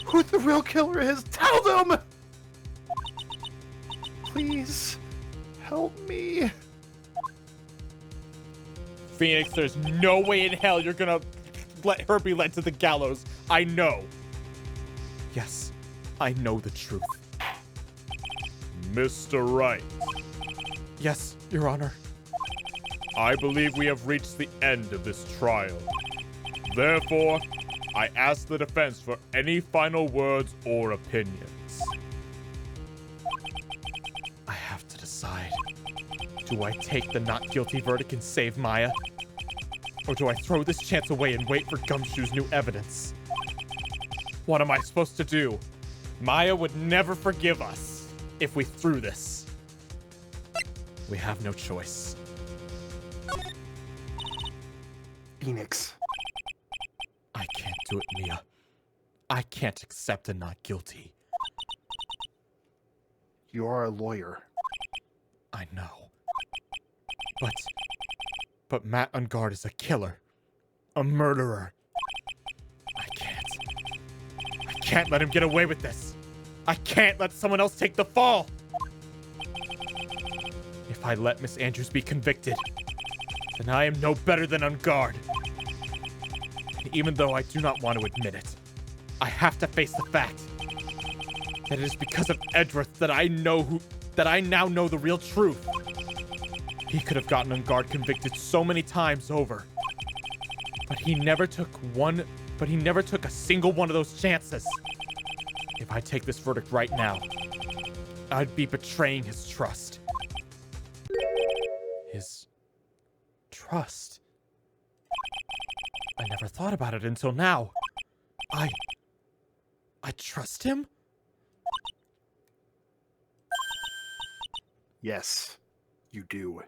Who the real killer is. Tell them! Please, help me. Phoenix, there's no way in hell you're gonna let her be led to the gallows. I know. Yes, I know the truth. Mr. Wright. Yes, Your Honor. I believe we have reached the end of this trial. Therefore, I ask the defense for any final words or opinions. I have to decide. Do I take the not guilty verdict and save Maya? Or do I throw this chance away and wait for Gumshoe's new evidence? What am I supposed to do? Maya would never forgive us if we threw this. We have no choice. Phoenix. I can't do it, Mia. I can't accept a not guilty. You are a lawyer. I know. But Matt Ungard is a killer. A murderer. I can't let him get away with this. I can't let someone else take the fall. If I let Miss Andrews be convicted, then I am no better than Ungard. And even though I do not want to admit it, I have to face the fact that it is because of Edgeworth that I now know the real truth. He could have gotten Ungard convicted so many times over, but he never took one but he never took a single one of those chances. If I take this verdict right now, I'd be betraying his trust. His trust? I never thought about it until now. I trust him? Yes, you do.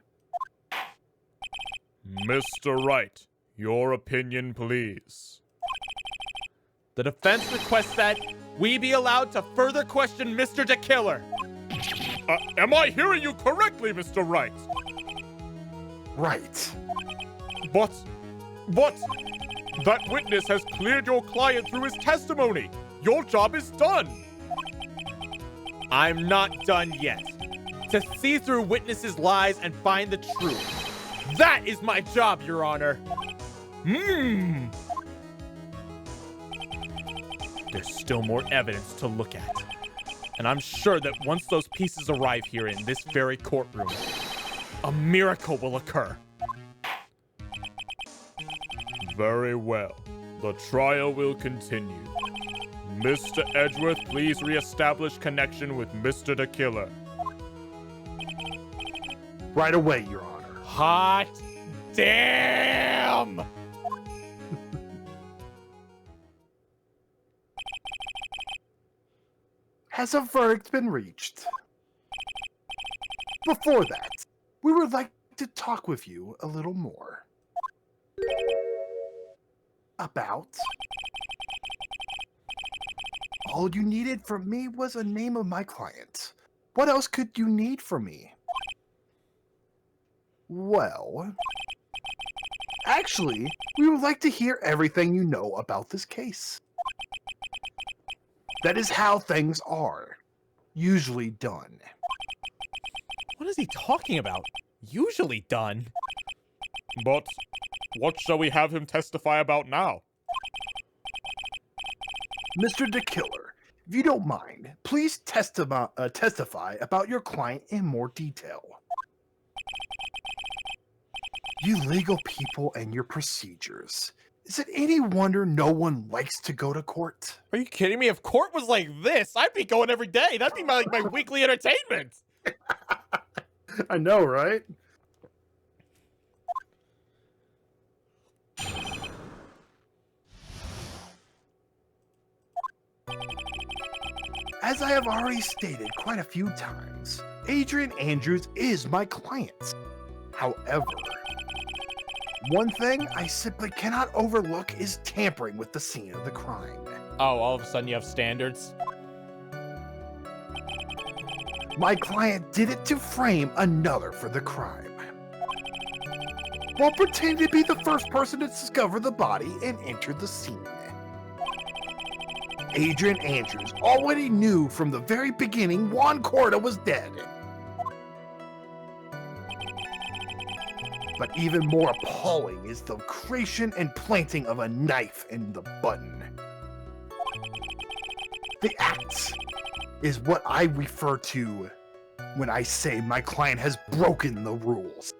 Mr. Wright, your opinion, please. The defense requests that we be allowed to further question Mr. DeKiller. Am I hearing you correctly, Mr. Wright? Right. But, that witness has cleared your client through his testimony. Your job is done. I'm not done yet. To see through witnesses' lies and find the truth. That is my job, Your Honor. There's still more evidence to look at. And I'm sure that once those pieces arrive here in this very courtroom, a miracle will occur. Very well. The trial will continue. Mr. Edgeworth, please reestablish connection with Mr. DeKiller. Right away, Your Honor. Hot damn! Has a verdict been reached? Before that, we would like to talk with you a little more. About... All you needed from me was a name of my client. What else could you need from me? Well... Actually, we would like to hear everything you know about this case. That is how things are usually done. What is he talking about? Usually done. But what shall we have him testify about now? Mr. DeKiller, if you don't mind, please testify about your client in more detail. You legal people and your procedures. Is it any wonder no one likes to go to court? Are you kidding me? If court was like this, I'd be going every day. That'd be my weekly entertainment. I know, right? As I have already stated quite a few times, Adrian Andrews is my client. However, one thing I simply cannot overlook is tampering with the scene of the crime. Oh, all of a sudden you have standards? My client did it to frame another for the crime, while pretending to be the first person to discover the body and enter the scene. Adrian Andrews already knew from the very beginning Juan Corda was dead. But even more appalling is the creation and planting of a knife in the button. The act is what I refer to when I say my client has broken the rules.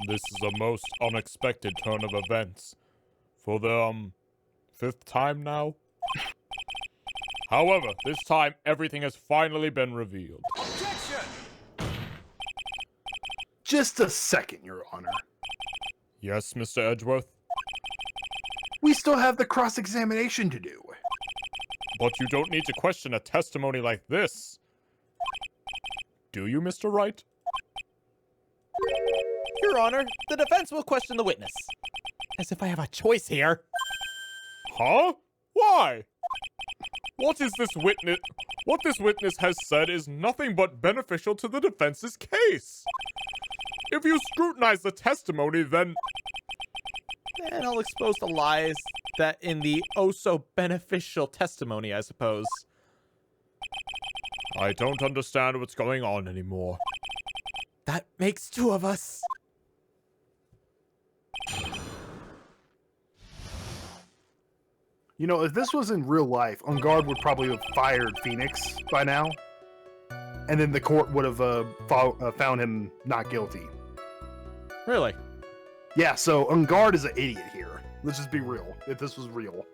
This is a most unexpected turn of events. For the, 5th time now? However, this time everything has finally been revealed. Objection! Just a second, Your Honor. Yes, Mr. Edgeworth? We still have the cross-examination to do. But you don't need to question a testimony like this. Do you, Mr. Wright? Your Honor, the defense will question the witness. As if I have a choice here. Huh? Why? What this witness has said is nothing but beneficial to the defense's case. If you scrutinize the testimony, then... And I'll expose the lies that in the oh-so-beneficial testimony, I suppose. I don't understand what's going on anymore. That makes two of us. You know, if this was in real life, On Guard would probably have fired Phoenix by now. and then the court would have found him not guilty. Really? Yeah, so Ungard is an idiot here. Let's just be real. If this was real.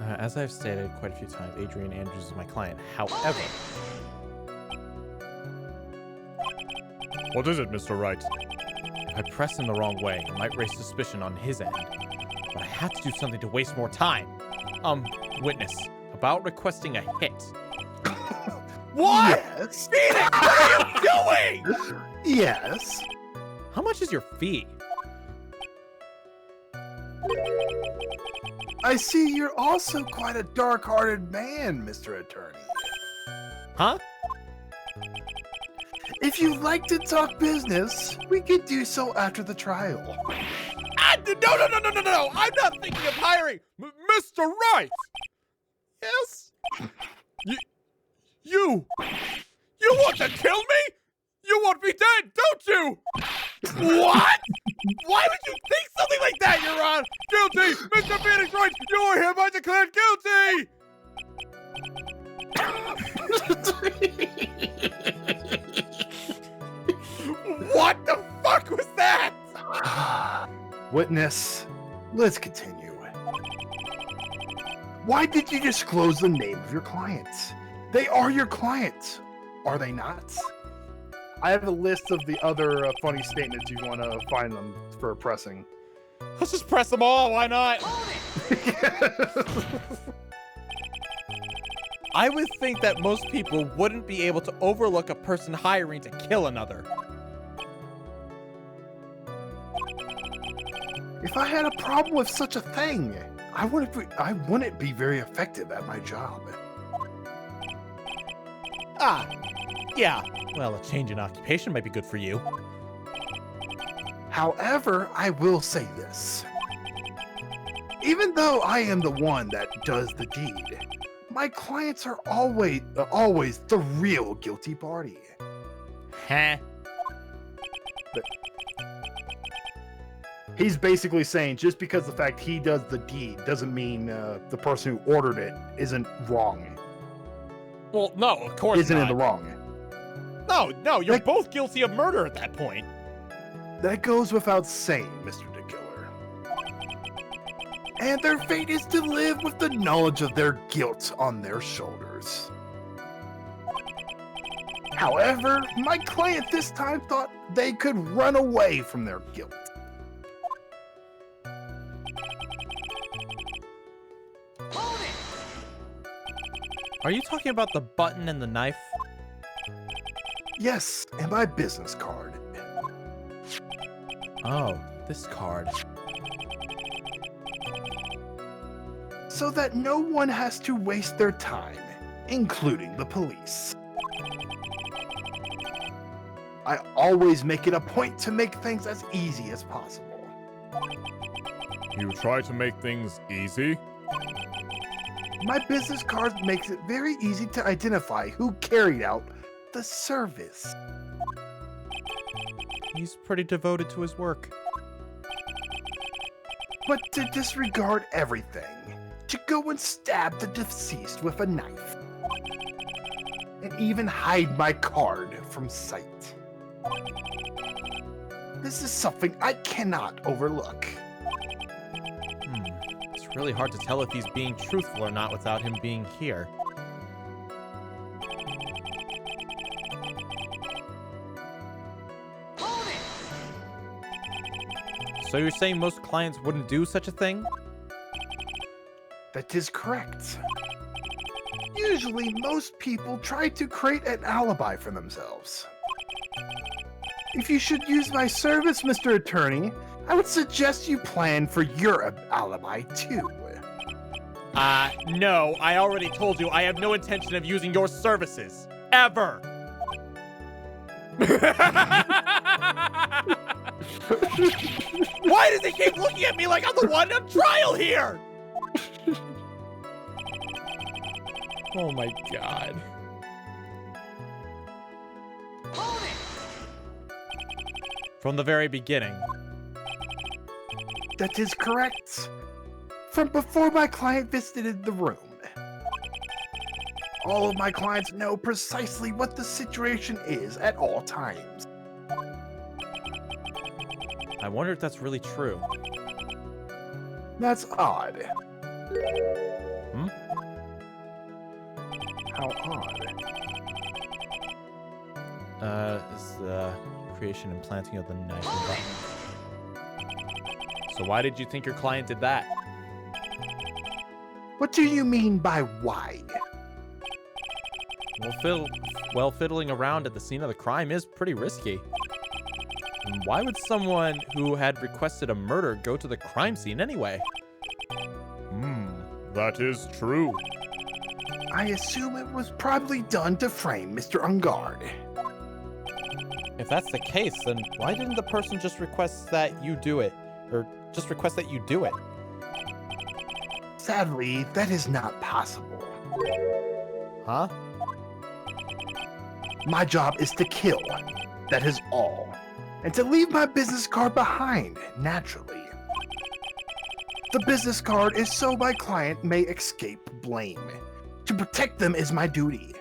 As I've stated quite a few times, Adrian Andrews is my client. However... What is it, Mr. Wright? If I press him the wrong way, it might raise suspicion on his end. But I have to do something to waste more time. Witness, about requesting a hit. What? Yes. Phoenix, what are you doing? Yes. How much is your fee? I see you're also quite a dark-hearted man, Mr. Attorney. Huh? If you'd like to talk business, we could do so after the trial. No. I'm not thinking of hiring Mr. Wright. Yes? You want to kill me? You want me dead, don't you? What? Why would you think something like that, Your Honor? Guilty! Mr. Phoenix Wright, you are hereby declared guilty! What the fuck was that? Witness, let's continue. Why did you disclose the name of your clients? They are your clients, are they not? I have a list of the other funny statements you want to find them for pressing. Let's just press them all, why not? I would think that most people wouldn't be able to overlook a person hiring to kill another. If I had a problem with such a thing, I wouldn't be very effective at my job. Yeah. Well, a change in occupation might be good for you. However, I will say this. Even though I am the one that does the deed, my clients are always the real guilty party. Huh? He's basically saying just because the fact he does the deed doesn't mean the person who ordered it isn't wrong. Well, no, of course Isn't not. in the wrong. No, you're both guilty of murder at that point. That goes without saying, Mr. DeKiller. And their fate is to live with the knowledge of their guilt on their shoulders. However, my client this time thought they could run away from their guilt. Are you talking about the button and the knife? Yes, and my business card. Oh, this card. So that no one has to waste their time, including the police. I always make it a point to make things as easy as possible. You try to make things easy? My business card makes it very easy to identify who carried out the service. He's pretty devoted to his work. But to disregard everything, to go and stab the deceased with a knife, and even hide my card from sight. This is something I cannot overlook. It's really hard to tell if he's being truthful or not without him being here. So you're saying most clients wouldn't do such a thing? That is correct. Usually, most people try to create an alibi for themselves. If you should use my service, Mr. Attorney, I would suggest you plan for your alibi too. No, I already told you I have no intention of using your services. Ever! Why does he keep looking at me like I'm the one on trial here? Oh my god. From the very beginning. That is correct. From before my client visited the room. All of my clients know precisely what the situation is at all times. I wonder if that's really true. That's odd. Hmm? How odd? Is the creation and planting of the knife button. So why did you think your client did that? What do you mean by why? Well, fiddling around at the scene of the crime is pretty risky. And why would someone who had requested a murder go to the crime scene anyway? That is true. I assume it was probably done to frame Mr. Ungard. If that's the case, then why didn't the person just request that you do it? Or just request that you do it? Sadly, that is not possible. Huh? My job is to kill. That is all. And to leave my business card behind, naturally. The business card is so my client may escape blame. To protect them is my duty.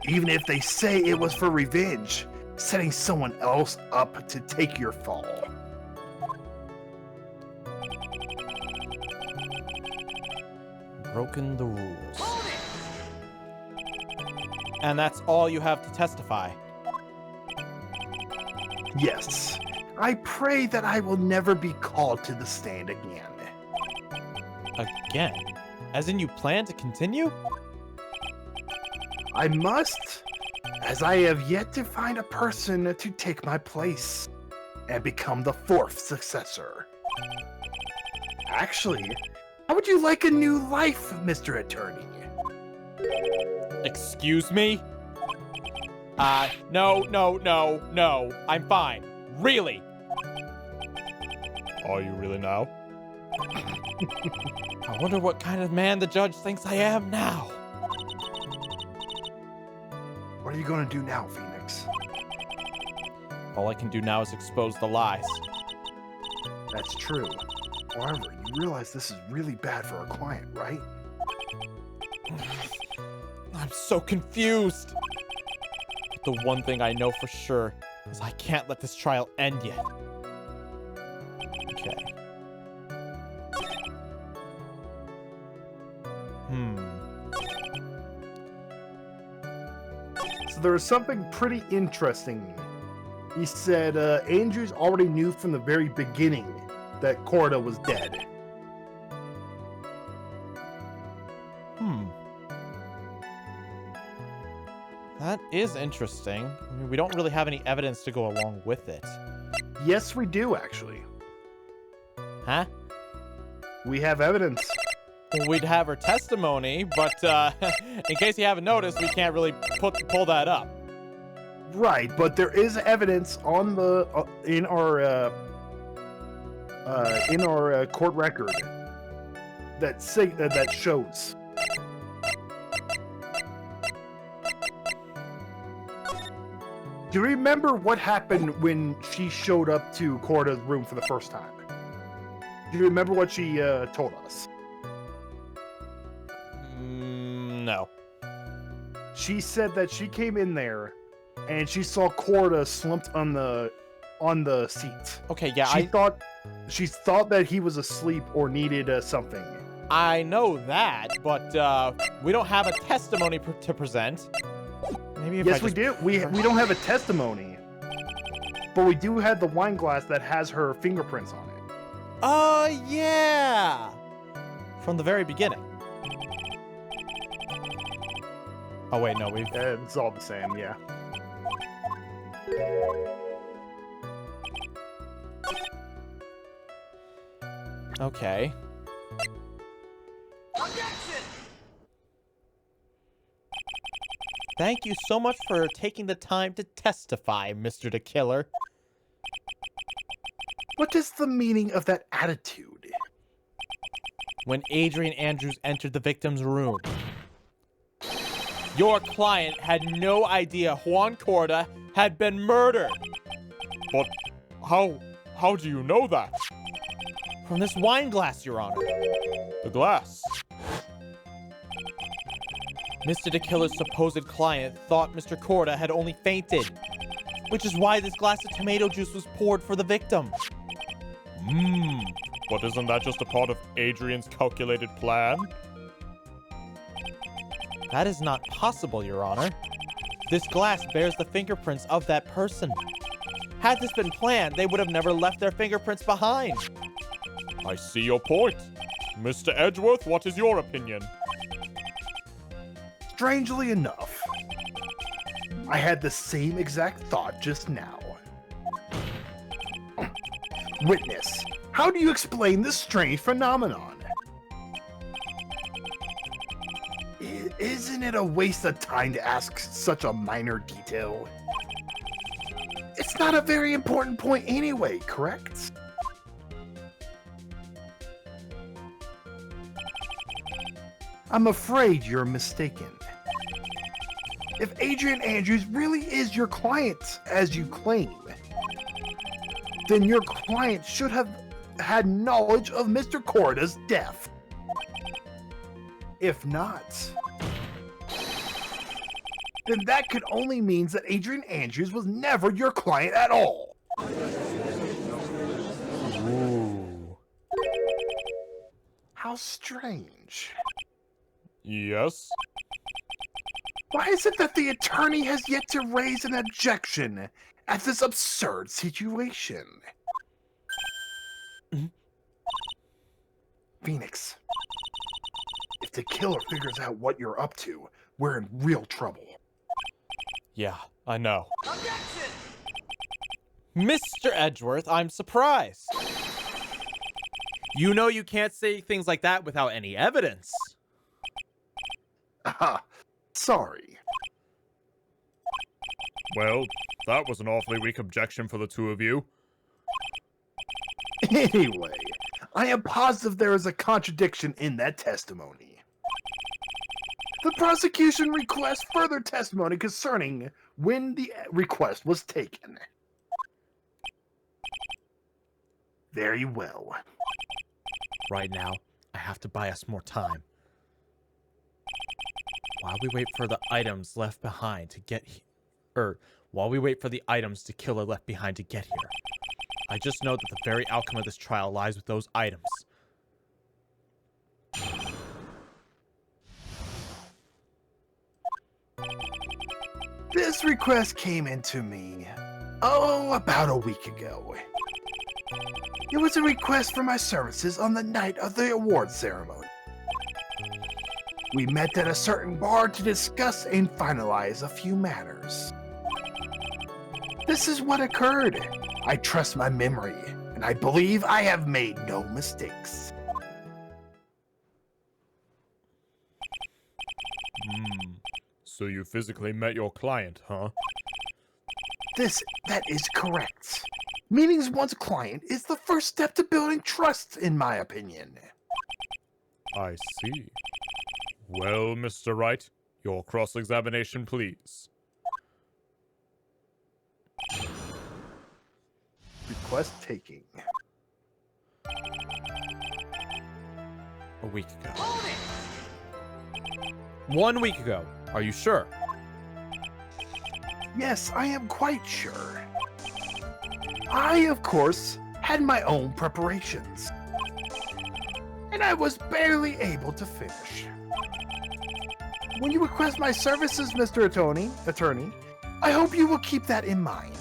Even if they say it was for revenge, setting someone else up to take your fall. Broken the rules. And that's all you have to testify. Yes, I pray that I will never be called to the stand again. Again? As in you plan to continue? I must, as I have yet to find a person to take my place and become the fourth successor. Actually, how would you like a new life, Mr. Attorney? Excuse me? No. I'm fine. Really? Are you really now? I wonder what kind of man the judge thinks I am now. What are you going to do now, Phoenix? All I can do now is expose the lies. That's true. However, you realize this is really bad for our client, right? I'm so confused. But the one thing I know for sure is I can't let this trial end yet. Okay. So there was something pretty interesting. He said Andrews already knew from the very beginning that Corda was dead. That is interesting. I mean, we don't really have any evidence to go along with it. Yes, we do, actually. Huh? We have evidence. Well, we'd have her testimony, but in case you haven't noticed, we can't really pull that up. Right, but there is evidence on the in our court record that shows. Do you remember what happened when she showed up to Corda's room for the first time? Do you remember what she told us? No. She said that she came in there and she saw Corda slumped on the seat. Okay, yeah, She thought that he was asleep or needed something. I know that, but we don't have a testimony to present. Maybe if Yes, we do. We don't have a testimony, but we do have the wine glass that has her fingerprints on it. Oh, yeah! From the very beginning. Oh, wait, no, we've... It's all the same, yeah. Okay. Thank you so much for taking the time to testify, Mr. the Killer. What is the meaning of that attitude? When Adrian Andrews entered the victim's room, your client had no idea Juan Corda had been murdered. But how do you know that? From this wine glass, Your Honor. The glass. Mr. the Killer's supposed client thought Mr. Corda had only fainted, which is why this glass of tomato juice was poured for the victim. But isn't that just a part of Adrian's calculated plan? That is not possible, Your Honor. This glass bears the fingerprints of that person. Had this been planned, they would have never left their fingerprints behind. I see your point. Mr. Edgeworth, what is your opinion? Strangely enough, I had the same exact thought just now. Witness, how do you explain this strange phenomenon? Isn't it a waste of time to ask such a minor detail? It's not a very important point anyway, correct? I'm afraid you're mistaken. If Adrian Andrews really is your client, as you claim, then your client should have had knowledge of Mr. Corda's death. If not, then that could only mean that Adrian Andrews was never your client at all. Ooh. How strange. Yes? Why is it that the attorney has yet to raise an objection at this absurd situation? Phoenix, if the killer figures out what you're up to, we're in real trouble. Yeah, I know. Objection! Mr. Edgeworth, I'm surprised. You know you can't say things like that without any evidence. Sorry. Well, that was an awfully weak objection for the two of you. Anyway, I am positive there is a contradiction in that testimony. The prosecution requests further testimony concerning when the request was taken. Very well. Right now, I have to buy us more time. While we wait for the items left behind to get here, while we wait for the items the killer left behind to get here, I just know that the very outcome of this trial lies with those items. This request came into me, about a week ago. It was a request for my services on the night of the award ceremony. We met at a certain bar to discuss and finalize a few matters. This is what occurred. I trust my memory, and I believe I have made no mistakes. So you physically met your client, huh? That is correct. Meeting one's client is the first step to building trust, in my opinion. I see. Well, Mr. Wright, your cross-examination, please. Request taking. A week ago. Hold it! 1 week ago. Are you sure? Yes, I am quite sure. I, of course, had my own preparations. And I was barely able to finish. When you request my services, Mr. Attorney, I hope you will keep that in mind.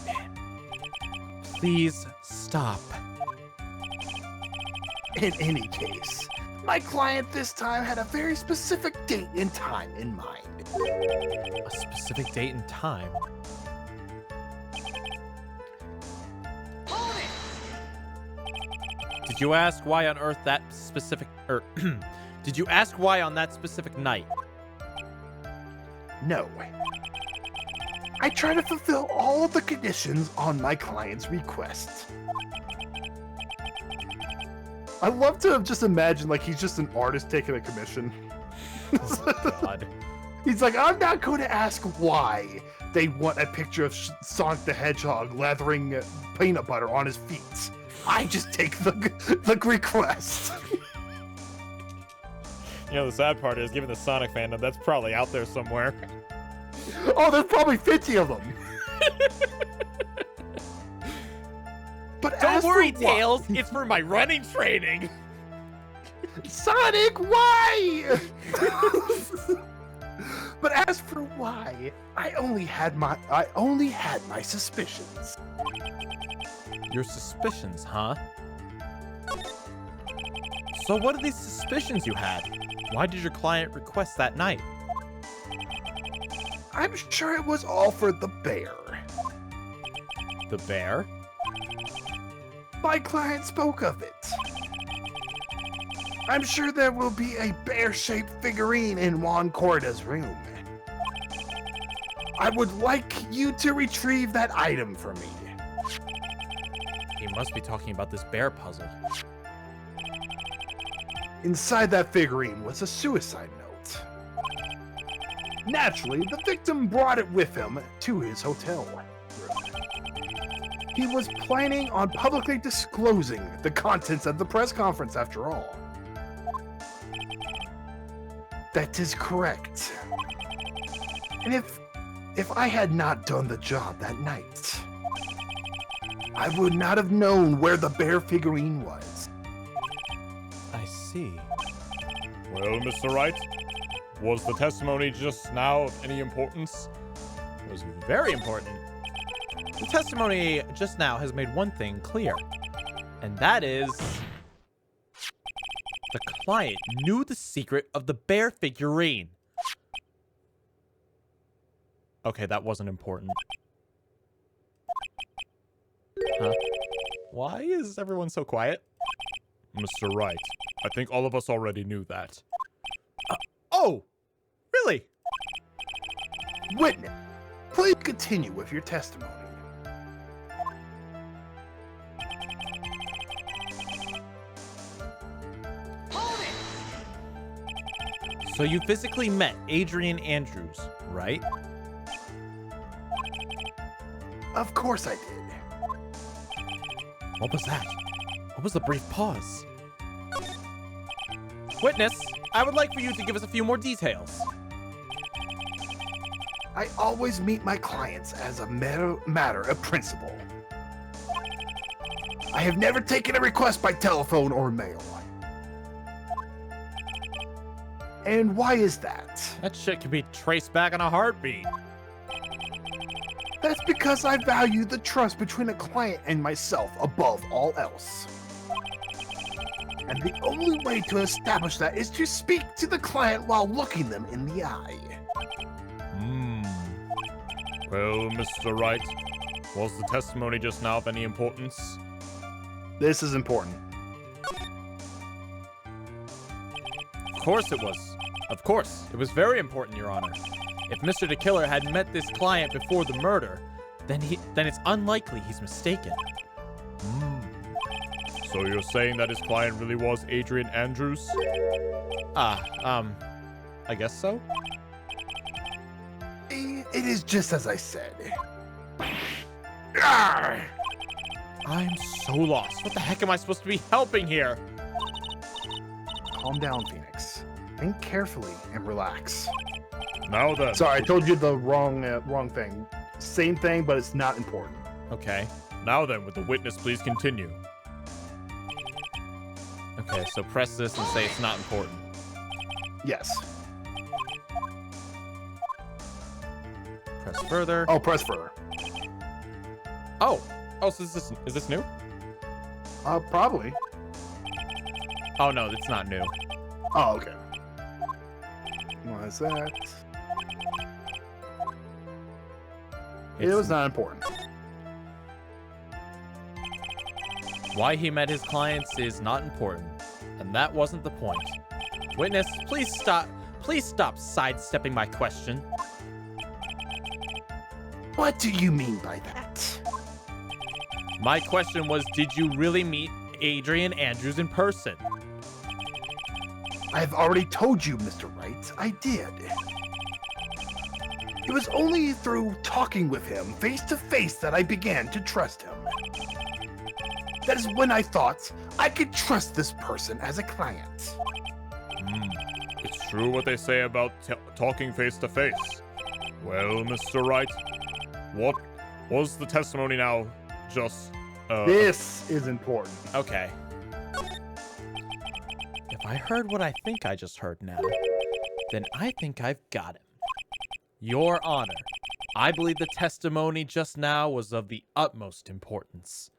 Please stop. In any case, my client this time had a very specific date and time in mind. A specific date and time? Hold it! Did you ask why on earth that specific... did you ask why on that specific night? No. I try to fulfill all of the conditions on my client's request. I love to just imagine like he's just an artist taking a commission. Oh, God. He's like, I'm not going to ask why they want a picture of Sonic the Hedgehog lathering peanut butter on his feet. I just take the request. You know, the sad part is, given the Sonic fandom, that's probably out there somewhere. Oh, there's probably 50 of them. But Don't as worry, for why- Tails. It's for my running training. Sonic, why? But as for why, I only had my suspicions. Your suspicions, huh? So what are these suspicions you had? Why did your client request that night? I'm sure it was all for the bear. The bear? My client spoke of it. I'm sure there will be a bear-shaped figurine in Juan Corda's room. I would like you to retrieve that item for me. He must be talking about this bear puzzle. Inside that figurine was a suicide note. Naturally, the victim brought it with him to his hotel room. He was planning on publicly disclosing the contents of the press conference after all. That is correct. And if I had not done the job that night, I would not have known where the bear figurine was. I see. Well, Mr. Wright, was the testimony just now of any importance? It was very important. The testimony just now has made one thing clear, and that is the client knew the secret of the bear figurine. Okay, that wasn't important. Huh? Why is everyone so quiet? Mr. Wright, I think all of us already knew that. Oh, really? Witness, please continue with your testimony. Hold it! So you physically met Adrian Andrews, right? Of course I did. What was that? What was the brief pause? Witness, I would like for you to give us a few more details. I always meet my clients as a matter of principle. I have never taken a request by telephone or mail. And why is that? That shit can be traced back in a heartbeat. That's because I value the trust between a client and myself above all else. And the only way to establish that is to speak to the client while looking them in the eye. Well, Mr. Wright, was the testimony just now of any importance? This is important. Of course it was. Of course. It was very important, Your Honor. If Mr. the Killer had met this client before the murder, then it's unlikely he's mistaken. So you're saying that his client really was Adrian Andrews? I guess so? It is just as I said. Arr! I'm so lost. What the heck am I supposed to be helping here? Calm down, Phoenix. Think carefully and relax. Now then. Sorry, I told you the wrong thing. Same thing, but it's not important. Okay. Now then, would the witness please continue? Okay, so press this and say it's not important. Yes. Press further. Oh, press further. Oh, so is this new? Probably. Oh no, it's not new. Oh, okay. Why is that? It was not important. Why he met his clients is not important, and that wasn't the point. Witness, please stop sidestepping my question. What do you mean by that? My question was, did you really meet Adrian Andrews in person? I've already told you, Mr. Wright, I did. It was only through talking with him face to face that I began to trust him. That is when I thought I could trust this person as a client. It's true what they say about talking face to face. Well, Mr. Wright, what was the testimony now just... This is important. Okay. If I heard what I think I just heard now, then I think I've got him. Your Honor, I believe the testimony just now was of the utmost importance.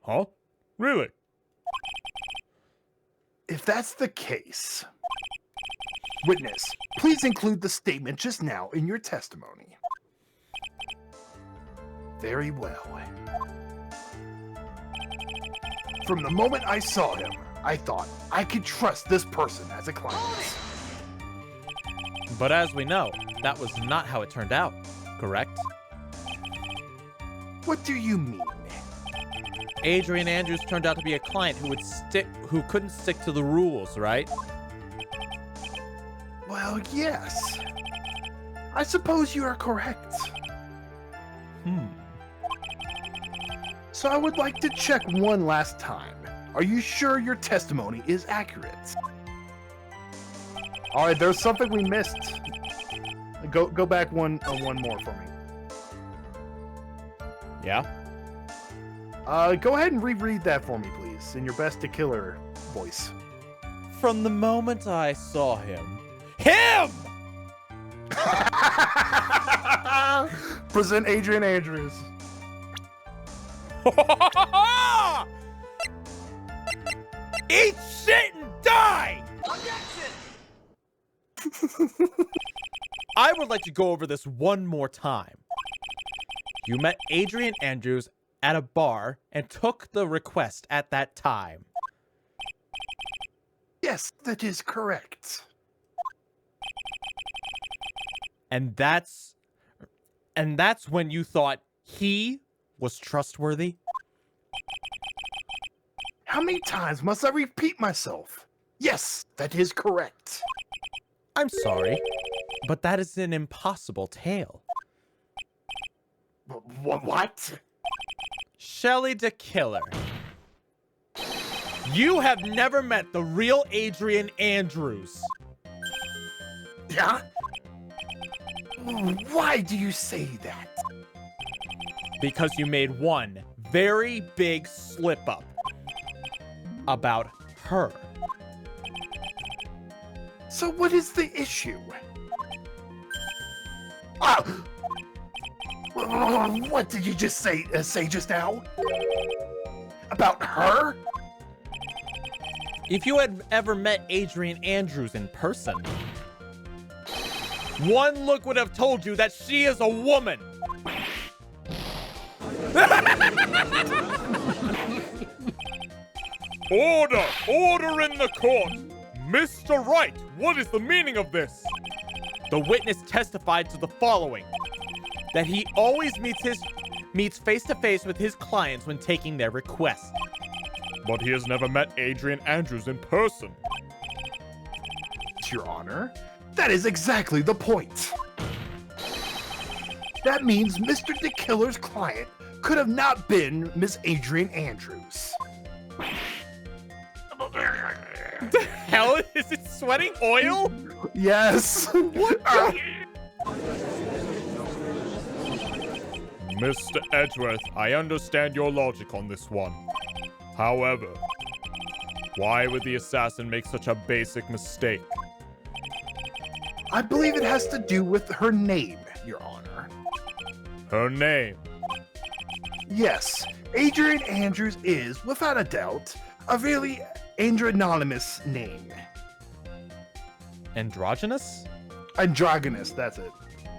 Huh? Really? If that's the case, witness, please include the statement just now in your testimony. Very well. From the moment I saw him, I thought I could trust this person as a client. But as we know, that was not how it turned out, correct? What do you mean? Adrian Andrews turned out to be a client who couldn't stick to the rules, right? Well, yes. I suppose you are correct. So I would like to check one last time. Are you sure your testimony is accurate? All right, there's something we missed. Go back one more for me. Yeah? Go ahead and reread that for me, please, in your best to killer voice. From the moment I saw him... HIM! Present Adrian Andrews. Eat shit and die! Objection! I would like to go over this one more time. You met Adrian Andrews at a bar and took the request at that time. Yes, that is correct. And that's when you thought he was trustworthy? How many times must I repeat myself? Yes, that is correct. I'm sorry, but that is an impossible tale. What? Shelly the Killer. You have never met the real Adrian Andrews. Yeah? Why do you say that? Because you made one very big slip-up about her. So what is the issue? Ah! What did you just say just now? About her? If you had ever met Adrian Andrews in person, one look would have told you that she is a woman. Order! Order in the court! Mr. Wright, what is the meaning of this? The witness testified to the following: that he always meets face-to-face with his clients when taking their request. But he has never met Adrian Andrews in person. Your Honor, that is exactly the point. That means Mr. the Killer's client could have not been Miss Adrian Andrews. The hell? Is it sweating oil? Yes. What? Mr. Edgeworth, I understand your logic on this one. However, why would the assassin make such a basic mistake? I believe it has to do with her name, Your Honor. Her name. Yes, Adrian Andrews is, without a doubt, a really androgynous name. Androgynous? Androgynous, that's it.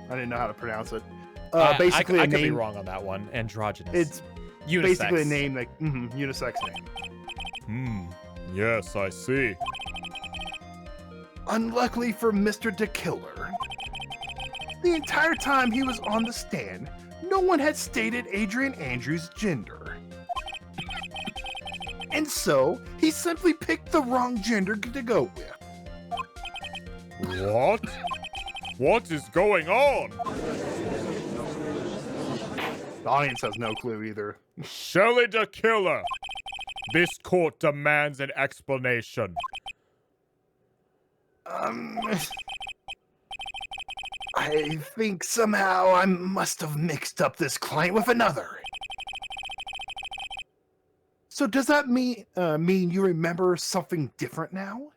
I didn't know how to pronounce it. I Basically, could a be name. wrong on that one. Androgynous. It's unisex. basically a name like unisex name. Yes, I see. Unluckily for Mr. the Killer, the entire time he was on the stand, no one had stated Adrian Andrews' gender. And so, he simply picked the wrong gender to go with. What? What is going on? The audience has no clue either. Shelly the Killer! This court demands an explanation. I think somehow I must have mixed up this client with another. So does that mean you remember something different now?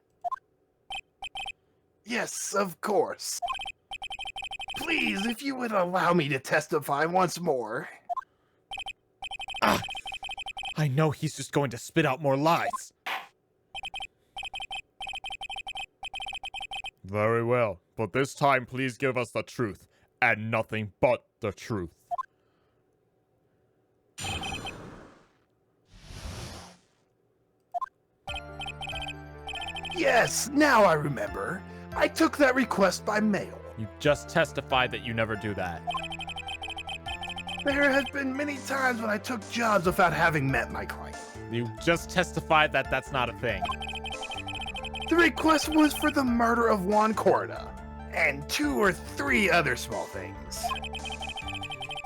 Yes, of course. Please, if you would allow me to testify once more. I know he's just going to spit out more lies. Very well, but this time please give us the truth, and nothing but the truth. Yes, now I remember. I took that request by mail. You just testified that you never do that. There have been many times when I took jobs without having met my client. You just testified that that's not a thing. The request was for the murder of Juan Corda, and 2 or 3 other small things.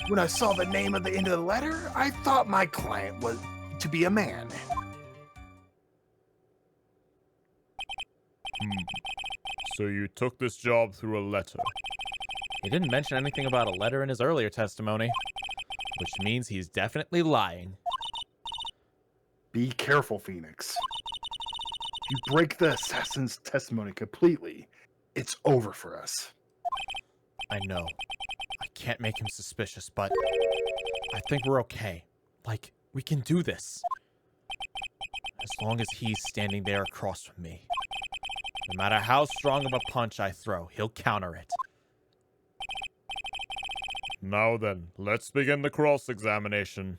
When I saw the name at the end of the letter, I thought my client was to be a man. So you took this job through a letter. He didn't mention anything about a letter in his earlier testimony, which means he's definitely lying. Be careful, Phoenix. If you break the assassin's testimony completely, it's over for us. I know. I can't make him suspicious, but I think we're okay. Like, we can do this. As long as he's standing there across from me. No matter how strong of a punch I throw, he'll counter it. Now then, let's begin the cross-examination.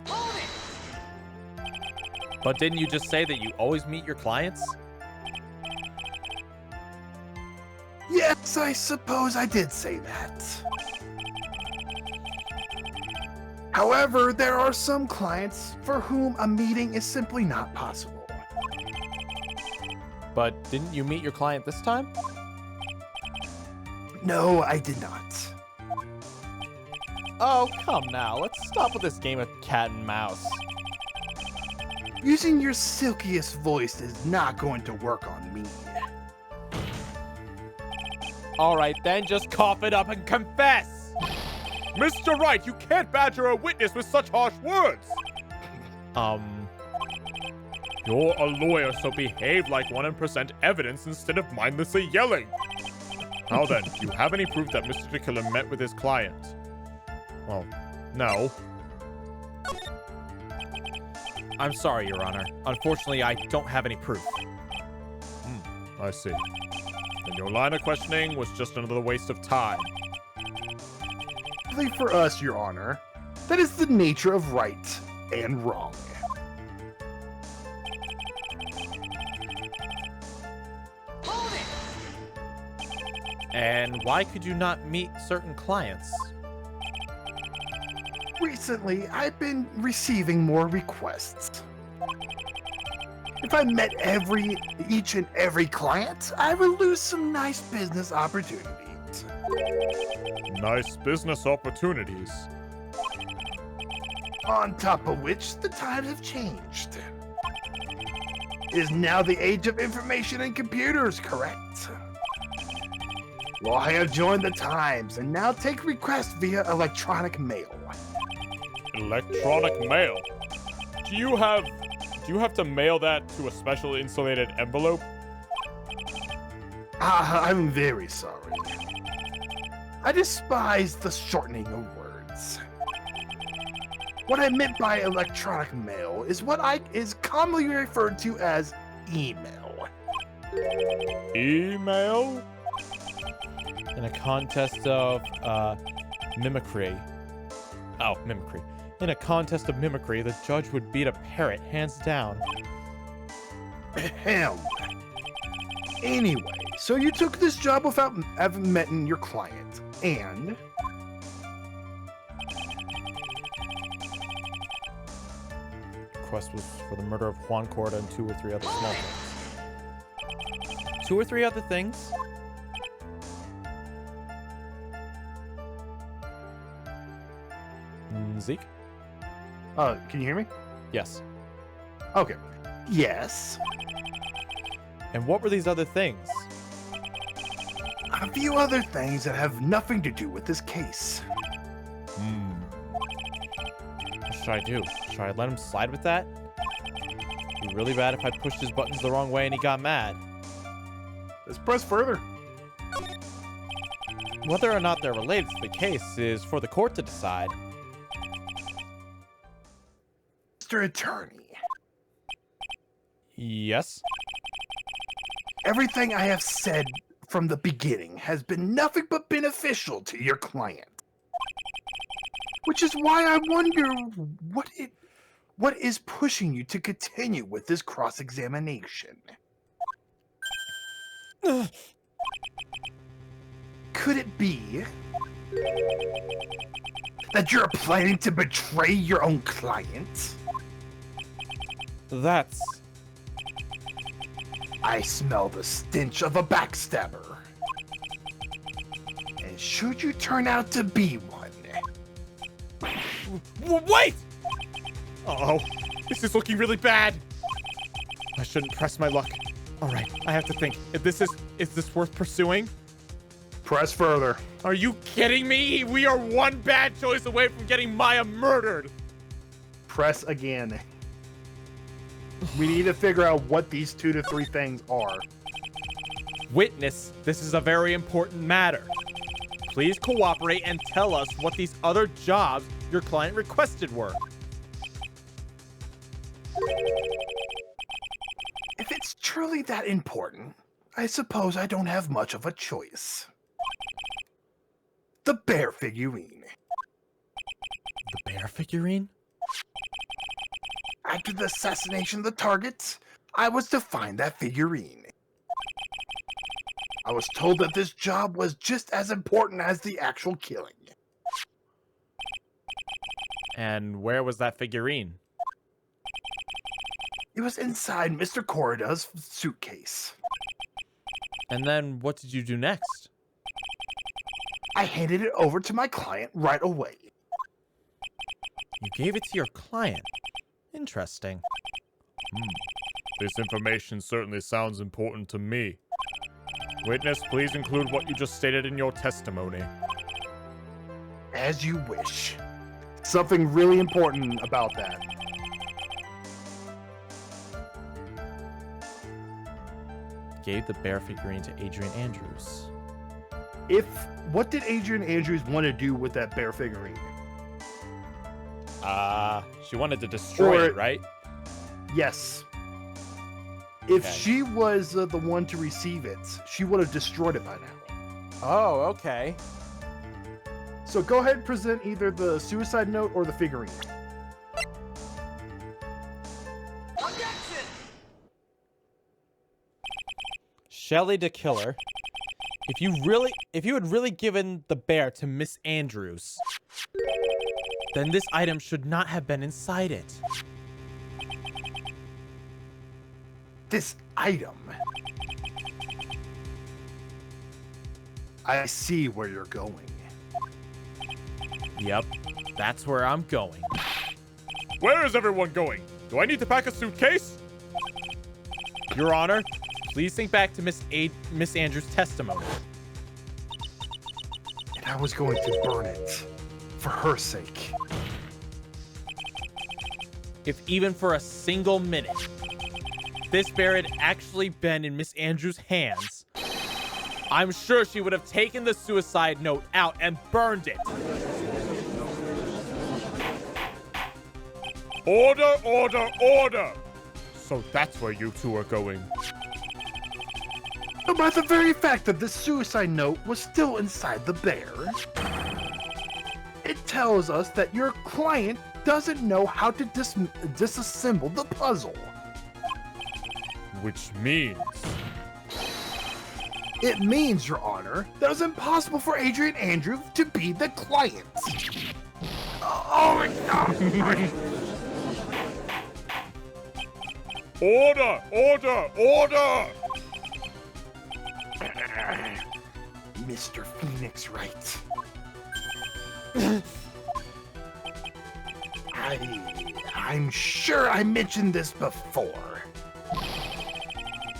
Hold it! But didn't you just say that you always meet your clients? Yes, I suppose I did say that. However, there are some clients for whom a meeting is simply not possible. But didn't you meet your client this time? No, I did not. Oh, come now. Let's stop with this game of cat and mouse. Using your silkiest voice is not going to work on me. Alright then, just cough it up and confess! Mr. Wright, you can't badger a witness with such harsh words! You're a lawyer, so behave like 1 and present evidence instead of mindlessly yelling. Now then, do you have any proof that Mr. Killer met with his client? Well, no. I'm sorry, Your Honor. Unfortunately, I don't have any proof. I see. Then your line of questioning was just another waste of time. Luckily for us, Your Honor, that is the nature of right and wrong. Hold it! And why could you not meet certain clients? Recently, I've been receiving more requests. If I met each and every client, I would lose some nice business opportunities. Nice business opportunities. On top of which, the times have changed. It is now the age of information and computers, correct? Well, I have joined the times and now take requests via electronic mail. Electronic mail? Do you have to mail that to a special insulated envelope? I'm very sorry. I despise the shortening of words. What I meant by electronic mail is what is commonly referred to as email. Email? In a contest of, mimicry. Oh, mimicry. In a contest of mimicry, the judge would beat a parrot hands down. Ahem. Anyway, so you took this job without having met your client, and... Request was for the murder of Juan Corda and 2 or 3 other small things. 2 or 3 other things? Zeke? Can you hear me? Yes. Okay. Yes. And what were these other things? A few other things that have nothing to do with this case. What should I do? Should I let him slide with that? It'd be really bad if I pushed his buttons the wrong way and he got mad. Let's press further. Whether or not they're related to the case is for the court to decide. Mr. Attorney, Yes? everything I have said from the beginning has been nothing but beneficial to your client. Which is why I wonder what is pushing you to continue with this cross-examination. Could it be that you're planning to betray your own client? That's... I smell the stench of a backstabber. And should you turn out to be one, Wait! Uh-oh. This is looking really bad. I shouldn't press my luck. All right, I have to think. Is this worth pursuing? press further. Are you kidding me? We are one bad choice away from getting Maya murdered. Press again. We need to figure out what these 2 to 3 things are. Witness, this is a very important matter. Please cooperate and tell us what these other jobs your client requested were. If it's truly that important, I suppose I don't have much of a choice. The bear figurine. The bear figurine? After the assassination of the targets, I was to find that figurine. I was told that this job was just as important as the actual killing. And where was that figurine? It was inside Mr. Corrida's suitcase. And then what did you do next? I handed it over to my client right away. You gave it to your client. Interesting. This information certainly sounds important to me. Witness, please include what you just stated in your testimony. As you wish. Something really important about that. Gave the bear figurine to Adrian Andrews. What did Adrian Andrews want to do with that bear figurine? She wanted to destroy it, right? Yes. If Okay. she was the one to receive it, she would have destroyed it by now. Oh, okay. So go ahead and present either the suicide note or the figurine. Objection! Shelley the Killer. If you had really given the bear to Miss Andrews, then this item should not have been inside it. This item. I see where you're going. Yep, that's where I'm going. Where is everyone going? Do I need to pack a suitcase? Your Honor, please think back to Miss Andrews' testimony. And I was going to burn it. For her sake. If even for a single minute, this bear had actually been in Miss Andrews' hands, I'm sure she would have taken the suicide note out and burned it. Order, order, order! So that's where you two are going. But by the very fact that this suicide note was still inside the bear, it tells us that your client doesn't know how to disassemble the puzzle. Which means... It means, Your Honor, that it was impossible for Adrian Andrews to be the client. Oh my God! Order, order, order! Mr. Phoenix Wright. I'm sure I mentioned this before.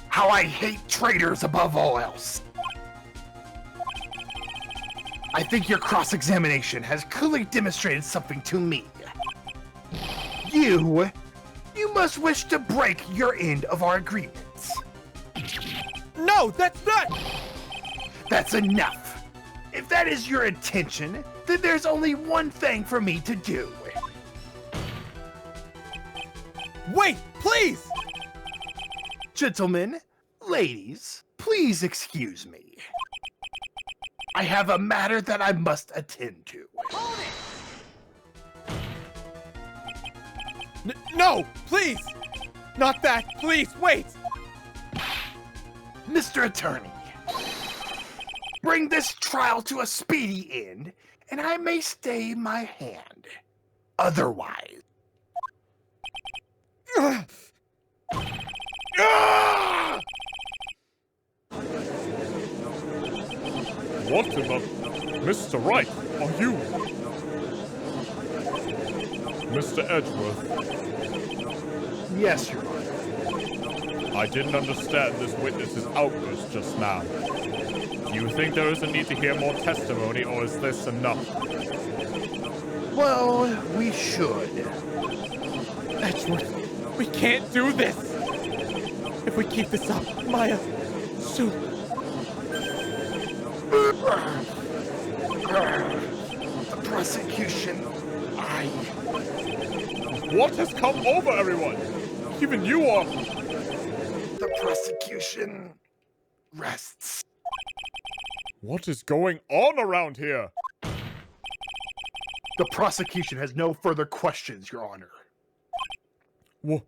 How I hate traitors above all else. I think your cross-examination has clearly demonstrated something to me. You must wish to break your end of our agreements. No, that's not. That's enough. If that is your intention, then there's only one thing for me to do. Wait, please. Gentlemen, ladies, please excuse me. I have a matter that I must attend to. Hold it! No, please. Not that. Please, wait. Mr. Attorney, bring this trial to a speedy end, and I may stay my hand. Otherwise... What in the... Mr. Wright, are you... Mr. Edgeworth, Yes, Your Honor. I didn't understand this witness's outburst just now. Do you think there is a need to hear more testimony, or is this enough? Well, we should. Edgeworth, we can't do this. If we keep this up, Maya, soon. The prosecution, What has come over everyone? Even you are... the prosecution rests. What is going on around here? The prosecution has no further questions, Your Honor. What?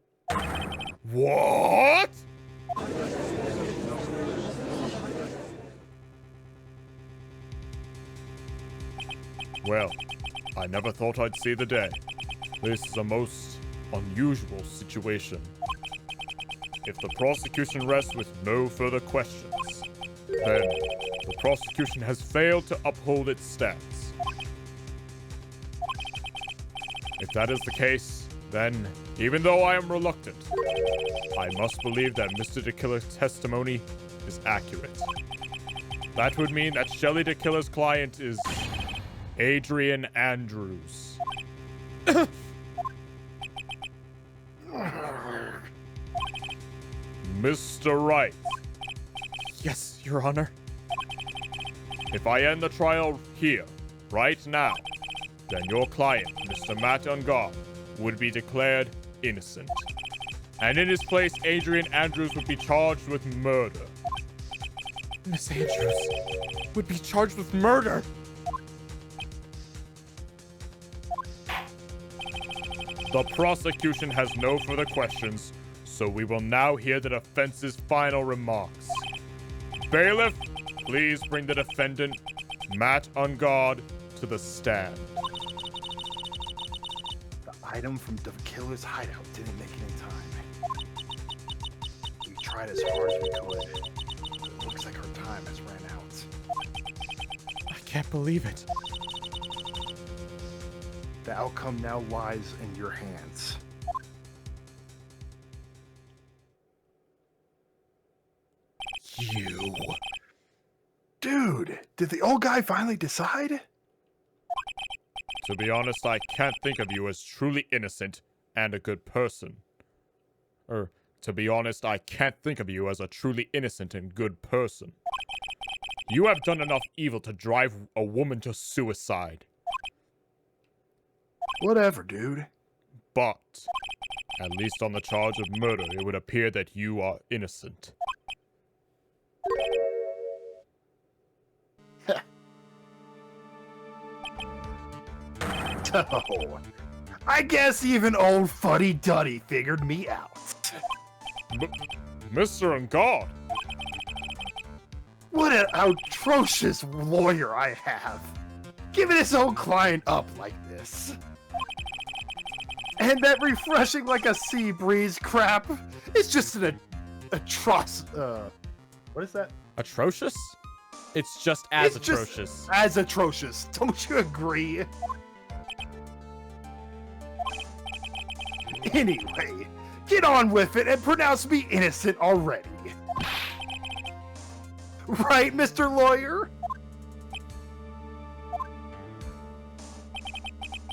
Well, I never thought I'd see the day. This is a most unusual situation. If the prosecution rests with no further questions, then the prosecution has failed to uphold its stance. If that is the case, then, even though I am reluctant, I must believe that Mr. DeKiller's testimony is accurate. That would mean that Shelly DeKiller's client is Adrian Andrews. Mr. Wright, Yes, Your Honor. if I end the trial here, right now, then your client, Mr. Matt Ungard, would be declared innocent. And in his place, Adrian Andrews would be charged with murder. Miss Andrews would be charged with murder. The prosecution has no further questions, so we will now hear the defense's final remarks. Bailiff, please bring the defendant, Matt Ungard, to the stand. The item from the killer's hideout didn't make it in time. We tried as hard as we could. It looks like our time has ran out. I can't believe it. The outcome now lies in your hands. You. Dude, did the old guy finally decide? To be honest, I can't think of you as truly innocent and a good person. To be honest, I can't think of you as a truly innocent and good person. You have done enough evil to drive a woman to suicide. Whatever, dude. But, at least on the charge of murder, it would appear that you are innocent. Oh, I guess even old Fuddy Duddy figured me out. Mr. Ungard! What an atrocious lawyer I have. Giving his own client up like this. And that refreshing like a sea breeze crap is just an what is that? Atrocious? It's just as It's just atrocious. as atrocious. Don't you agree? Anyway, get on with it and pronounce me innocent already. Right, Mr. Lawyer?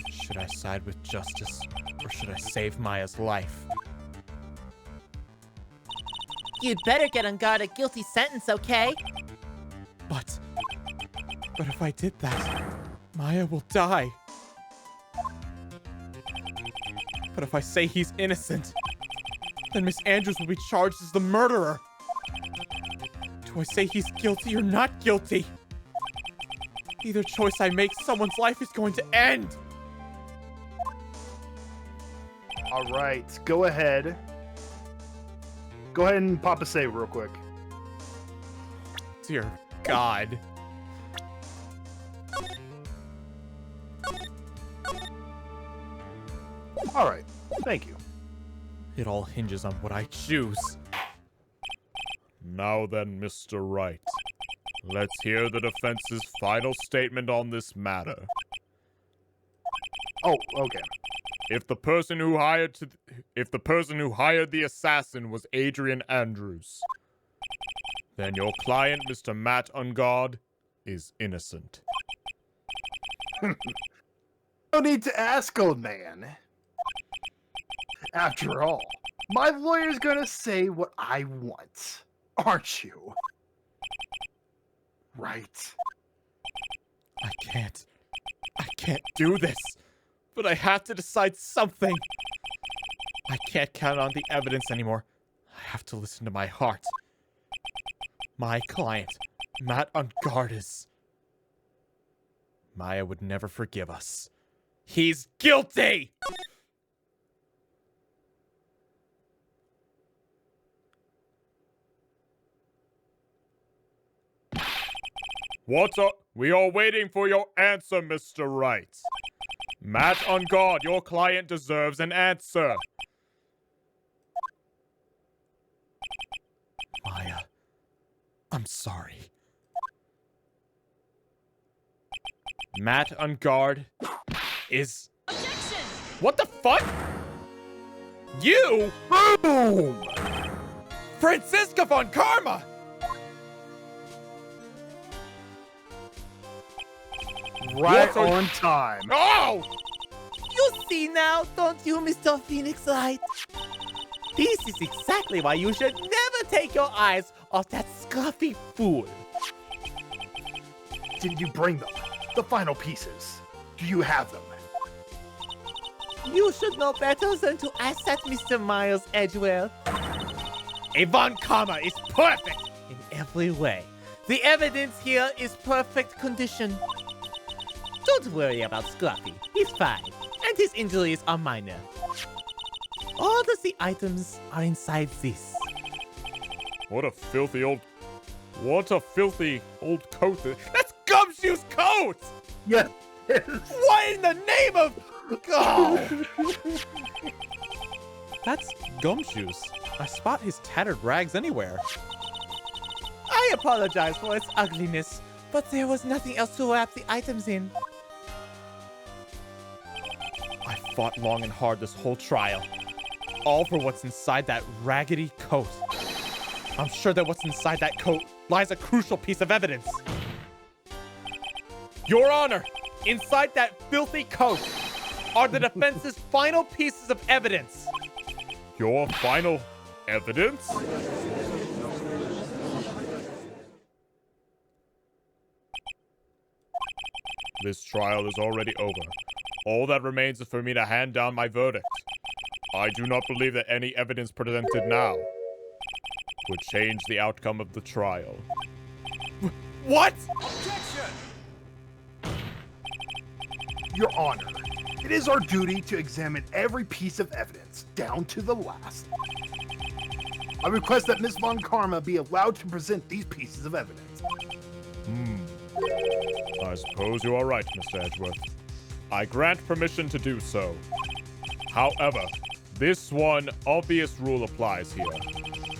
Should I side with justice, or should I save Maya's life? You'd better get on guard a guilty sentence, okay? But if I did that, Maya will die. But if I say he's innocent, then Miss Andrews will be charged as the murderer. Do I say he's guilty or not guilty? Either choice I make, someone's life is going to end. All right, go ahead. Go ahead and pop a save real quick. Dear God. All right, thank you. It all hinges on what I choose. Now then, Mr. Wright, let's hear the defense's final statement on this matter. Oh, okay. If the person who hired the assassin was Adrian Andrews, then your client, Mr. Matt Ungard, is innocent. No need to ask, old man. After all, my lawyer's gonna say what I want, aren't you? Right. I can't do this. But I have to decide something. I can't count on the evidence anymore. I have to listen to my heart. My client, Matt Ungard, is... Maya would never forgive us. He's guilty! We are waiting for your answer, Mr. Wright. Matt Ungard, your client deserves an answer. Maya, I'm sorry. Matt Ungard is... Objection! What the fuck? You? Boom! Franziska von Karma! Right What are- on time. Oh! You see now, don't you, Mr. Phoenix Wright? This is exactly why you should never take your eyes off that scruffy fool. Did you bring them? The final pieces. Do you have them? You should know better than to ask that, Mr. Miles Edgewell. A von Karma is perfect! In every way. The evidence here is perfect condition. Don't worry about Scruffy. He's fine. And his injuries are minor. All of the items are inside this. What a filthy old coat. That's Gumshoe's coat! Yes. What in the name of... Oh! That's Gumshoe's. I spot his tattered rags anywhere. I apologize for its ugliness, but there was nothing else to wrap the items in. I fought long and hard this whole trial. All for what's inside that raggedy coat. I'm sure that what's inside that coat lies a crucial piece of evidence. Your Honor, inside that filthy coat are the defense's final pieces of evidence. Your final evidence? This trial is already over. All that remains is for me to hand down my verdict. I do not believe that any evidence presented now would change the outcome of the trial. What? Your Honor, it is our duty to examine every piece of evidence, down to the last. I request that Ms. Von Karma be allowed to present these pieces of evidence. I suppose you are right, Mr. Edgeworth. I grant permission to do so. However, this one obvious rule applies here.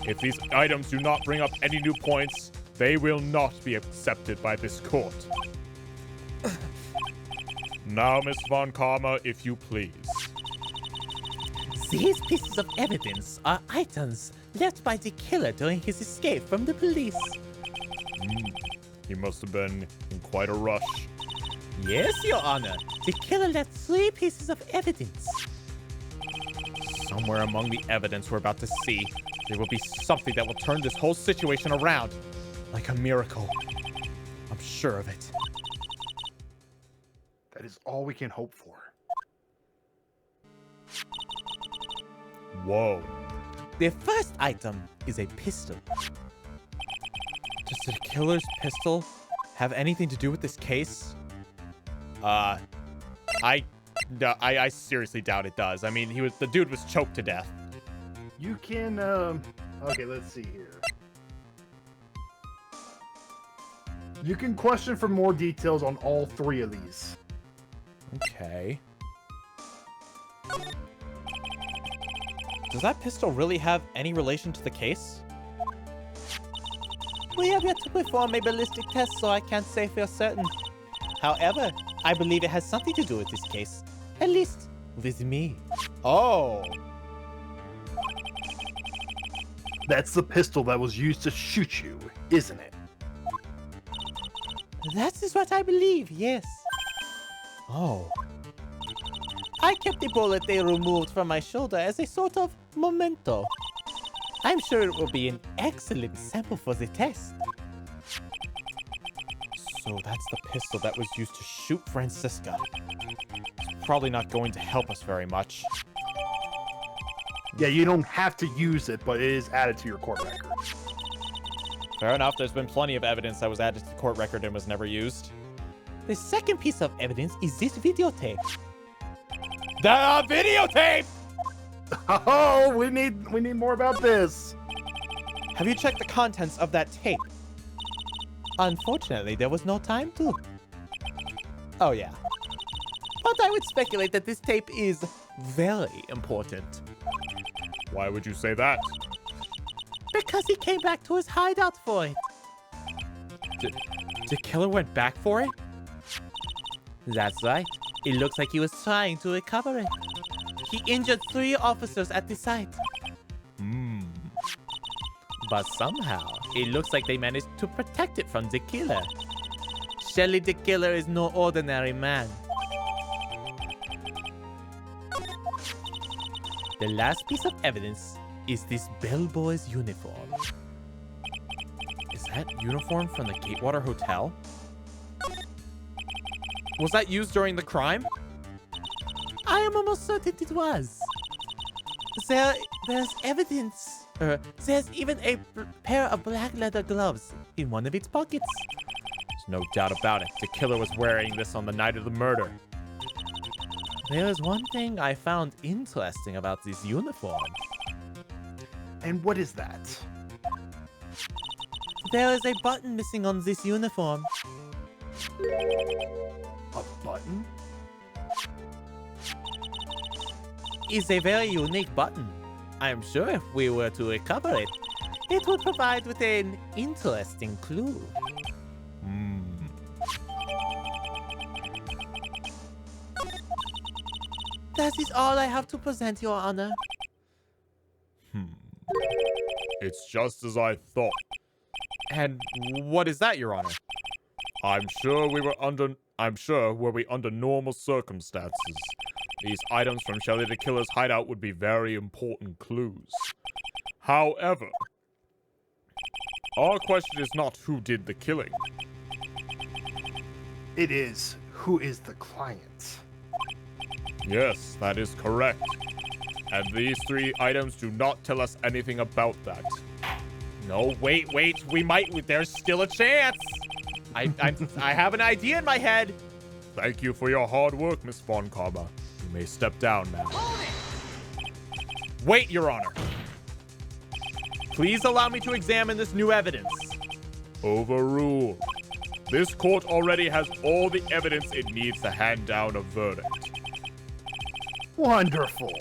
If these items do not bring up any new points, they will not be accepted by this court. Now, Miss Von Karma, if you please. These pieces of evidence are items left by the killer during his escape from the police. He must have been in quite a rush. Yes, Your Honor. The killer left 3 pieces of evidence. Somewhere among the evidence we're about to see, there will be something that will turn this whole situation around. Like a miracle. I'm sure of it. That is all we can hope for. Whoa. The first item is a pistol. Does the killer's pistol have anything to do with this case? I seriously doubt it does. I mean, the dude was choked to death. You can, okay, let's see here. You can question for more details on all 3 of these. Okay. Does that pistol really have any relation to the case? We have yet to perform a ballistic test, so I can't say for certain. However, I believe it has something to do with this case. At least, with me. Oh. That's the pistol that was used to shoot you, isn't it? That is what I believe, yes. Oh. I kept the bullet they removed from my shoulder as a sort of memento. I'm sure it will be an excellent sample for the test. So that's the pistol that was used to shoot Francisca. It's probably not going to help us very much. Yeah, you don't have to use it, but it is added to your court record. Fair enough, there's been plenty of evidence that was added to the court record and was never used. The second piece of evidence is this videotape. The videotape! Oh, we need more about this. Have you checked the contents of that tape? Unfortunately, there was no time to. Oh, yeah. But I would speculate that this tape is very important. Why would you say that? Because he came back to his hideout for it. The killer went back for it? That's right. It looks like he was trying to recover it. He injured 3 officers at the site. But somehow, it looks like they managed to protect it from the killer. Surely the killer is no ordinary man. The last piece of evidence is this bellboy's uniform. Is that uniform from the Gatewater Hotel? Was that used during the crime? I am almost certain it was. There's evidence. There's even a pair of black leather gloves in one of its pockets. There's no doubt about it. The killer was wearing this on the night of the murder. There is one thing I found interesting about this uniform. And what is that? There is a button missing on this uniform. A button? It's a very unique button. I am sure if we were to recover it, it would provide with an interesting clue. That is all I have to present, Your Honor. It's just as I thought. And what is that, Your Honor? I'm sure were we under normal circumstances, these items from Shelly the Killer's hideout would be very important clues. However, our question is not who did the killing. It is, who is the client? Yes, that is correct. And these 3 items do not tell us anything about that. No, wait, there's still a chance. I have an idea in my head. Thank you for your hard work, Miss Von Karma. You may step down now. Wait, Your Honor. Please allow me to examine this new evidence. Overruled. This court already has all the evidence it needs to hand down a verdict. Wonderful.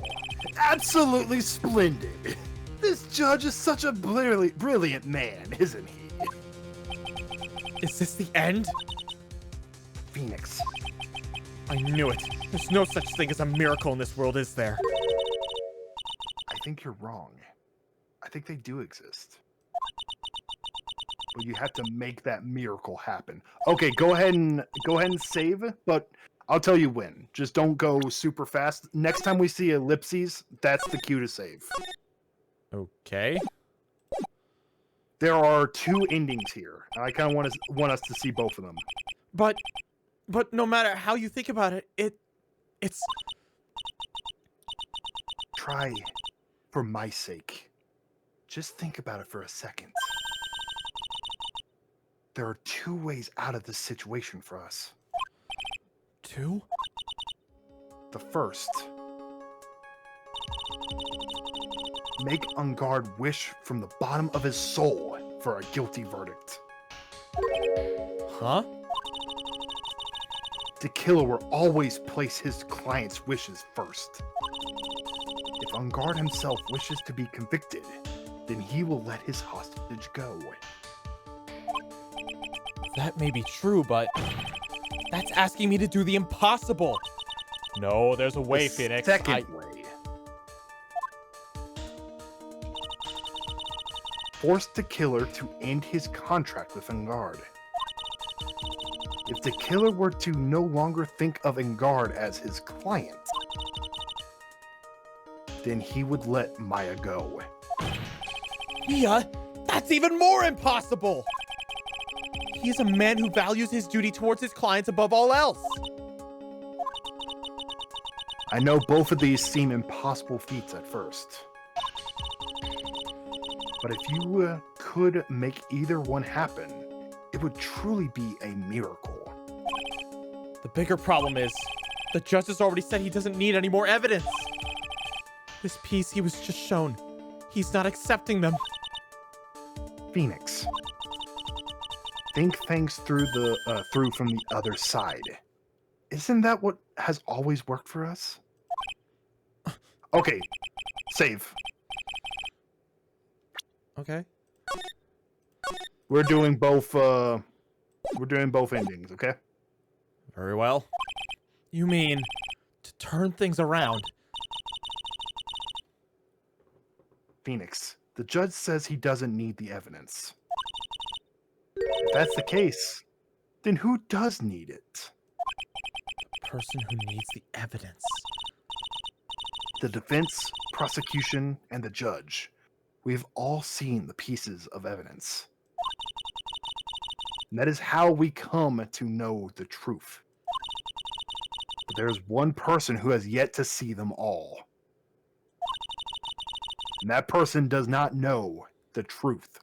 Absolutely splendid. This judge is such a brilliant man, isn't he? Is this the end? Phoenix. I knew it. There's no such thing as a miracle in this world, is there? think you're wrong. I think they do exist. But you have to make that miracle happen. Okay, go ahead and save, but I'll tell you when. Just don't go super fast. Next time we see ellipses, that's the cue to save. Okay. There are 2 endings here. I kind of want us to see both of them. But no matter how you think about it, it's... Try, for my sake. Just think about it for a second. There are 2 ways out of this situation for us. 2? The first, make Ungard wish from the bottom of his soul for a guilty verdict. Huh? The killer will always place his client's wishes first. If Ungard himself wishes to be convicted, then he will let his hostage go. That may be true, but that's asking me to do the impossible. No, there's a way, Phoenix. Second way. Force the killer to end his contract with Ungard. If the killer were to no longer think of Ungard as his client, then he would let Maya go. Mia, that's even more impossible! He is a man who values his duty towards his clients above all else. I know both of these seem impossible feats at first. But if you could make either one happen, it would truly be a miracle. The bigger problem is, the judge has already said he doesn't need any more evidence. This piece he was just shown, he's not accepting them. Phoenix, think things through from the other side. Isn't that what has always worked for us? Okay, save. Okay. We're doing both endings, okay? Very well. You mean to turn things around? Phoenix, the judge says he doesn't need the evidence. If that's the case, then who does need it? The person who needs the evidence. The defense, prosecution, and the judge. We've all seen the pieces of evidence. And that is how we come to know the truth. But there's one person who has yet to see them all. And that person does not know the truth.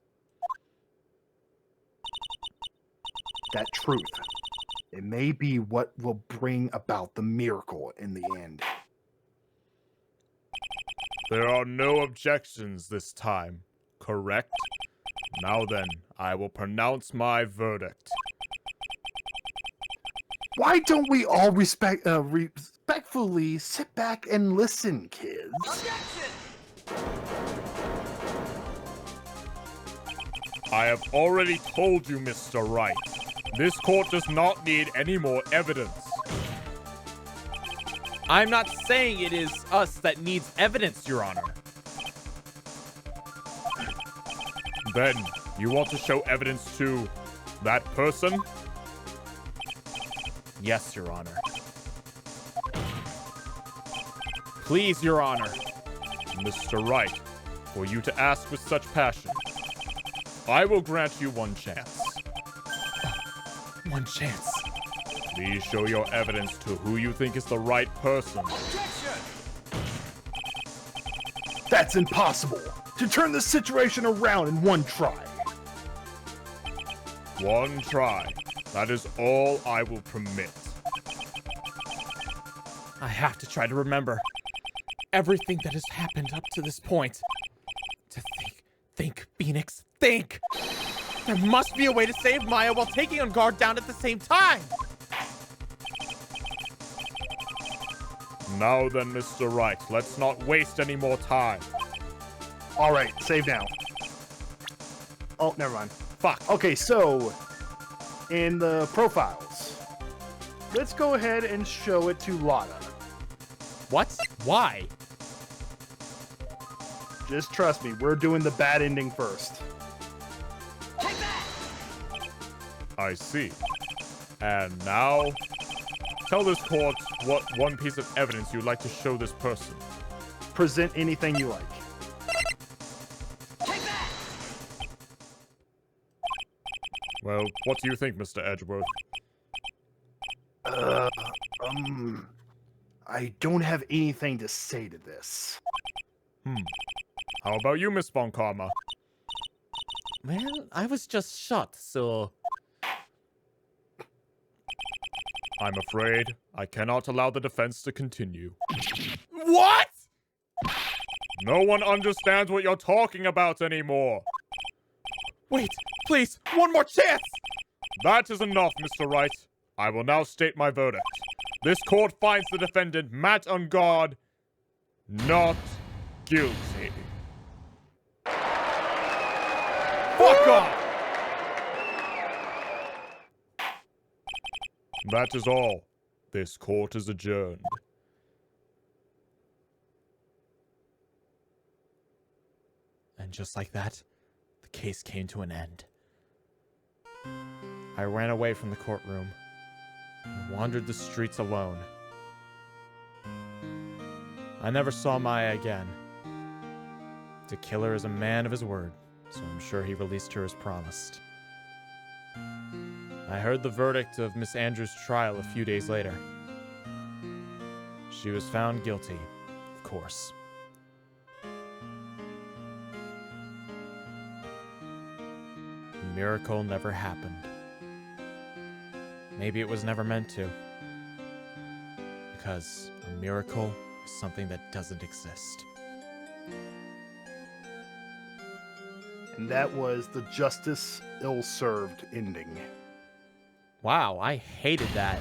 That truth, it may be what will bring about the miracle in the end. There are no objections this time, correct? Now then, I will pronounce my verdict. Why don't we all respectfully sit back and listen, kids? I have already told you, Mr. Wright. This court does not need any more evidence. I'm not saying it is us that needs evidence, Your Honor. Then, you want to show evidence to that person? Yes, Your Honor. Please, Your Honor. Mr. Wright, for you to ask with such passion, I will grant you one chance. One chance. Please show your evidence to who you think is the right person. That's impossible. To turn the situation around in one try. One try. That is all I will permit. I have to try to remember everything that has happened up to this point. To think, Phoenix, think! There must be a way to save Maya while taking Ungard down at the same time! Now then, Mr. Wright, let's not waste any more time. All right, save now. Oh, never mind. Fuck. Okay, so in the profiles, let's go ahead and show it to Lotta. What? Why? Just trust me, we're doing the bad ending first. I see. And now, tell this court what one piece of evidence you'd like to show this person. Present anything you like. Well, what do you think, Mr. Edgeworth? I don't have anything to say to this. How about you, Miss Von Karma? Well, I was just shot, so... I'm afraid I cannot allow the defense to continue. What? No one understands what you're talking about anymore. Wait, please, one more chance! That is enough, Mr. Wright. I will now state my verdict. This court finds the defendant, Matt Ungard, not guilty. Fuck off! That is all. This court is adjourned. And just like that, the case came to an end. I ran away from the courtroom and wandered the streets alone. I never saw Maya again. The killer is a man of his word, so I'm sure he released her as promised. I heard the verdict of Miss Andrews' trial a few days later. She was found guilty, of course. The miracle never happened. Maybe it was never meant to. Because a miracle is something that doesn't exist. And that was the justice ill-served ending. Wow, I hated that.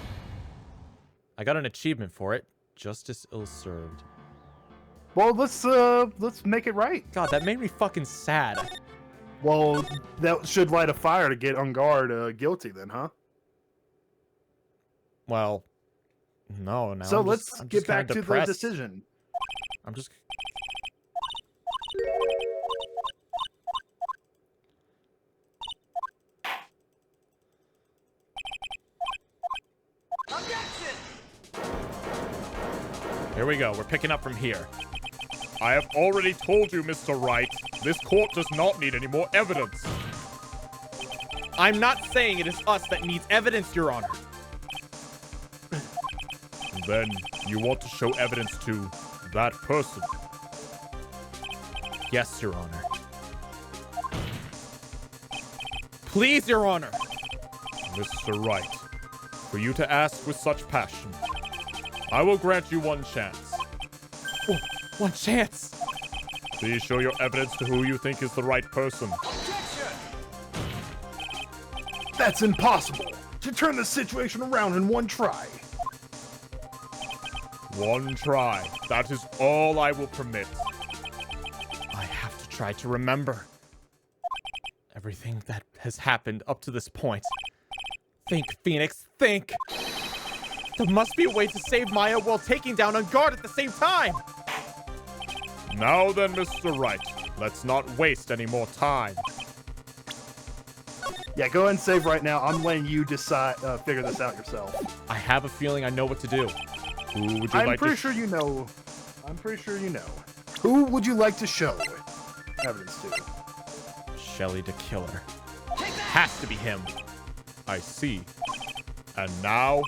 I got an achievement for it. Justice ill-served. Well, let's make it right. God, that made me fucking sad. Well, that should light a fire to get Ungard guilty then, huh? Well, no, now So I'm let's just, I'm get just kinda back to the depressed. decision. I'm just... Here we go. We're picking up from here. I have already told you, Mr. Wright, this court does not need any more evidence. I'm not saying it is us that needs evidence, Your Honor. Then you want to show evidence to that person. Yes, Your Honor. Please, Your Honor. Mr. Wright, for you to ask with such passion, I will grant you one chance. One chance. Please show your evidence to who you think is the right person. That's impossible. To turn the situation around in one try. One try. That is all I will permit. I have to try to remember everything that has happened up to this point. Think, Phoenix, think. There must be a way to save Maya while taking down Ungard at the same time. Now then, Mr. Wright, let's not waste any more time. Yeah, go ahead and save right now. I'm letting you decide, figure this out yourself. I have a feeling I know what to do. Who would you I'm like pretty to... sure you know. I'm pretty sure you know. Who would you like to show evidence to? Shelly the killer. Has to be him. I see. And now,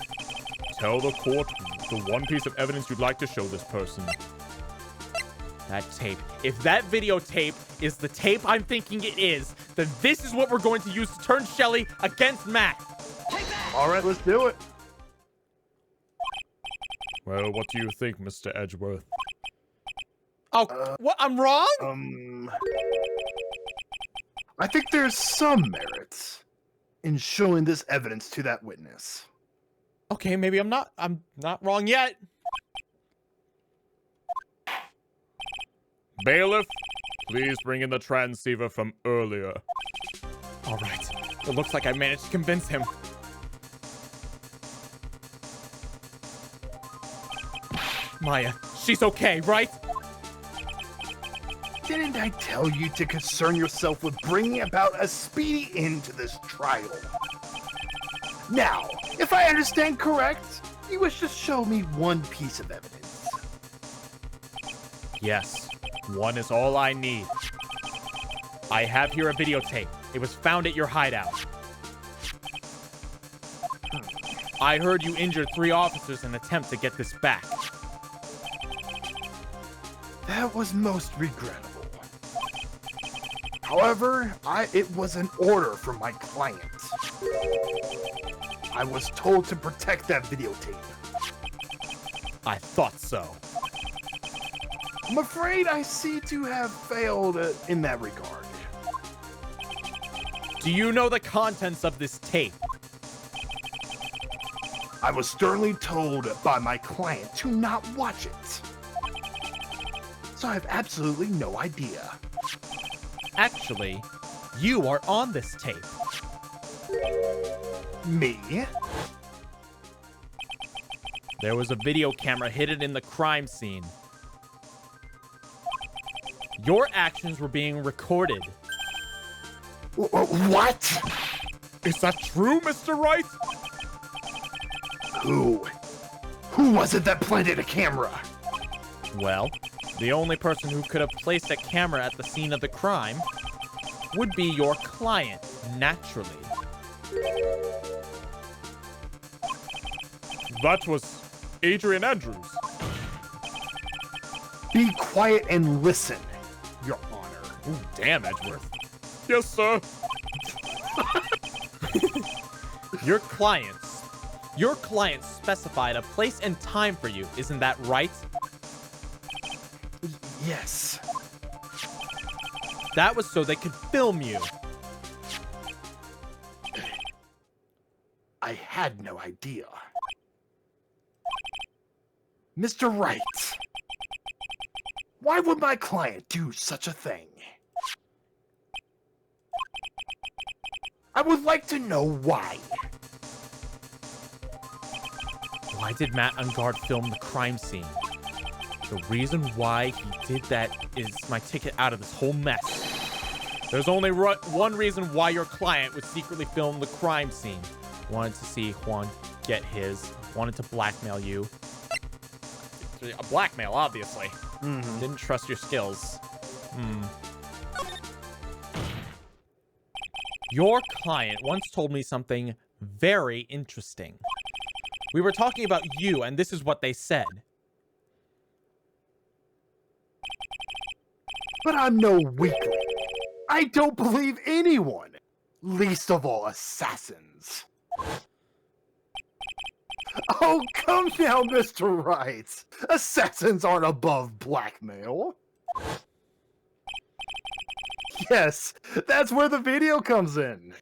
tell the court the one piece of evidence you'd like to show this person. That tape. If that videotape is the tape I'm thinking it is, then this is what we're going to use to turn Shelly against Matt. All right, let's do it. Well, what do you think, Mr. Edgeworth? Oh, what? I'm wrong? I think there's some merit in showing this evidence to that witness. Okay, maybe I'm not wrong yet. Bailiff, please bring in the transceiver from earlier. All right. It looks like I managed to convince him. Maya, she's okay, right? Didn't I tell you to concern yourself with bringing about a speedy end to this trial? Now, if I understand correct, you wish to show me one piece of evidence. Yes, one is all I need. I have here a videotape. It was found at your hideout. I heard you injured 3 officers in an attempt to get this back. That was most regrettable. However, it was an order from my client. I was told to protect that videotape. I thought so. I'm afraid I see to have failed in that regard. Do you know the contents of this tape? I was sternly told by my client to not watch it. So I have absolutely no idea. Actually, you are on this tape. Me? There was a video camera hidden in the crime scene. Your actions were being recorded. What? Is that true, Mr. Wright? Who? Who was it that planted a camera? Well, the only person who could have placed a camera at the scene of the crime would be your client, naturally. That was Adrian Andrews. Be quiet and listen, Your Honor. Ooh, damn, Edgeworth. Yes, sir. Your client specified a place and time for you, isn't that right? Yes. That was so they could film you. I had no idea. Mr. Wright, why would my client do such a thing? I would like to know why. Why did Matt Ungard film the crime scene? The reason why he did that is my ticket out of this whole mess. There's only one reason why your client would secretly film the crime scene. Wanted to see Juan get his. Wanted to blackmail you. Blackmail, obviously. Mm-hmm. Didn't trust your skills. Your client once told me something very interesting. We were talking about you, and this is what they said. But I'm no weakling. I don't believe anyone, least of all assassins. Oh, come now, Mr. Wright. Assassins aren't above blackmail. Yes, that's where the video comes in.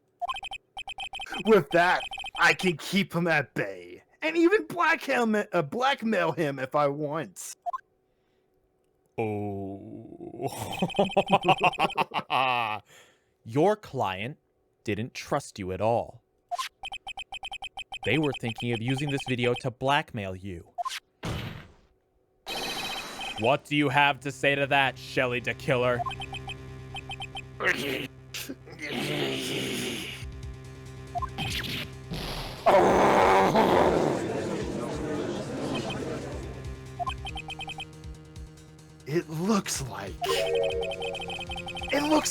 With that, I can keep him at bay, and even blackmail him if I want. Oh. Your client didn't trust you at all. They were thinking of using this video to blackmail you. What do you have to say to that, Shelly the Killer? It looks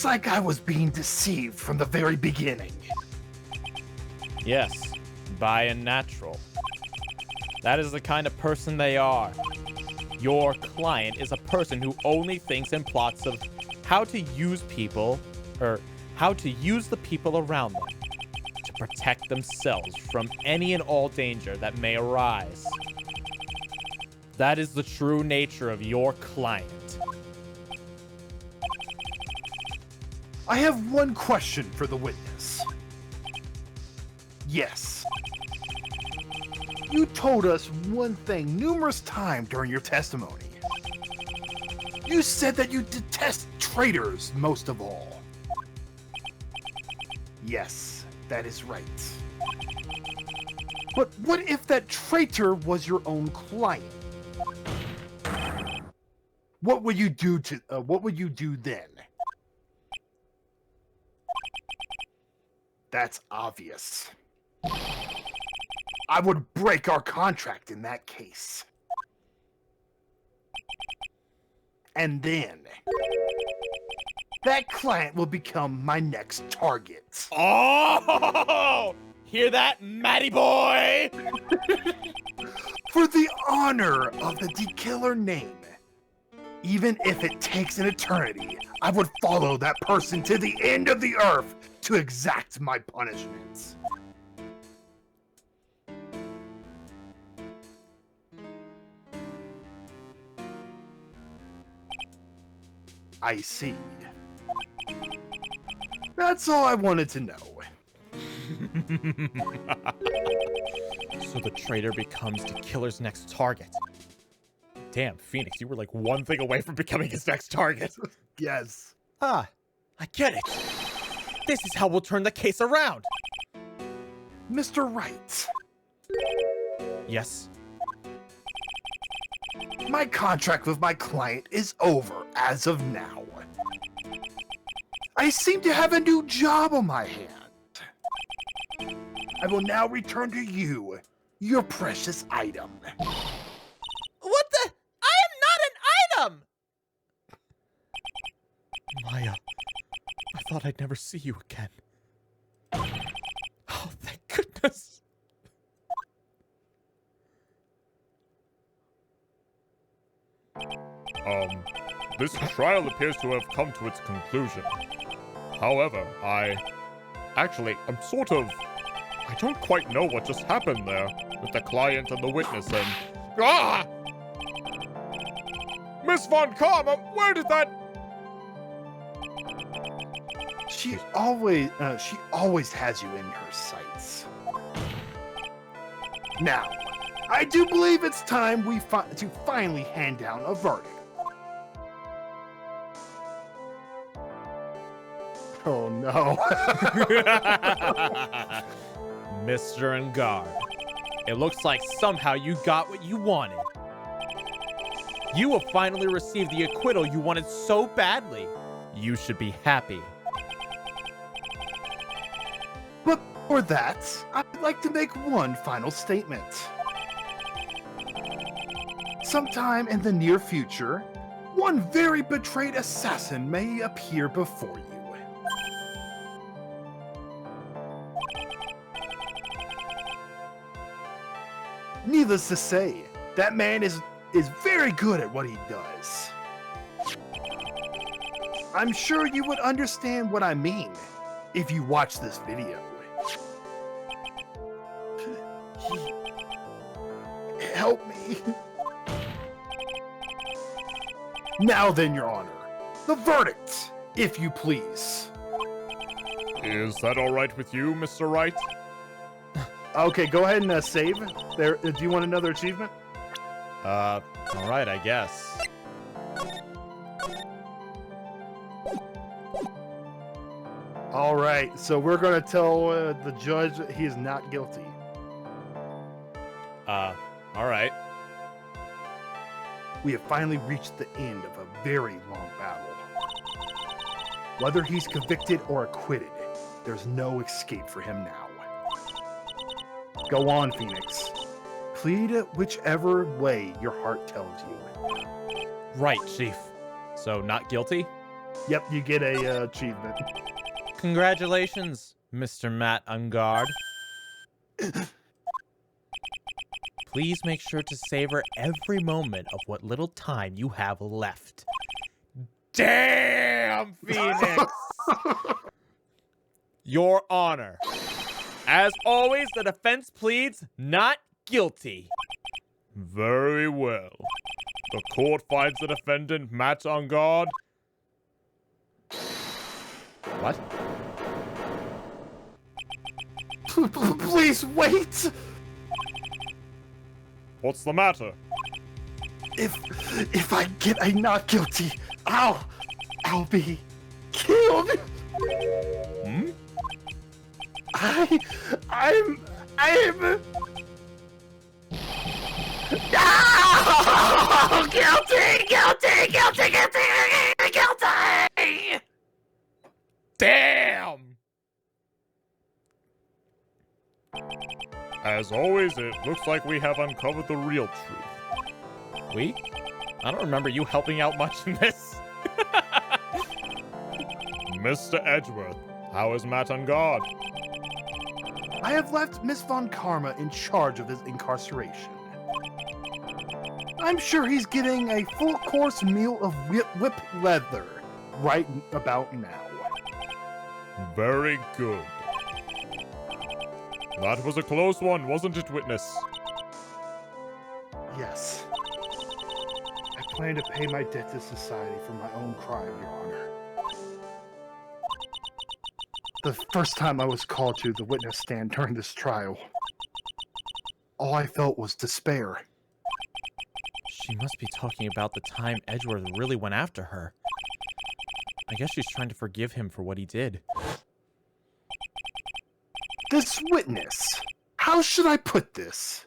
like I was being deceived from the very beginning. Yes, by a natural. That is the kind of person they are. Your client is a person who only thinks and plots of how to use people, or how to use the people around them to protect themselves from any and all danger that may arise. That is the true nature of your client. I have one question for the witness. Yes. You told us one thing numerous times during your testimony. You said that you detest traitors most of all. Yes, that is right. But what if that traitor was your own client? what would you do then? That's obvious. I would break our contract in that case. And then that client will become my next target. Oh! Hear that, Matty boy? For the honor of the D-Killer name. Even if it takes an eternity, I would follow that person to the end of the earth to exact my punishments. I see. That's all I wanted to know. So the traitor becomes the killer's next target. Damn, Phoenix, you were like one thing away from becoming his next target. Yes. Ah, I get it. This is how we'll turn the case around. Mr. Wright, Yes? my contract with my client is over as of now. I seem to have a new job on my hand. I will now return to you your precious item. What the? I am not an item! Maya, I thought I'd never see you again. Oh, thank goodness. This trial appears to have come to its conclusion. However, I don't quite know what just happened there with the client and the witness and... Ah! Miss Von Karma, where did that... She always has you in her sights. Now, I do believe it's time to finally hand down a verdict. Oh no. Mr. Engard, it looks like somehow you got what you wanted. You will finally receive the acquittal you wanted so badly. You should be happy. But for that, I'd like to make one final statement. Sometime in the near future, one very betrayed assassin may appear before you. Needless to say, that man is very good at what he does. I'm sure you would understand what I mean if you watch this video. Help me. Now then, Your Honor, the verdict, if you please. Is that all right with you, Mr. Wright? Okay, go ahead and save. There. Do you want another achievement? All right, I guess. All right, so we're gonna tell the judge that he is not guilty. All right. We have finally reached the end of a very long battle. Whether he's convicted or acquitted, there's no escape for him now. Go on, Phoenix. Plead whichever way your heart tells you. Right, Chief. So, not guilty? Yep, you get a achievement. Congratulations, Mr. Matt Engard. Please make sure to savor every moment of what little time you have left. Damn, Phoenix! Your Honor. As always, the defense pleads not guilty. Very well. The court finds the defendant, Matt Engard. What? Please wait! What's the matter? If I get a not guilty, I'll be killed. Hmm? I'm Guilty! Damn! As always, it looks like we have uncovered the real truth. We? I don't remember you helping out much in this. Mr. Edgeworth, how is Matt on guard? I have left Miss Von Karma in charge of his incarceration. I'm sure he's getting a full-course meal of whip leather right about now. Very good. That was a close one, wasn't it, witness? Yes. I plan to pay my debt to society for my own crime, Your Honor. The first time I was called to the witness stand during this trial, all I felt was despair. She must be talking about the time Edgeworth really went after her. I guess she's trying to forgive him for what he did. This witness, how should I put this?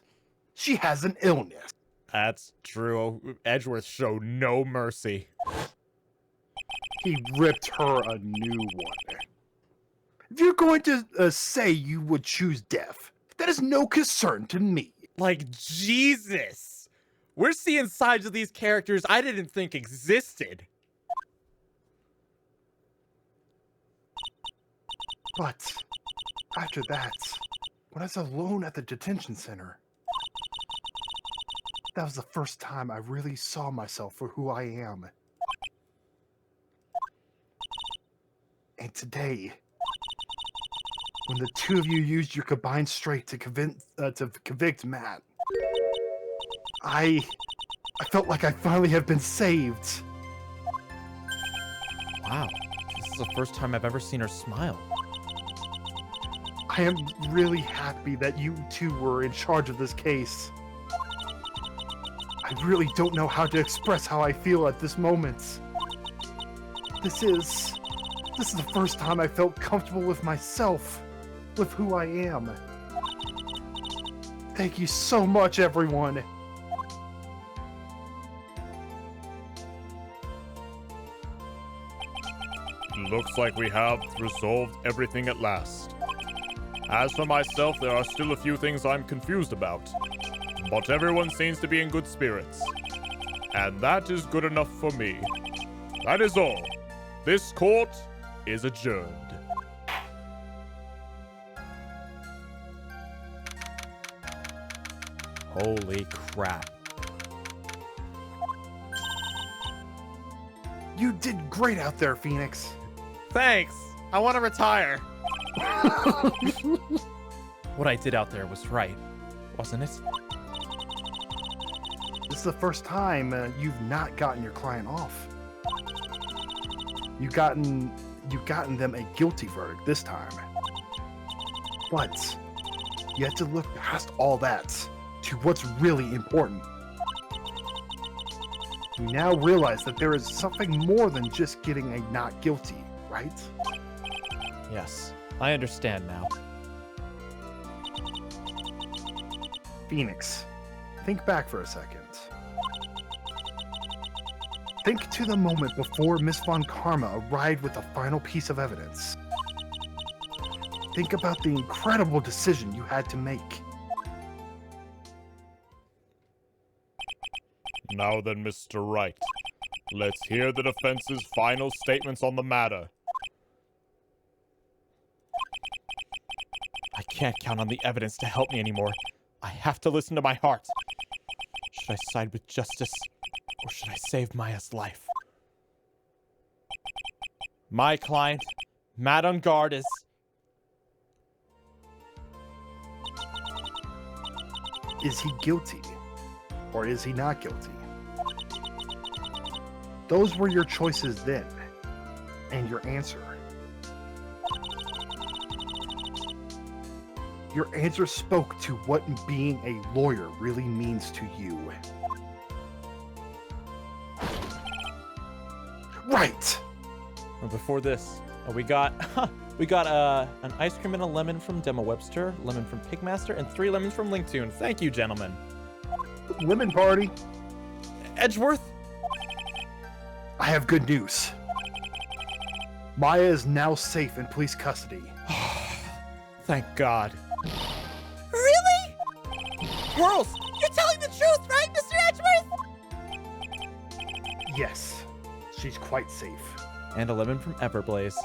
She has an illness. That's true. Edgeworth showed no mercy. He ripped her a new one. If you're going to say you would choose death, that is no concern to me. Like, Jesus! We're seeing sides of these characters I didn't think existed. But after that, when I was alone at the detention center, that was the first time I really saw myself for who I am. And today, when the two of you used your combined strength to convict Matt, I felt like I finally have been saved. Wow, this is the first time I've ever seen her smile. I am really happy that you two were in charge of this case. I really don't know how to express how I feel at this moment. This is the first time I felt comfortable with myself, with who I am. Thank you so much, everyone. Looks like we have resolved everything at last. As for myself, there are still a few things I'm confused about. But everyone seems to be in good spirits. And that is good enough for me. That is all. This court is adjourned. Holy crap. You did great out there, Phoenix. Thanks! I want to retire! What I did out there was right, wasn't it? This is the first time you've not gotten your client off. You've gotten them a guilty verdict this time. But you have to look past all that to what's really important. You now realize that there is something more than just getting a not guilty, right? Yes, I understand now. Phoenix, think back for a second. Think to the moment before Miss Von Karma arrived with the final piece of evidence. Think about the incredible decision you had to make. Now then, Mr. Wright, let's hear the defense's final statements on the matter. I can't count on the evidence to help me anymore. I have to listen to my heart. Should I side with justice, or should I save Maya's life? My client, Matt on guard, is... Is he guilty? Or is he not guilty? Those were your choices then, and your answer. Your answer spoke to what being a lawyer really means to you. Right! Well, before this, we got an ice cream and a lemon from Demo Webster, lemon from Pigmaster, and 3 lemons from LinkToon. Thank you, gentlemen. Lemon party. Edgeworth? I have good news. Maya is now safe in police custody. Thank God. Really? Pearls! You're telling the truth, right, Mr. Edgeworth? Yes, she's quite safe. And a lemon from Everblaze.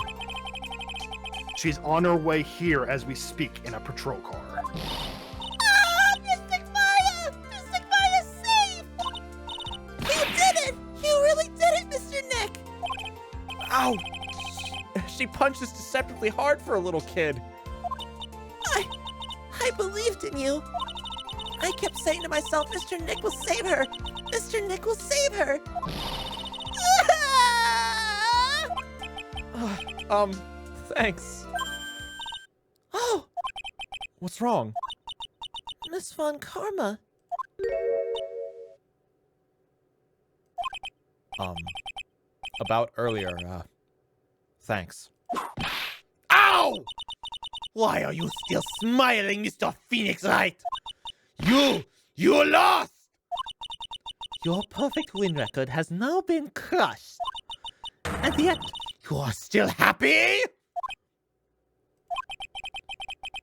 She's on her way here as we speak in a patrol car. Ah, Mystic Maya! Mystic Maya's safe! You did it! You really did it, Mr. Nick! Ow! She punches deceptively hard for a little kid. I believed in you. I kept saying to myself, Mr. Nick will save her. Mr. Nick will save her. Thanks. Oh, What's wrong? Miss Von Karma. About earlier, thanks. Ow! Why are you still smiling, Mr. Phoenix Wright? You lost! Your perfect win record has now been crushed. And yet, you are still happy?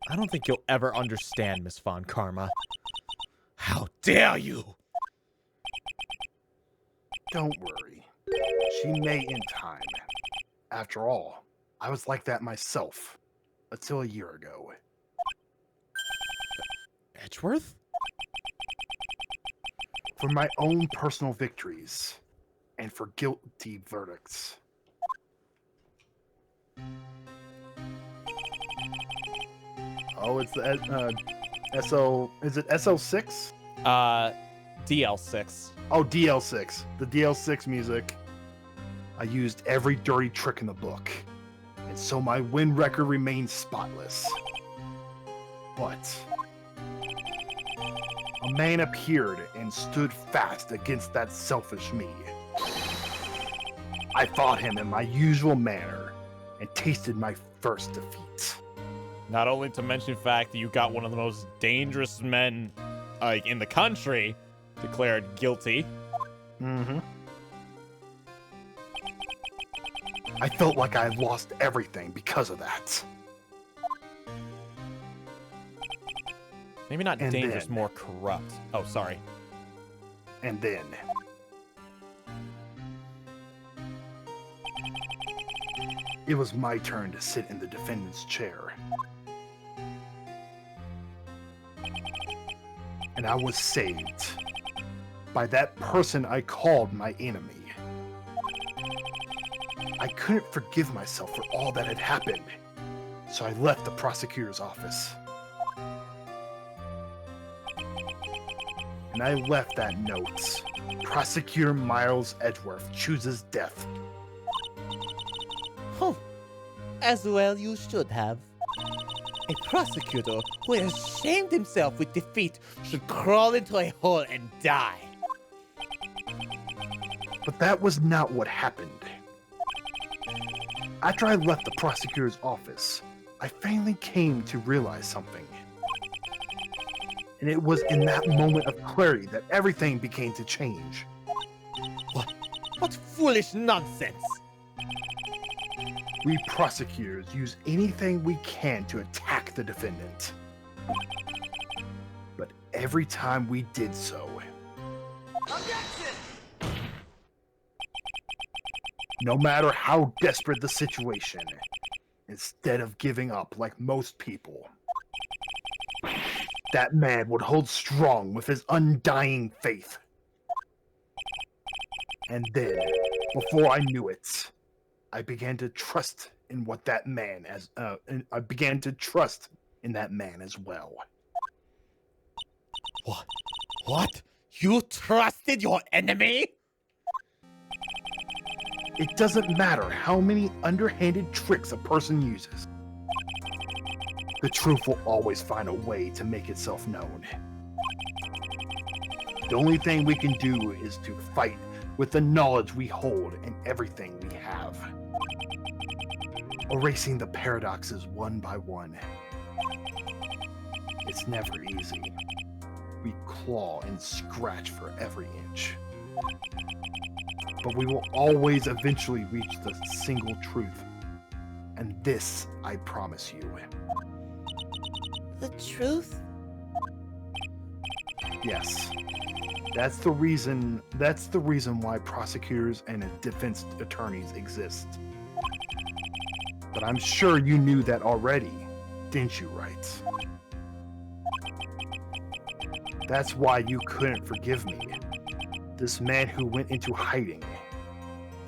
I don't think you'll ever understand, Miss Von Karma. How dare you? Don't worry. She may in time. After all, I was like that myself. Until a year ago. Edgeworth? For my own personal victories. And for guilty verdicts. Oh, it's the SO... Is it SO6? DL6. Oh, DL6. The DL6 music. I used every dirty trick in the book. And so my win record remains spotless. But... a man appeared and stood fast against that selfish me. I fought him in my usual manner and tasted my first defeat. Not only to mention the fact that you got one of the most dangerous men in the country declared guilty. Mm-hmm. I felt like I lost everything because of that. Maybe not And dangerous, then- more corrupt. Oh, sorry. And then... it was my turn to sit in the defendant's chair. And I was saved by that person I called my enemy. I couldn't forgive myself for all that had happened, so I left the prosecutor's office. And I left that note. Prosecutor Miles Edgeworth chooses death. Oh, as well you should have. A prosecutor who has shamed himself with defeat should crawl into a hole and die. But that was not what happened. After I left the prosecutor's office, I finally came to realize something. And it was in that moment of clarity that everything began to change. What foolish nonsense! We prosecutors use anything we can to attack the defendant. But every time we did so, no matter how desperate the situation, instead of giving up like most people, that man would hold strong with his undying faith. And then, before I knew it, I began to trust in what that man and I began to trust in that man as well. What? You trusted your enemy? It doesn't matter how many underhanded tricks a person uses. The truth will always find a way to make itself known. The only thing we can do is to fight with the knowledge we hold in everything we have. Erasing the paradoxes one by one. It's never easy. We claw and scratch for every inch. But we will always eventually reach the single truth. And this, I promise you. The truth? Yes. That's the reason why prosecutors and defense attorneys exist. But I'm sure you knew that already, didn't you, Wright? That's why you couldn't forgive me. This man who went into hiding.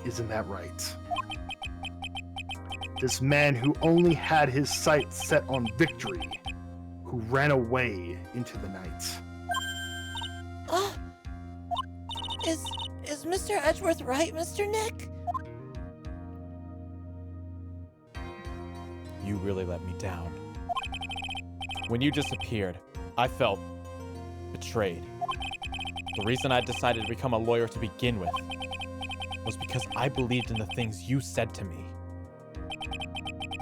Isn't that right? This man who only had his sights set on victory, who ran away into the night. Is Mr. Edgeworth right, Mr. Nick? You really let me down. When you disappeared, I felt betrayed. The reason I decided to become a lawyer to begin with was because I believed in the things you said to me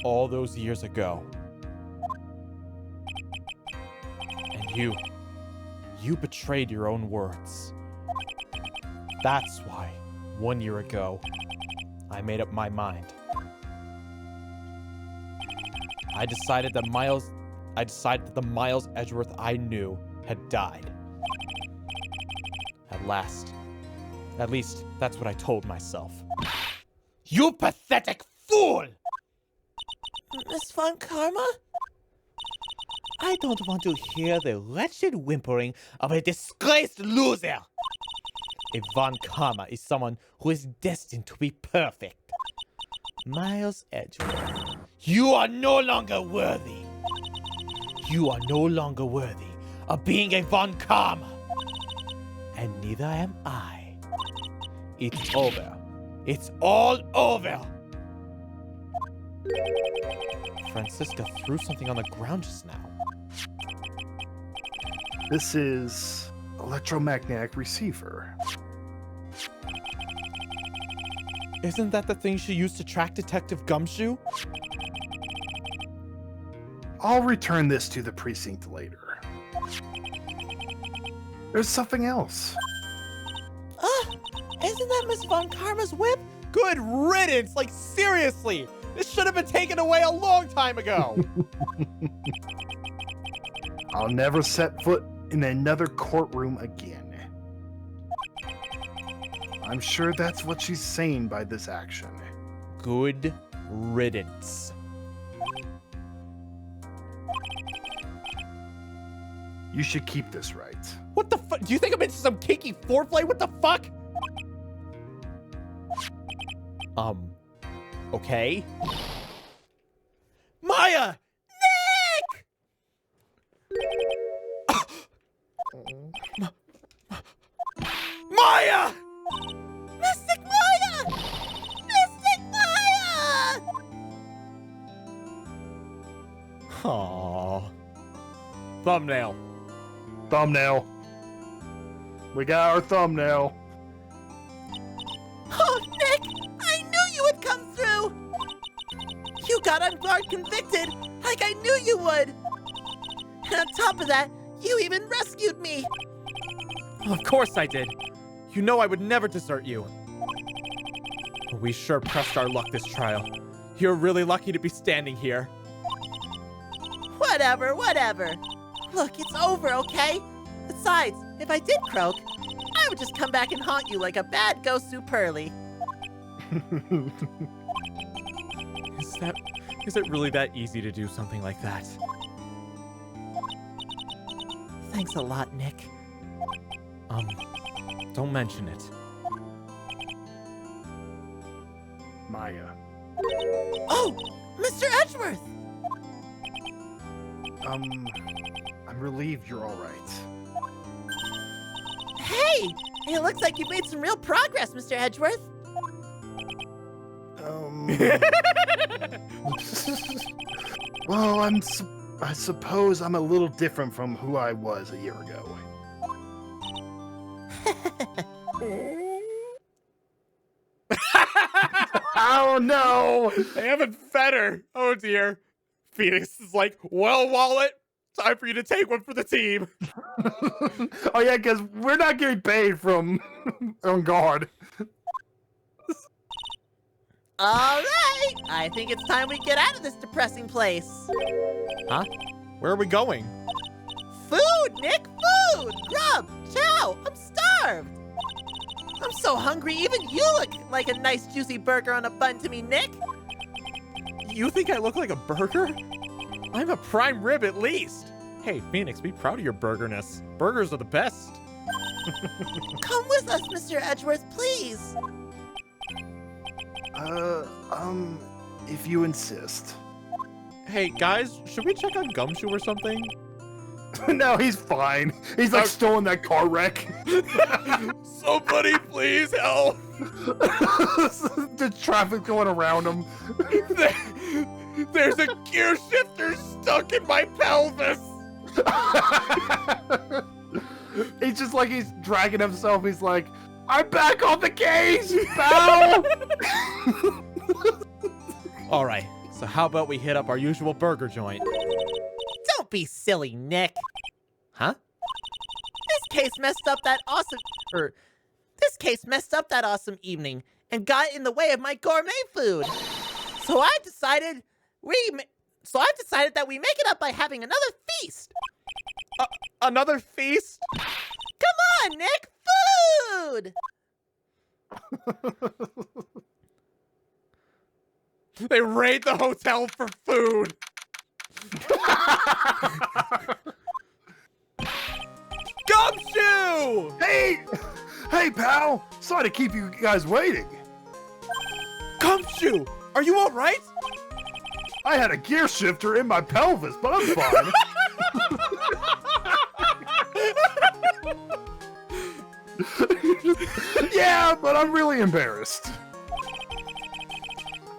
all those years ago. And you betrayed your own words. That's why, 1 year ago, I made up my mind. I decided that the Miles Edgeworth I knew had died. At least, that's what I told myself. You pathetic fool! Miss Von Karma? I don't want to hear the wretched whimpering of a disgraced loser. A Von Karma is someone who is destined to be perfect. Miles Edgeworth, you are no longer worthy. You are no longer worthy of being a Von Karma. And neither am I. It's over. It's all over. Francisca threw something on the ground just now. This is electromagnetic receiver. Isn't that the thing she used to track Detective Gumshoe? I'll return this to the precinct later. There's something else. Isn't that Miss Von Karma's whip? Good riddance! Like, seriously! This should have been taken away a long time ago! I'll never set foot in another courtroom again. I'm sure that's what she's saying by this action. Good riddance. You should keep this, right? What the fuck? Do you think I'm into some kinky foreplay? What the fuck? Okay. Maya! Nick! Maya! Mystic Maya! Mystic Maya! Aww. Thumbnail. Thumbnail. We got our thumbnail. Oh, Nick! I knew you would come through! You got on guard convicted, like I knew you would! And on top of that, you even rescued me! Of course I did. You know I would never desert you. We sure pressed our luck this trial. You're really lucky to be standing here. Whatever. Look, it's over, okay? Besides, if I did croak, I would just come back and haunt you like a bad ghost superly. Is it really that easy to do something like that? Thanks a lot, Nick. Don't mention it. Maya. Oh, Mr. Edgeworth! I'm relieved you're all right. Hey, it looks like you've made some real progress, Mr. Edgeworth. Well, I suppose I'm a little different from who I was a year ago. Oh no! They haven't fed her. Oh dear. Phoenix is like, well, Wallet, Time for you to take one for the team. Oh yeah, because we're not getting paid from on guard. All right, I think it's time we get out of this depressing place. Huh? Where are we going? Food, Nick, food! Grub, chow, I'm starved. I'm so hungry, even you look like a nice juicy burger on a bun to me, Nick. You think I look like a burger? I'm a prime rib at least. Hey, Phoenix, be proud of your burgerness. Burgers are the best. Come with us, Mr. Edgeworth, please. If you insist. Hey, guys, should we check on Gumshoe or something? No, he's fine. He's like still in that car wreck. Somebody please help! The traffic going around him. There's a gear shifter stuck in my pelvis! He's just like he's dragging himself. He's like, I'm back on the case, pal! All right, so how about we hit up our usual burger joint? Don't be silly, Nick. Huh? This case messed up that awesome evening and got in the way of my gourmet food. So I've decided that we make it up by having another feast. Another feast? Come on, Nick, food! They raid the hotel for food. Gumshoe! Hey, pal! Sorry to keep you guys waiting. Gumshoe, are you all right? I had a gear shifter in my pelvis, but I'm fine. Yeah, but I'm really embarrassed.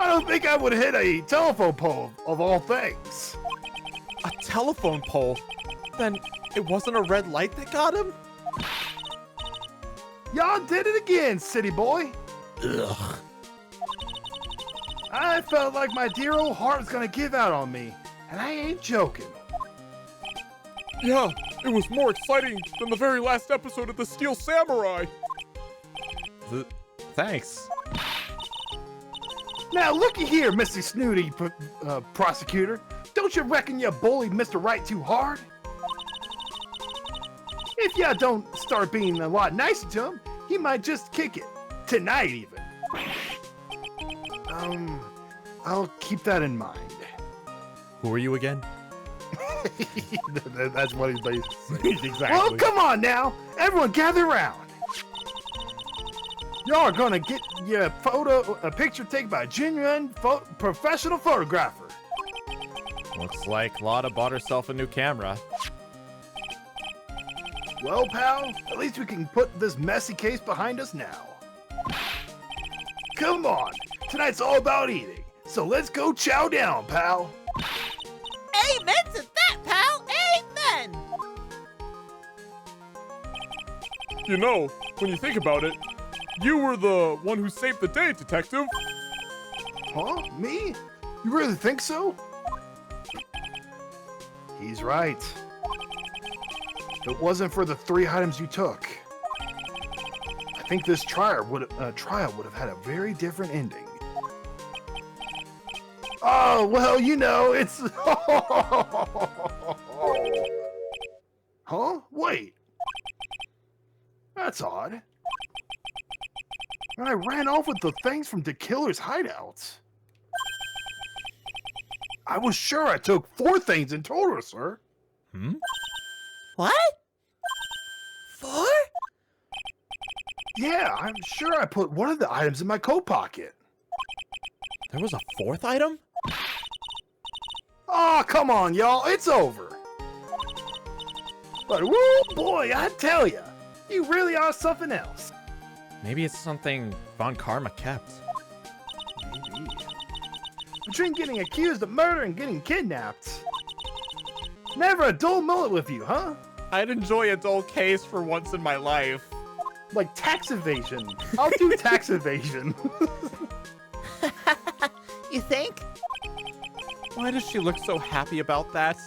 I don't think I would hit a telephone pole of all things. A telephone pole? Then it wasn't a red light that got him? Y'all did it again, city boy. Ugh. I felt like my dear old heart was gonna give out on me, and I ain't joking. Yeah, it was more exciting than the very last episode of The Steel Samurai. Thanks. Now looky here, Mr. Snooty Prosecutor. Don't you reckon you bullied Mr. Wright too hard? If ya don't start being a lot nicer to him, he might just kick it. Tonight, even. I'll keep that in mind. Who are you again? That's what he's basically saying. Exactly. Well, come on now. Everyone gather around. Y'all are gonna get your a picture taken by a genuine professional photographer. Looks like Lotta bought herself a new camera. Well, pal, at least we can put this messy case behind us now. Come on, tonight's all about eating, so let's go chow down, pal. Amen to that, pal! Amen! You know, when you think about it, you were the one who saved the day, Detective. Huh? Me? You really think so? He's right. If it wasn't for the 3 items you took, I think this trial would have had a very different ending. Oh, well, you know, it's... Huh? Wait. That's odd. I ran off with the things from the killer's hideouts. I was sure I took 4 things in total, sir. What? 4? Yeah, I'm sure I put one of the items in my coat pocket. There was a 4th item? Oh, come on, y'all. It's over. But, woo, boy, I tell ya, you really are something else. Maybe it's something Von Karma kept. Maybe. Between getting accused of murder and getting kidnapped. Never a dull moment with you, huh? I'd enjoy a dull case for once in my life. Like tax evasion. I'll do tax evasion. You think? Why does she look so happy about that?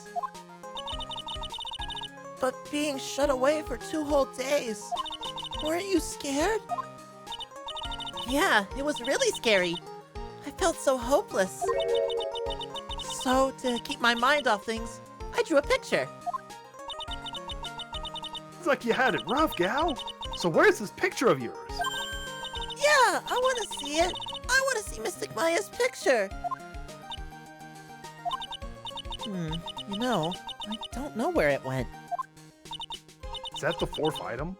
But being shut away for 2 whole days, weren't you scared? Yeah, it was really scary. I felt so hopeless. So, to keep my mind off things, I drew a picture. It's like you had it rough, gal. So where's this picture of yours? Yeah, I want to see it. I want to see Mystic Maya's picture. You know, I don't know where it went. Is that the 4th item?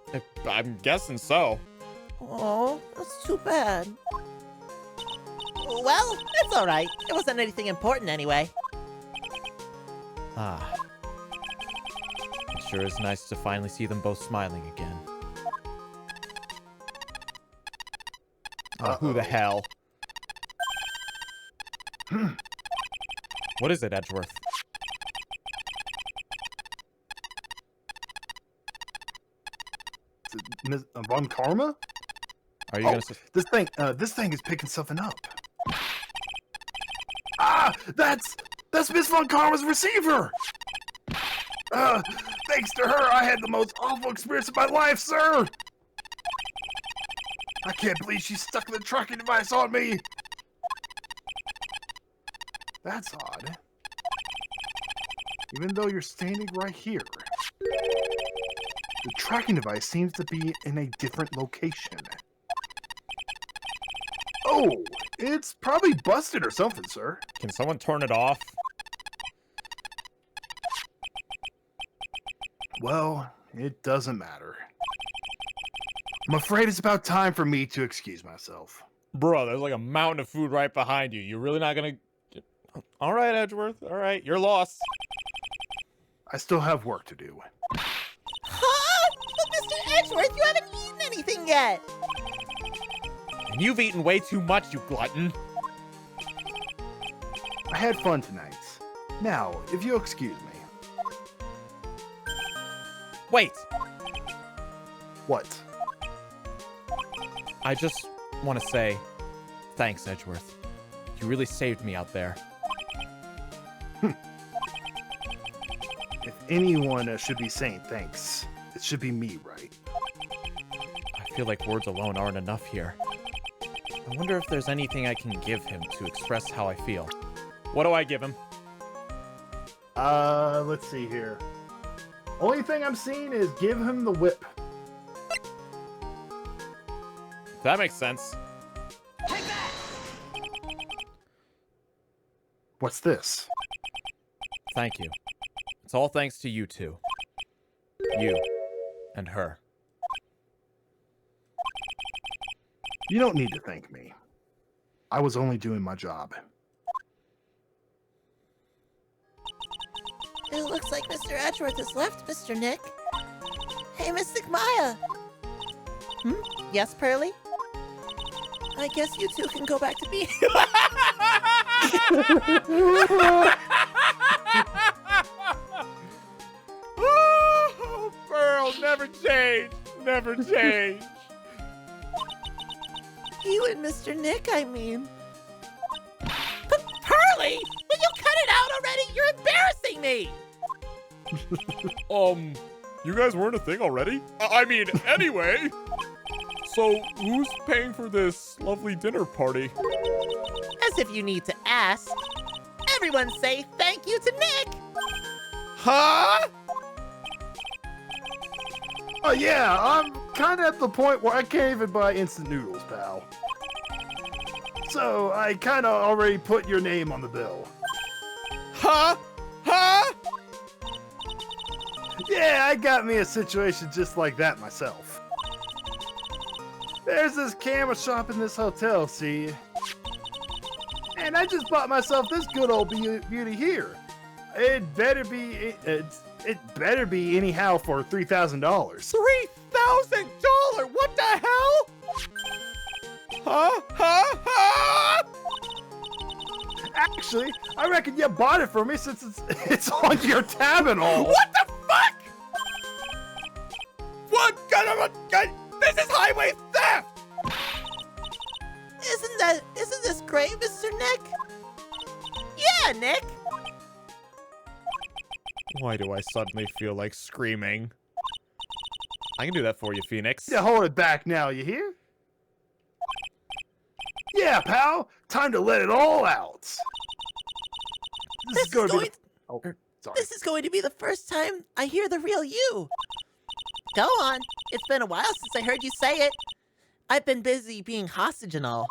I'm guessing so. Oh, that's too bad. Well, it's alright. It wasn't anything important anyway. Ah. It sure is nice to finally see them both smiling again. Oh, who the hell? What is it, Edgeworth? Is it Ms. Von Karma? Are you gonna say? This thing is picking something up. Ah, that's Miss Von Karma's receiver. Thanks to her, I had the most awful experience of my life, sir. I can't believe she stuck the tracking device on me. That's odd. Even though you're standing right here, the tracking device seems to be in a different location. Oh, it's probably busted or something, sir. Can someone turn it off? Well, it doesn't matter. I'm afraid it's about time for me to excuse myself. Bro, there's like a mountain of food right behind you. You're really not gonna... All right, Edgeworth. All right, you're lost. I still have work to do. Huh? But Mr. Edgeworth, you haven't eaten anything yet. And you've eaten way too much, you glutton. I had fun tonight. Now, if you'll excuse me. Wait, What? I just want to say thanks, Edgeworth. You really saved me out there. If anyone should be saying thanks, it should be me, right? I feel like words alone aren't enough here. I wonder if there's anything I can give him to express how I feel. What do I give him? Let's see here. Only thing I'm seeing is give him the whip. That makes sense. What's this? Thank you. It's all thanks to you two. You and her. You don't need to thank me. I was only doing my job. It looks like Mr. Edgeworth has left, Mr. Nick. Hey, Mystic Maya. Yes, Pearly? I guess you two can go back to being... Oh, Pearl, never change. Never change. You and Mr. Nick, I mean. But Pearly! Will you cut it out already? You're embarrassing me! You guys weren't a thing already? I mean, anyway. So, who's paying for this lovely dinner party? As if you need to ask. Everyone say thank you to Nick! Huh? Oh yeah, I'm kind of at the point where I can't even buy instant noodles, pal. So I kind of already put your name on the bill. Huh? Huh? Yeah, I got me a situation just like that myself. There's this camera shop in this hotel, see? And I just bought myself this good old beauty here. It better be anyhow for $3,000. $3,000? What the hell? Huh? Huh? Huh? Actually, I reckon you bought it for me since it's on your tab and all. What the fuck? What kind of a... This is highway theft! Isn't this great, Mr. Nick? Yeah, Nick! Why do I suddenly feel like screaming? I can do that for you, Phoenix. Yeah, hold it back now, you hear? Yeah, pal. Time to let it all out. This is going Sorry. to be the first time I hear the real you. Go on. It's been a while since I heard you say it. I've been busy being hostage and all.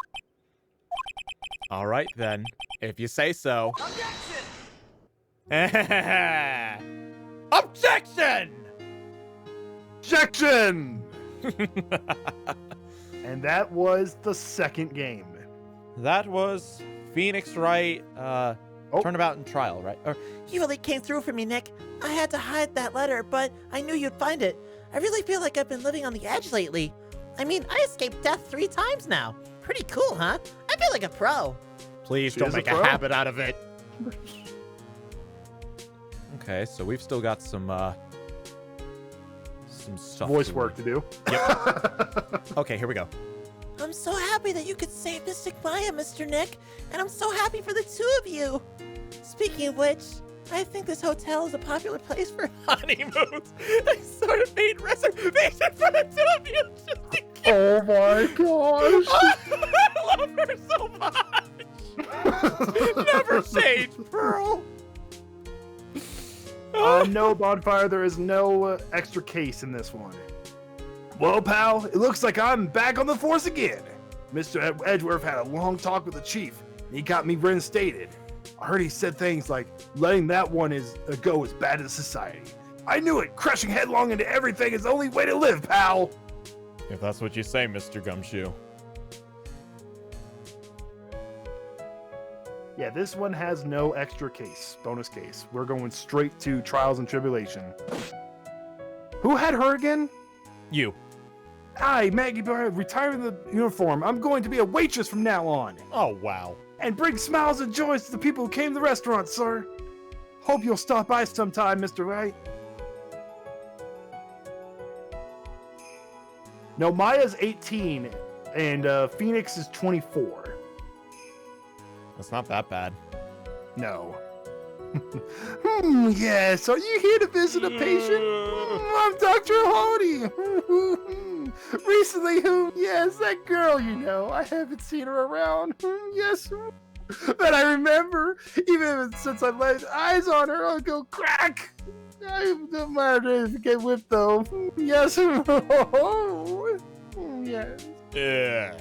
All right, then. If you say so. Objection! Objection! And that was the second game. That was Phoenix Wright, Turnabout and Trial, right? Or, You really came through for me, Nick. I had to hide that letter, but I knew you'd find it. I really feel like I've been living on the edge lately. I mean, I escaped death 3 times now. Pretty cool, huh? I feel like a pro. please She don't is a make a pro. habit out of it. Okay, so we've still got some stuff. Voice work to do. Yep. Okay, here we go. I'm so happy that you could save Mystic Maya, Mr. Nick. And I'm so happy for the 2 of you. Speaking of which, I think this hotel is a popular place for honeymoons. I sort of made reservations for the 2 of you just in case. Oh my gosh. I love her so much. Never change, Pearl. No, Bonfire, there is no extra case in this one. Well, pal, it looks like I'm back on the force again. Mr. Edgeworth had a long talk with the chief, and he got me reinstated. I heard he said things like, letting that one go is bad to society. I knew it. Crashing headlong into everything is the only way to live, pal. If that's what you say, Mr. Gumshoe. Yeah, this one has no extra case, bonus case. We're going straight to Trials and Tribulation. Who had her again? You. I, Maggie Bear, retiring the uniform. I'm going to be a waitress from now on. Oh, wow. And bring smiles and joys to the people who came to the restaurant, sir. Hope you'll stop by sometime, Mr. Wright. No, Maya's 18, and Phoenix is 24. That's not that bad. No. Yes, are you here to visit a patient? I'm Dr. Hardy. Recently, yes, that girl, you know. I haven't seen her around. Yes. But I remember, even since I laid eyes on her, I'll go crack. I don't matter if you get whipped, though. Yes. Yes. Yeah.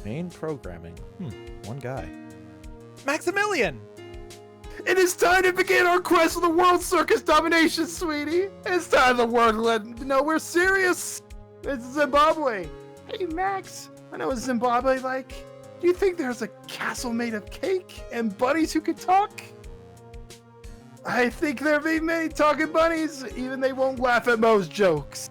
Main programming. One guy. Maximilian! It is time to begin our quest for the World Circus domination, sweetie. It's time the world let them know we're serious. It's Zimbabwe. Hey, Max, I know what Zimbabwe like. Do you think there's a castle made of cake and bunnies who can talk? I think there be many talking bunnies, even they won't laugh at Mo's jokes.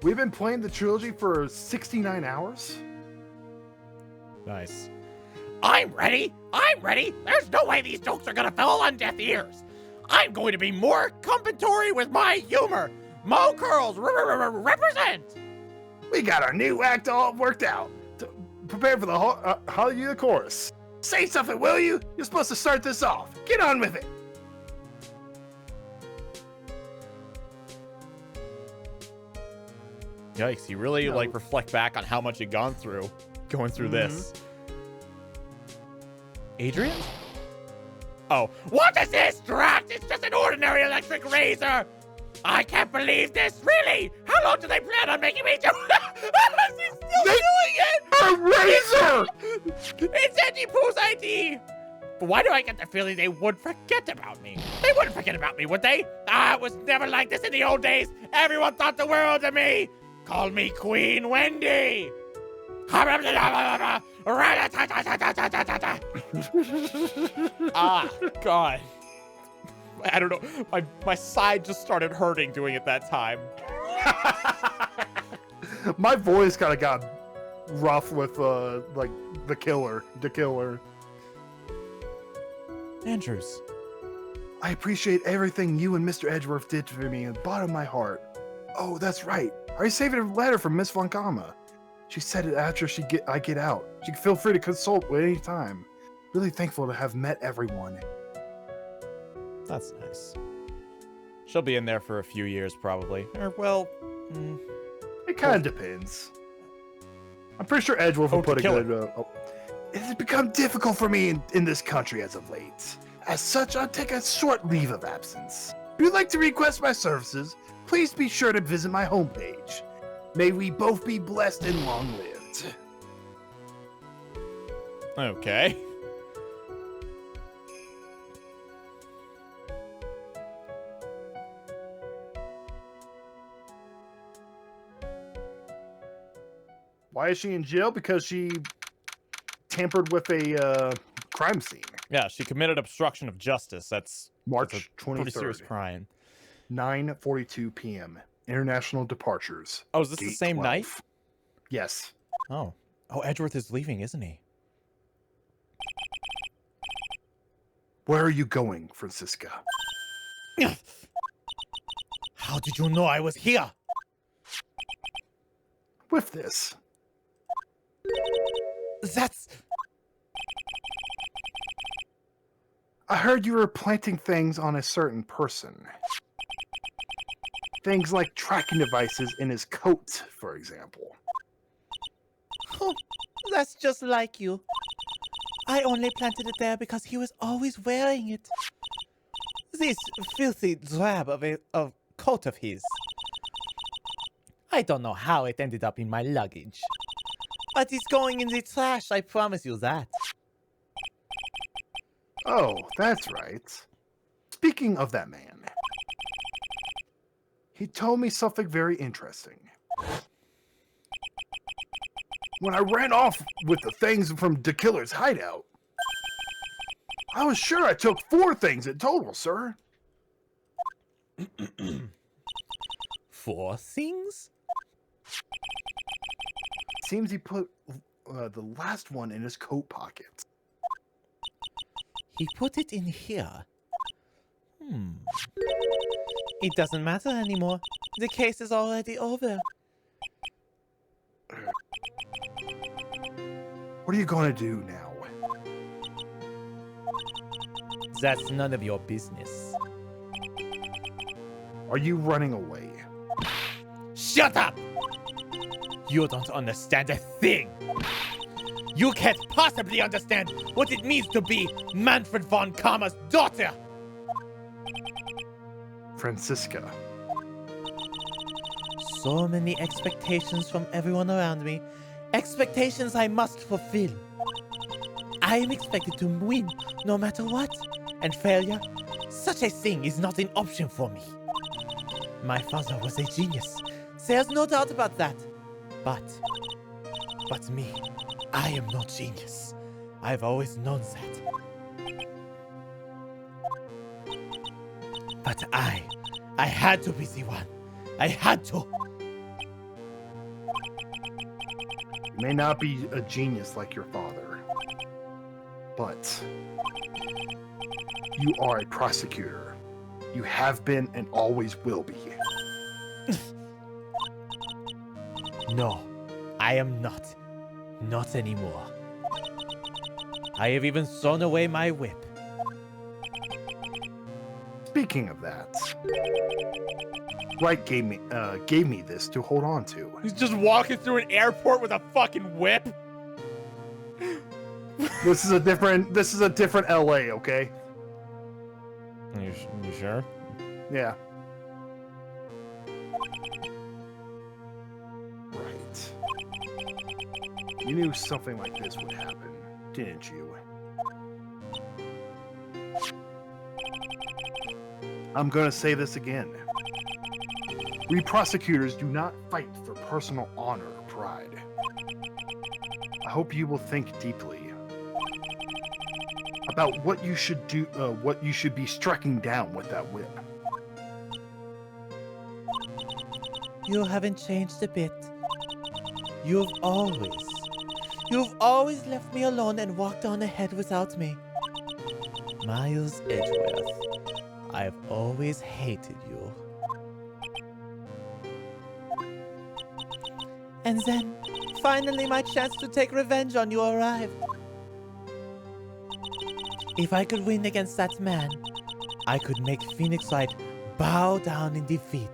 We've been playing the trilogy for 69 hours. Nice. I'm ready. There's no way these jokes are gonna fall on deaf ears. I'm going to be more compensatory with my humor. Mo Curls represent. We got our new act all worked out. Prepare for the Hallelujah chorus. Say something, will you? You're supposed to start this off. Get on with it. Yikes, he really, No. reflect back on how much he'd gone through going through this. Adrian? Oh. What is this, Drax? It's just an ordinary electric razor. I can't believe this. Really? How long do they plan on making me do? He's still doing it. A razor! It's Edgy Pooh's ID. But why do I get the feeling they would forget about me? They wouldn't forget about me, would they? Ah, it was never like this in the old days. Everyone thought the world of me. Call me Queen Wendy. Ah, God. I don't know. My side just started hurting doing it that time. My voice kind of got rough with like the killer. Andrews. I appreciate everything you and Mr. Edgeworth did for me in the bottom of my heart. Oh, that's right. I received a letter from Miss Von Gamma. She said it after I get out. She can feel free to consult at any time. Really thankful to have met everyone. That's nice. She'll be in there for a few years, probably. Or, well... It kind of depends. I'm pretty sure Edgeworth will put a good... It has become difficult for me in this country as of late. As such, I'll take a short leave of absence. If you'd like to request my services, please be sure to visit my homepage. May we both be blessed and long-lived. Okay. Why is she in jail? Because she tampered with a crime scene. Yeah, she committed obstruction of justice. That's March a 23rd. pretty serious crime. 9:42 p.m. International departures. Oh, is this the Gate same 12. night? Yes. Oh. Oh, Edgeworth is leaving, isn't he? Where are you going, Francisca? How did you know I was here? With this. That's... I heard you were planting things on a certain person. Things like tracking devices in his coat, for example. Oh, that's just like you. I only planted it there because he was always wearing it. This filthy drab of a coat of his. I don't know how it ended up in my luggage. But it's going in the trash, I promise you that. Oh, that's right. Speaking of that man, he told me something very interesting. When I ran off with the things from the killer's hideout, I was sure I took 4 things in total, sir. 4 things? Seems he put the last one in his coat pocket. He put it in here. It doesn't matter anymore. The case is already over. What are you going to do now? That's none of your business. Are you running away? Shut up! You don't understand a thing. You can't possibly understand what it means to be Manfred von Kammer's daughter. Francisca. So many expectations from everyone around me. Expectations I must fulfill. I am expected to win no matter what. And failure, such a thing is not an option for me. My father was a genius. There's no doubt about that. But me, I am no genius. I've always known that. But I had to be the one. I had to. You may not be a genius like your father, but you are a prosecutor. You have been and always will be. No, I am not. Not anymore. I have even thrown away my whip. Speaking of that, Wright gave me this to hold on to. He's just walking through an airport with a fucking whip. This is a different LA, okay? You sure? Yeah. Right. You knew something like this would happen, didn't you? I'm gonna say this again. We prosecutors do not fight for personal honor or pride. I hope you will think deeply about what you should do, what you should be striking down with that whip. You haven't changed a bit. You've always left me alone and walked on ahead without me. Miles Edgeworth, I've always hated you. And then, finally my chance to take revenge on you arrived. If I could win against that man, I could make Phoenix Wright bow down in defeat.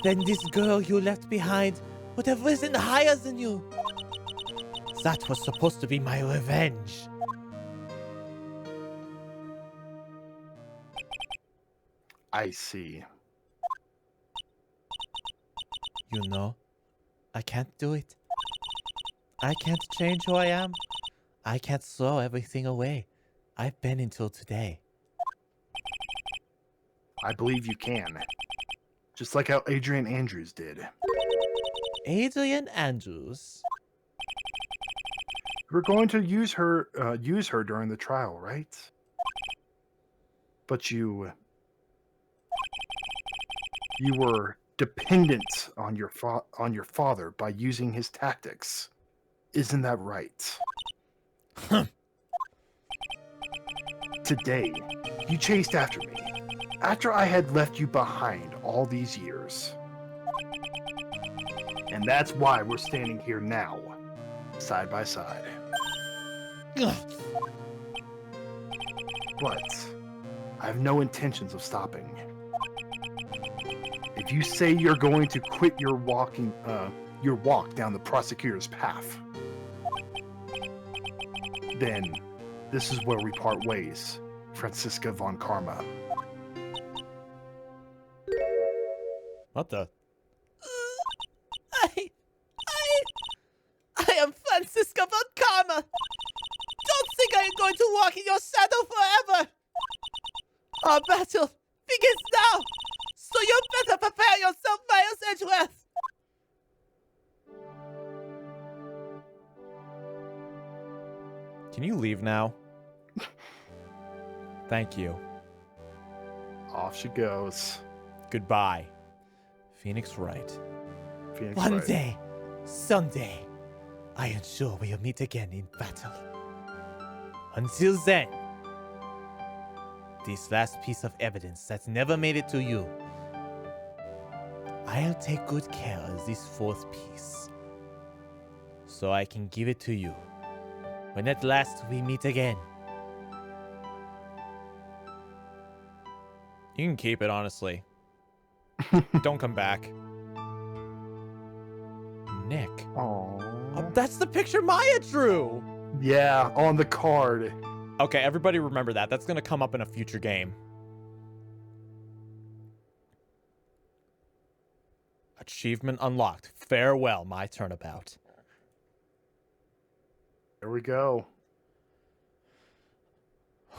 Then this girl you left behind would have risen higher than you. That was supposed to be my revenge. I see. You know, I can't do it. I can't change who I am. I can't throw everything away I've been until today. I believe you can. Just like how Adrian Andrews did. Adrian Andrews? We're going to use her during the trial, right? But you were dependent on your father by using his tactics. Isn't that right? Today, you chased after me, after I had left you behind all these years. And that's why we're standing here now, side by side. But I have no intentions of stopping. If you say you're going to quit your walk down the prosecutor's path, then this is where we part ways, Franziska von Karma. What the? I am Franziska von Karma. Don't think I am going to walk in your shadow forever. Our battle begins now, so you better prepare yourself, Miles Edgeworth. Can you leave now? Thank you. Off she goes. Goodbye, Phoenix Wright. Phoenix One Wright. day, someday, I am sure we'll meet again in battle. Until then, this last piece of evidence that's never made it to you, I'll take good care of this fourth piece, so I can give it to you when at last we meet again. You can keep it, honestly. Don't come back. Nick. Aww. That's the picture Maya drew! Yeah, on the card. Okay, everybody remember that. That's gonna come up in a future game. Achievement unlocked. Farewell, my turnabout. There we go.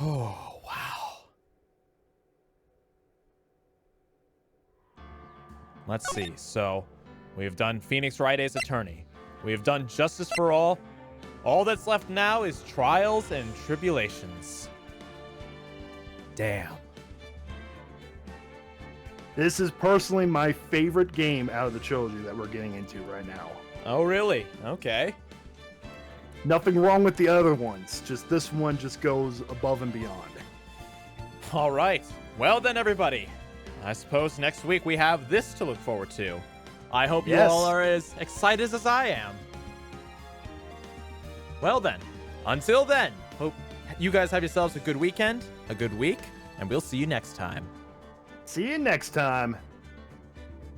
Oh, wow. Let's see. So, we have done Phoenix Wright Ace Attorney. We have done Justice for All. All that's left now is Trials and Tribulations. Damn. This is personally my favorite game out of the trilogy that we're getting into right now. Oh, really? Okay. Nothing wrong with the other ones. Just this one just goes above and beyond. All right. Well then, everybody. I suppose next week we have this to look forward to. I hope you Yes. all are as excited as I am. Well then, until then, hope you guys have yourselves a good weekend, a good week, and we'll see you next time. See you next time.